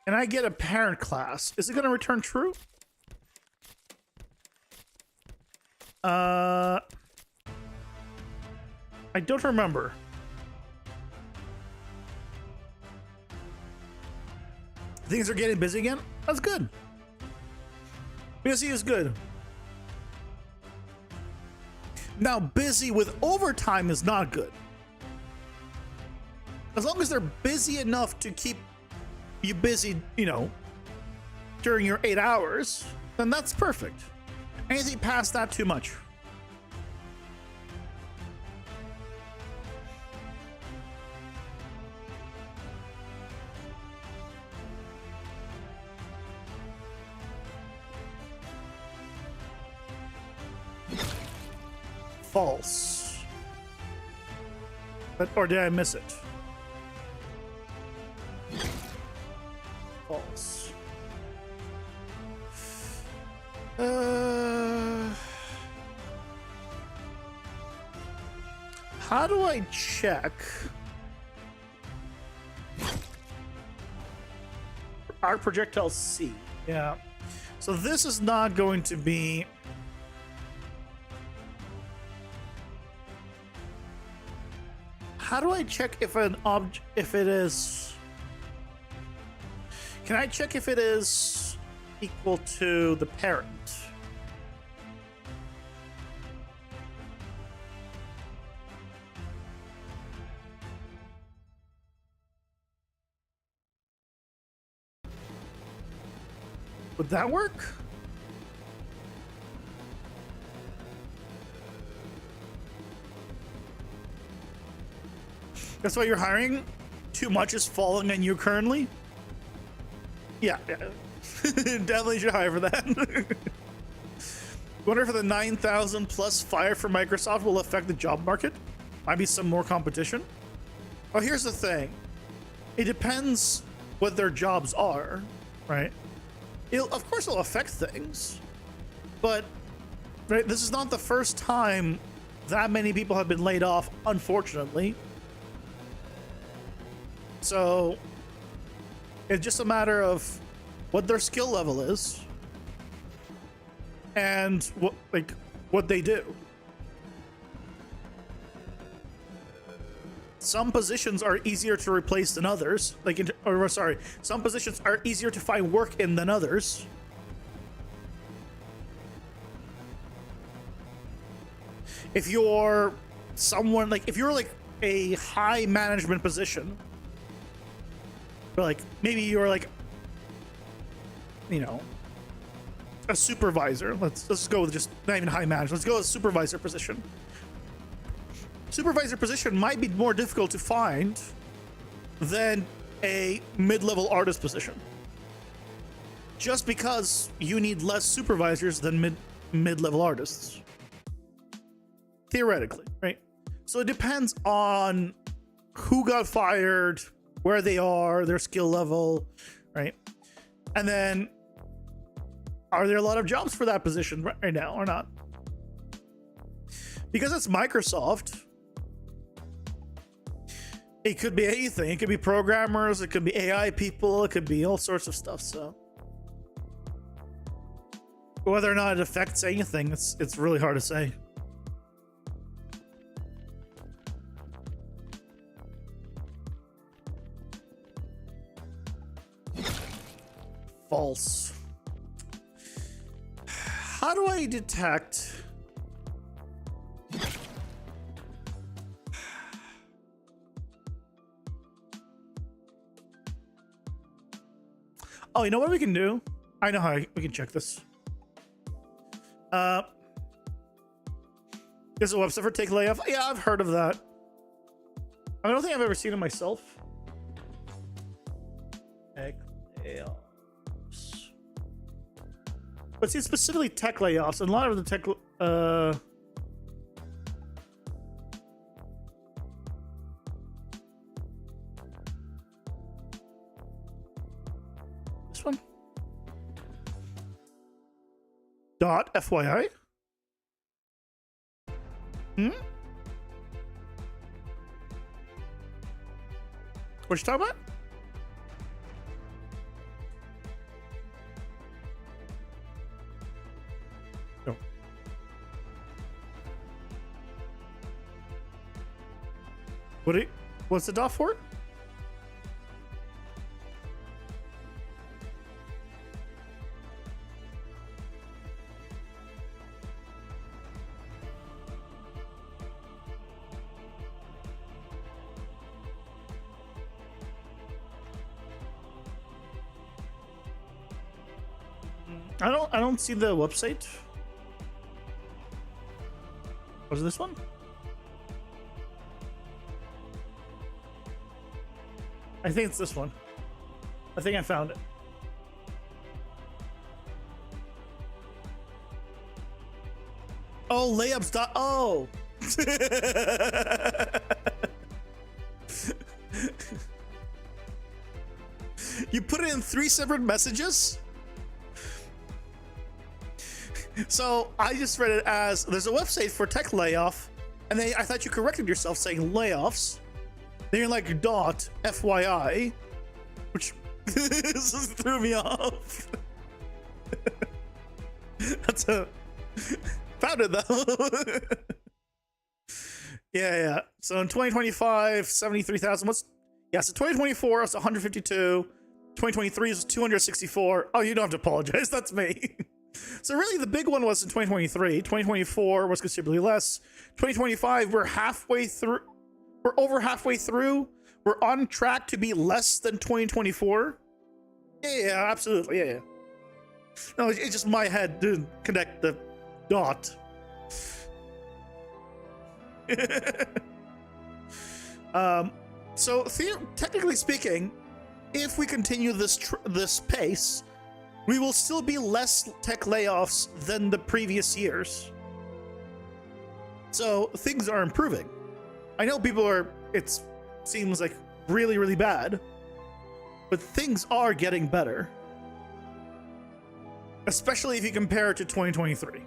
and I get a parent class, is it going to return true? I don't remember. Things are getting busy again? That's good. Busy is good. Now, busy with overtime is not good. As long as they're busy enough to keep you busy, you know, during your 8 hours, then that's perfect. Anything past that, too much. False. Or did I miss it? False. How do I check our projectile C? Yeah. So this is not going to be. How do I check if an object, if it is, can I check if it is equal to the parent? Would that work? That's why you're hiring? Too much is falling on you currently? Yeah. Definitely should hire for that. Wonder if the 9,000 plus fire from Microsoft will affect the job market? Might be some more competition. Oh, here's the thing. It depends what their jobs are, right? Of course it'll affect things, but right, this is not the first time that many people have been laid off, unfortunately. So it's just a matter of what their skill level is and what they do. Some positions are easier to replace than others. Some positions are easier to find work in than others. If you're someone if you're like a high management position, or maybe you're you know, a supervisor. Let's go with just not even high management. Let's go with supervisor position. Supervisor position might be more difficult to find than a mid-level artist position, just because you need less supervisors than mid-level artists, theoretically, right? So it depends on who got fired, where they are, their skill level, right? And then, are there a lot of jobs for that position right now or not? Because it's Microsoft, it could be anything. It could be programmers, it could be AI people, it could be all sorts of stuff. So whether or not it affects anything, it's really hard to say. false. How do I detect? Oh, you know what we can do? I know how we can check this. There's a website for take layoff. Yeah, I've heard of that. I don't think I've ever seen it myself. Tech layoffs. But see, specifically tech layoffs, and a lot of the tech. This one. Dot FYI. What you talking about? No. What's the dot for? I don't see the website. Was it this one? I think it's this one. I think I found it. Oh, layups. Oh. You put it in 3 separate messages? So I just read it as there's a website for tech layoff, and then I thought you corrected yourself saying layoffs. Then you're like dot FYI, which this threw me off. That's a found it though. Yeah. So in 2025, 73,000. So 2024 it's 152. 2023 is 264. Oh, you don't have to apologize. That's me. So really the big one was in 2023. 2024 was considerably less. 2025 we're halfway through. We're over halfway through. We're on track to be less than 2024. Yeah, absolutely. Yeah. No, it's just my head didn't connect the dot. So technically speaking, if we continue this pace, we will still be less tech layoffs than the previous years. So things are improving. I know it seems like really, really bad, but things are getting better. Especially if you compare it to 2023.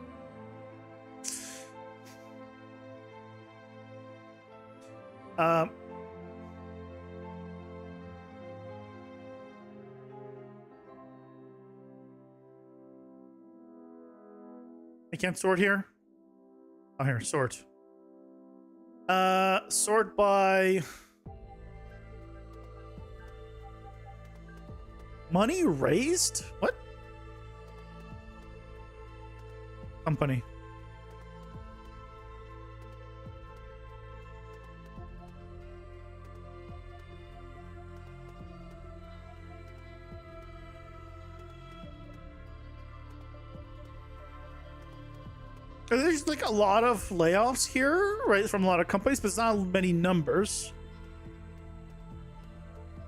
I can't sort here. Oh, here, sort. Sort by money raised? What? Company. There's like a lot of layoffs here, right, from a lot of companies, but it's not many numbers.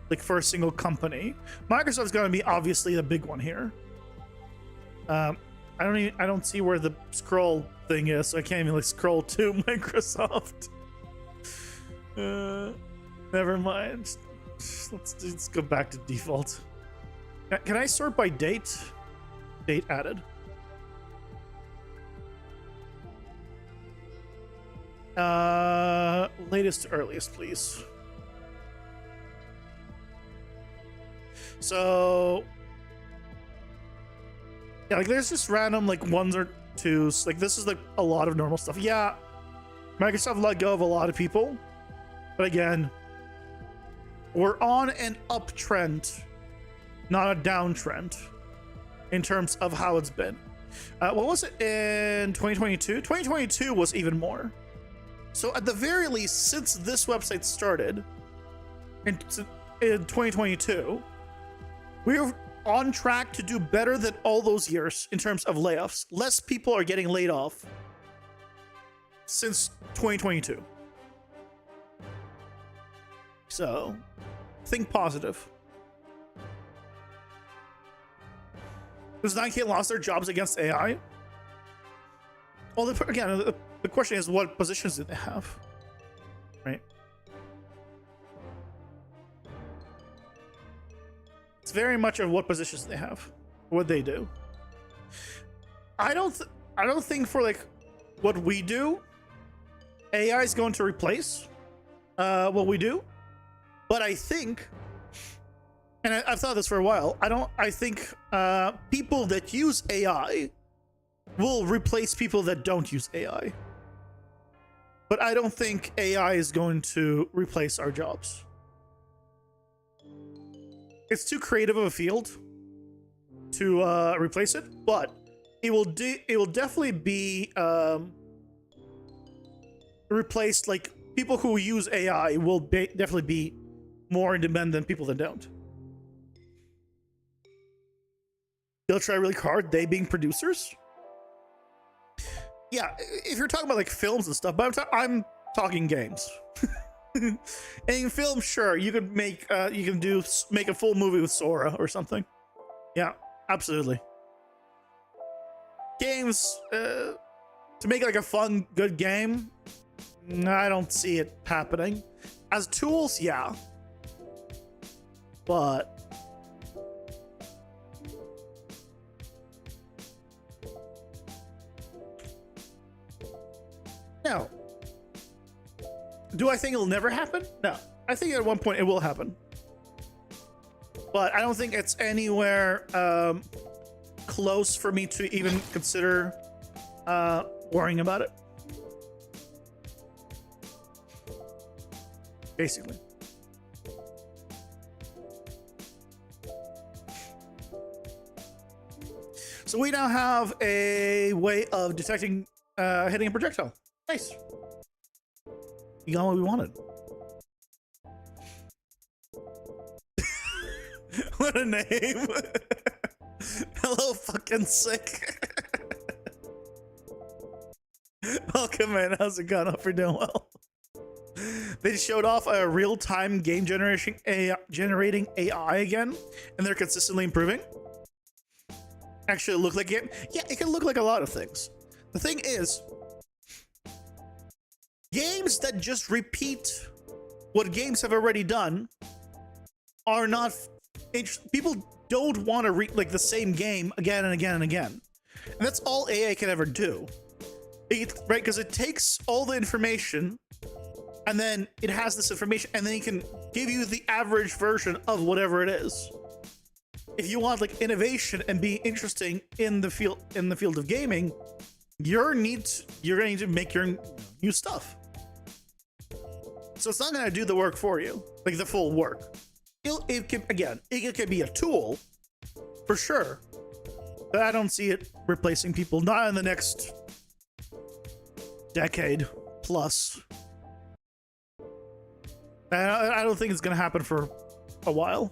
Like for a single company. Microsoft's going to be obviously the big one here. I don't see where the scroll thing is, so I can't even like scroll to Microsoft. Never mind. Let's go back to default. Can I sort by date? Date added. Latest to earliest, please. So yeah, like there's just random like ones or twos. Like this is like a lot of normal stuff. Yeah, Microsoft let go of a lot of people, but again, we're on an uptrend, not a downtrend. in terms of how it's been. What was it in 2022? 2022 was even more. So at the very least, since this website started in 2022, we're on track to do better than all those years in terms of layoffs. Less people are getting laid off since 2022. So think positive. Does 9K lost their jobs against AI? Well, again, the question is, what positions do they have? Right? It's very much of what positions they have, what they do. I don't think for like what we do, AI is going to replace what we do. But I think, and I've thought this for a while, I think people that use AI will replace people that don't use AI. But I don't think AI is going to replace our jobs. It's too creative of a field to replace it, but it will definitely be replaced. Like, people who use AI will definitely be more in demand than people that don't. They'll try really hard, they being producers. Yeah, if you're talking about like films and stuff, but I'm talking games. And in film, sure, you could make make a full movie with Sora or something. Yeah, absolutely. Games, to make like a fun, good game, I don't see it happening. As tools, yeah. But no. Do I think it'll never happen? No. I think at one point it will happen. But I don't think it's anywhere close for me to even consider worrying about it. Basically. So we now have a way of detecting hitting a projectile. Nice. We got what we wanted. What a name. Hello, fucking sick. Welcome in. How's it going? Hope you're doing well. They showed off a real-time game generating AI again, and they're consistently improving. Actually look like it. Yeah, it can look like a lot of things. The thing is, games that just repeat what games have already done are not people don't want to read like the same game again and again and again, and that's all AI can ever do, right? Because it takes all the information and then it has this information and then it can give you the average version of whatever it is. If you want like innovation and be interesting in the field of gaming, you're gonna need to make your new stuff. So it's not gonna do the work for you, like the full work. It can be a tool for sure, but I don't see it replacing people, not in the next decade plus. I don't think it's gonna happen for a while.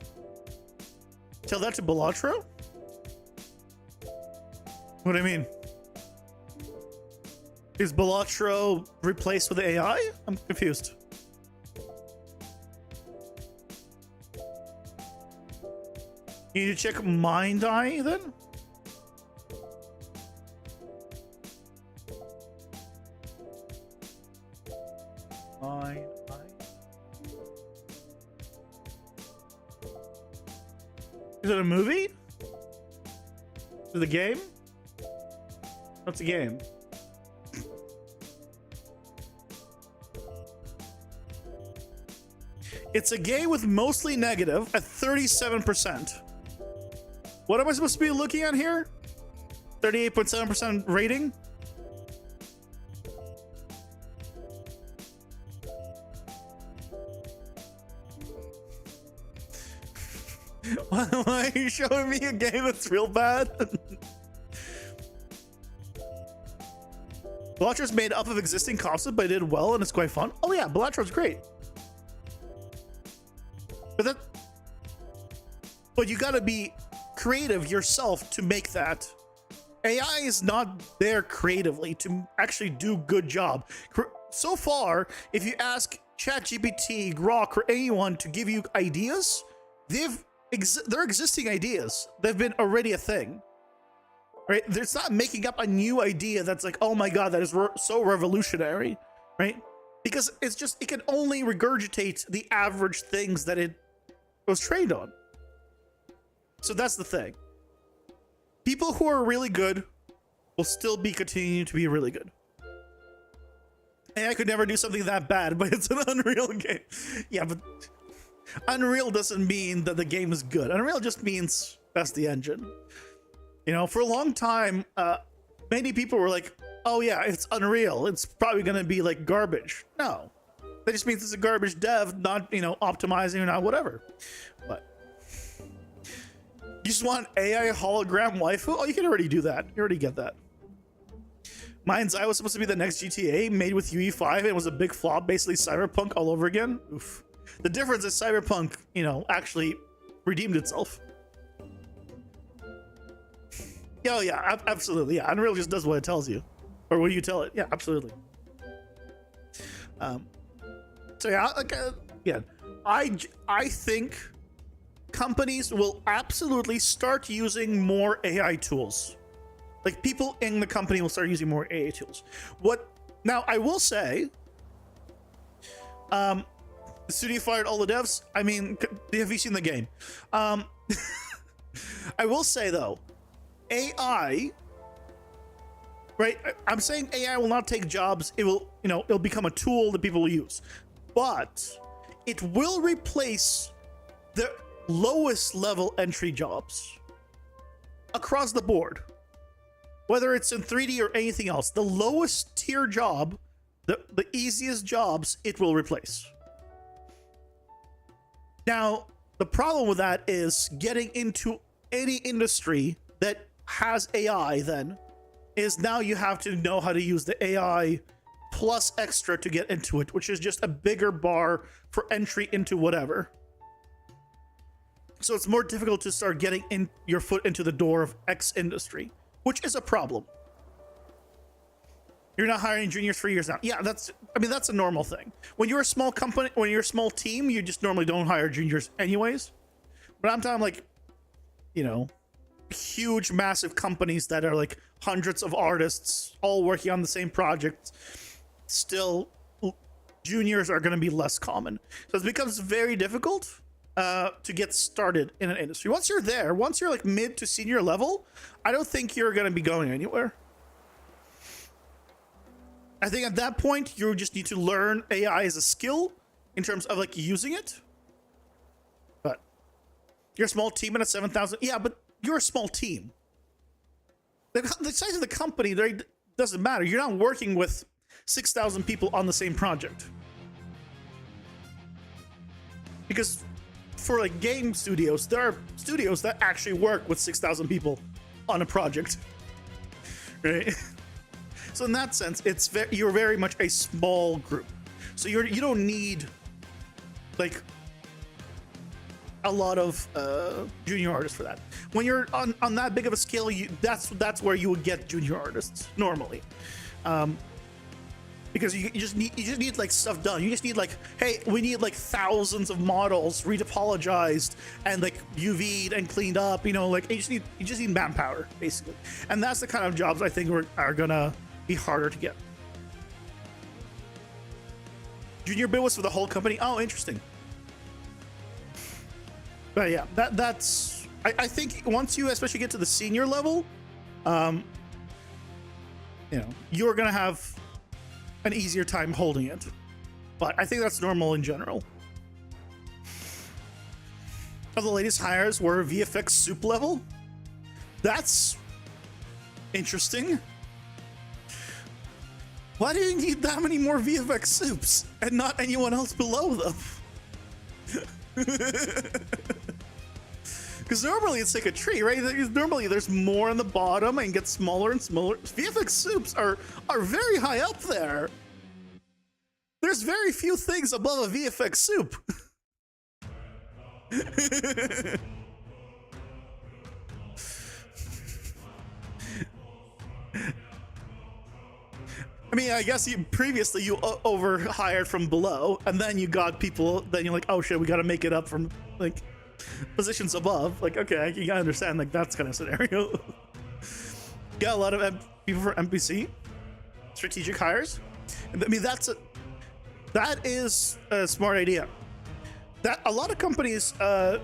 Tell that to Balatro? What do you mean? Is Balatro replaced with AI? I'm confused. You need to check Mind Eye then? Mind Eye. Is it a movie? Is it a game? What's a game? It's a game with mostly negative at 37%. What am I supposed to be looking at here? 38.7% rating? Why are you showing me a game that's real bad? Bellatrix made up of existing concept, but it did well and it's quite fun. Oh yeah, Bellatrix great. But you gotta be creative yourself to make that. AI is not there creatively to actually do good job. So far, if you ask ChatGPT, Grok, or anyone to give you ideas, they're existing ideas. They've been already a thing, right? It's not making up a new idea that's like, oh my god, that is so revolutionary, right? Because it's just, it can only regurgitate the average things that it was trained on. So that's the thing. People who are really good will still be continuing to be really good. AI could never do something that bad, but it's an Unreal game. Yeah, but Unreal doesn't mean that the game is good. Unreal just means that's the engine. You know, for a long time, many people were like, oh yeah, it's Unreal. It's probably going to be like garbage. No, that just means it's a garbage dev, not, you know, optimizing or not, whatever. But you just want AI hologram waifu? Oh, you can already do that. You already get that. Mind's Eye was supposed to be the next GTA made with UE5. It was a big flop, basically Cyberpunk all over again. Oof. The difference is Cyberpunk, you know, actually redeemed itself. Oh yeah, absolutely. Yeah, Unreal just does what it tells you, or what do you tell it? Yeah, absolutely. So yeah, like again, I think companies will absolutely start using more AI tools. Like people in the company will start using more AI tools. Now I will say, the studio fired all the devs. I mean, have you seen the game? I will say though, AI, right? I'm saying AI will not take jobs. It will, you know, it'll become a tool that people will use, but it will replace the lowest level entry jobs across the board. Whether it's in 3D or anything else, the lowest tier job, the easiest jobs, it will replace. Now, the problem with that is getting into any industry that has AI then is now you have to know how to use the AI plus extra to get into it, which is just a bigger bar for entry into whatever. So it's more difficult to start getting in your foot into the door of X industry, which is a problem. You're not hiring juniors for years now. Yeah, that's a normal thing. When you're a small company, when you're a small team, you just normally don't hire juniors anyways. But I'm talking like, you know, huge, massive companies that are like hundreds of artists all working on the same project. Still, juniors are going to be less common. So it becomes very difficult to get started in an industry. Once you're there, once you're like mid to senior level, I don't think you're going to be going anywhere. I think at that point, you just need to learn AI as a skill in terms of like using it. But you're a small team and at 7,000. Yeah, but you're a small team. The size of the company doesn't matter. You're not working with 6,000 people on the same project. Because for like game studios, there are studios that actually work with 6,000 people on a project, right? So in that sense, you're very much a small group. So you don't need like a lot of junior artists for that. When you're on that big of a scale, that's where you would get junior artists normally. Because you just need like stuff done. You just need like, hey, we need like thousands of models retopologized and like UV'd and cleaned up. You know, like you just need manpower basically, and that's the kind of jobs I think are gonna be harder to get. Junior bid was for the whole company. Oh, interesting. But yeah, that's I think once you especially get to the senior level, you know, you're gonna have an easier time holding it. But I think that's normal in general. Of the latest hires were VFX soup level. That's interesting. Why do you need that many more VFX soups and not anyone else below them? Because normally it's like a tree, right? Normally there's more on the bottom and gets smaller and smaller. VFX soups are very high up there. There's very few things above a VFX soup. I mean, I guess previously you overhired from below, and then you got people. Then you're like, oh shit, we got to make it up from like positions above. Like, okay, you gotta understand like that's kind of scenario. Got a lot of people for NPC strategic hires. I mean, that is a smart idea. That a lot of companies, I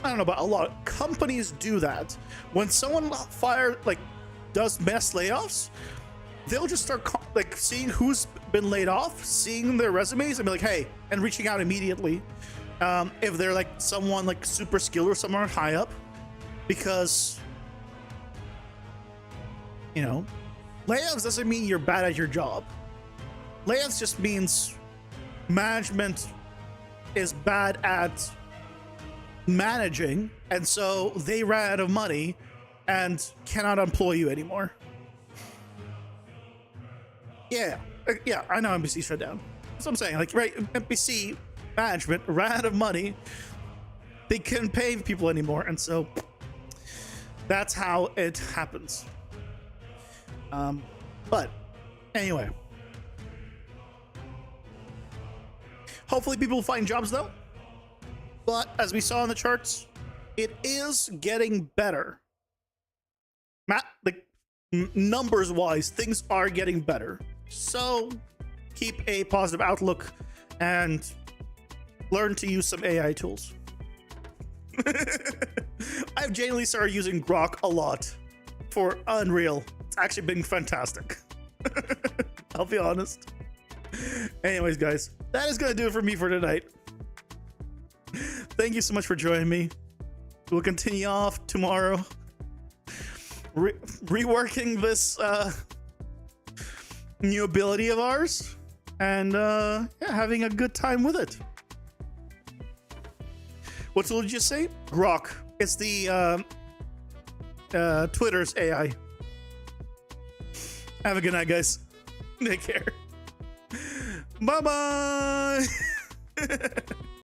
don't know about a lot of companies do that. When someone does mass layoffs, they'll just start like seeing who's been laid off, seeing their resumes, and be like, hey, and reaching out immediately if they're like someone like super skilled or someone high up, because you know, layoffs doesn't mean you're bad at your job. Layoffs just means management is bad at managing, and so they ran out of money and cannot employ you anymore. Yeah, I know NPC shut down. That's what I'm saying. Like, right, NPC management ran out of money. They couldn't pay people anymore, and so that's how it happens. But anyway, hopefully people find jobs though. But as we saw in the charts, it is getting better. Numbers wise, things are getting better. So keep a positive outlook and learn to use some AI tools. I've genuinely started using Grok a lot for Unreal. It's actually been fantastic. I'll be honest. Anyways, guys, that is going to do it for me for tonight. Thank you so much for joining me. We'll continue off tomorrow. Reworking this new ability of ours and having a good time with it. What tool did you say? Grok. It's the Twitter's AI. Have a good night, guys. Take care. Bye-bye.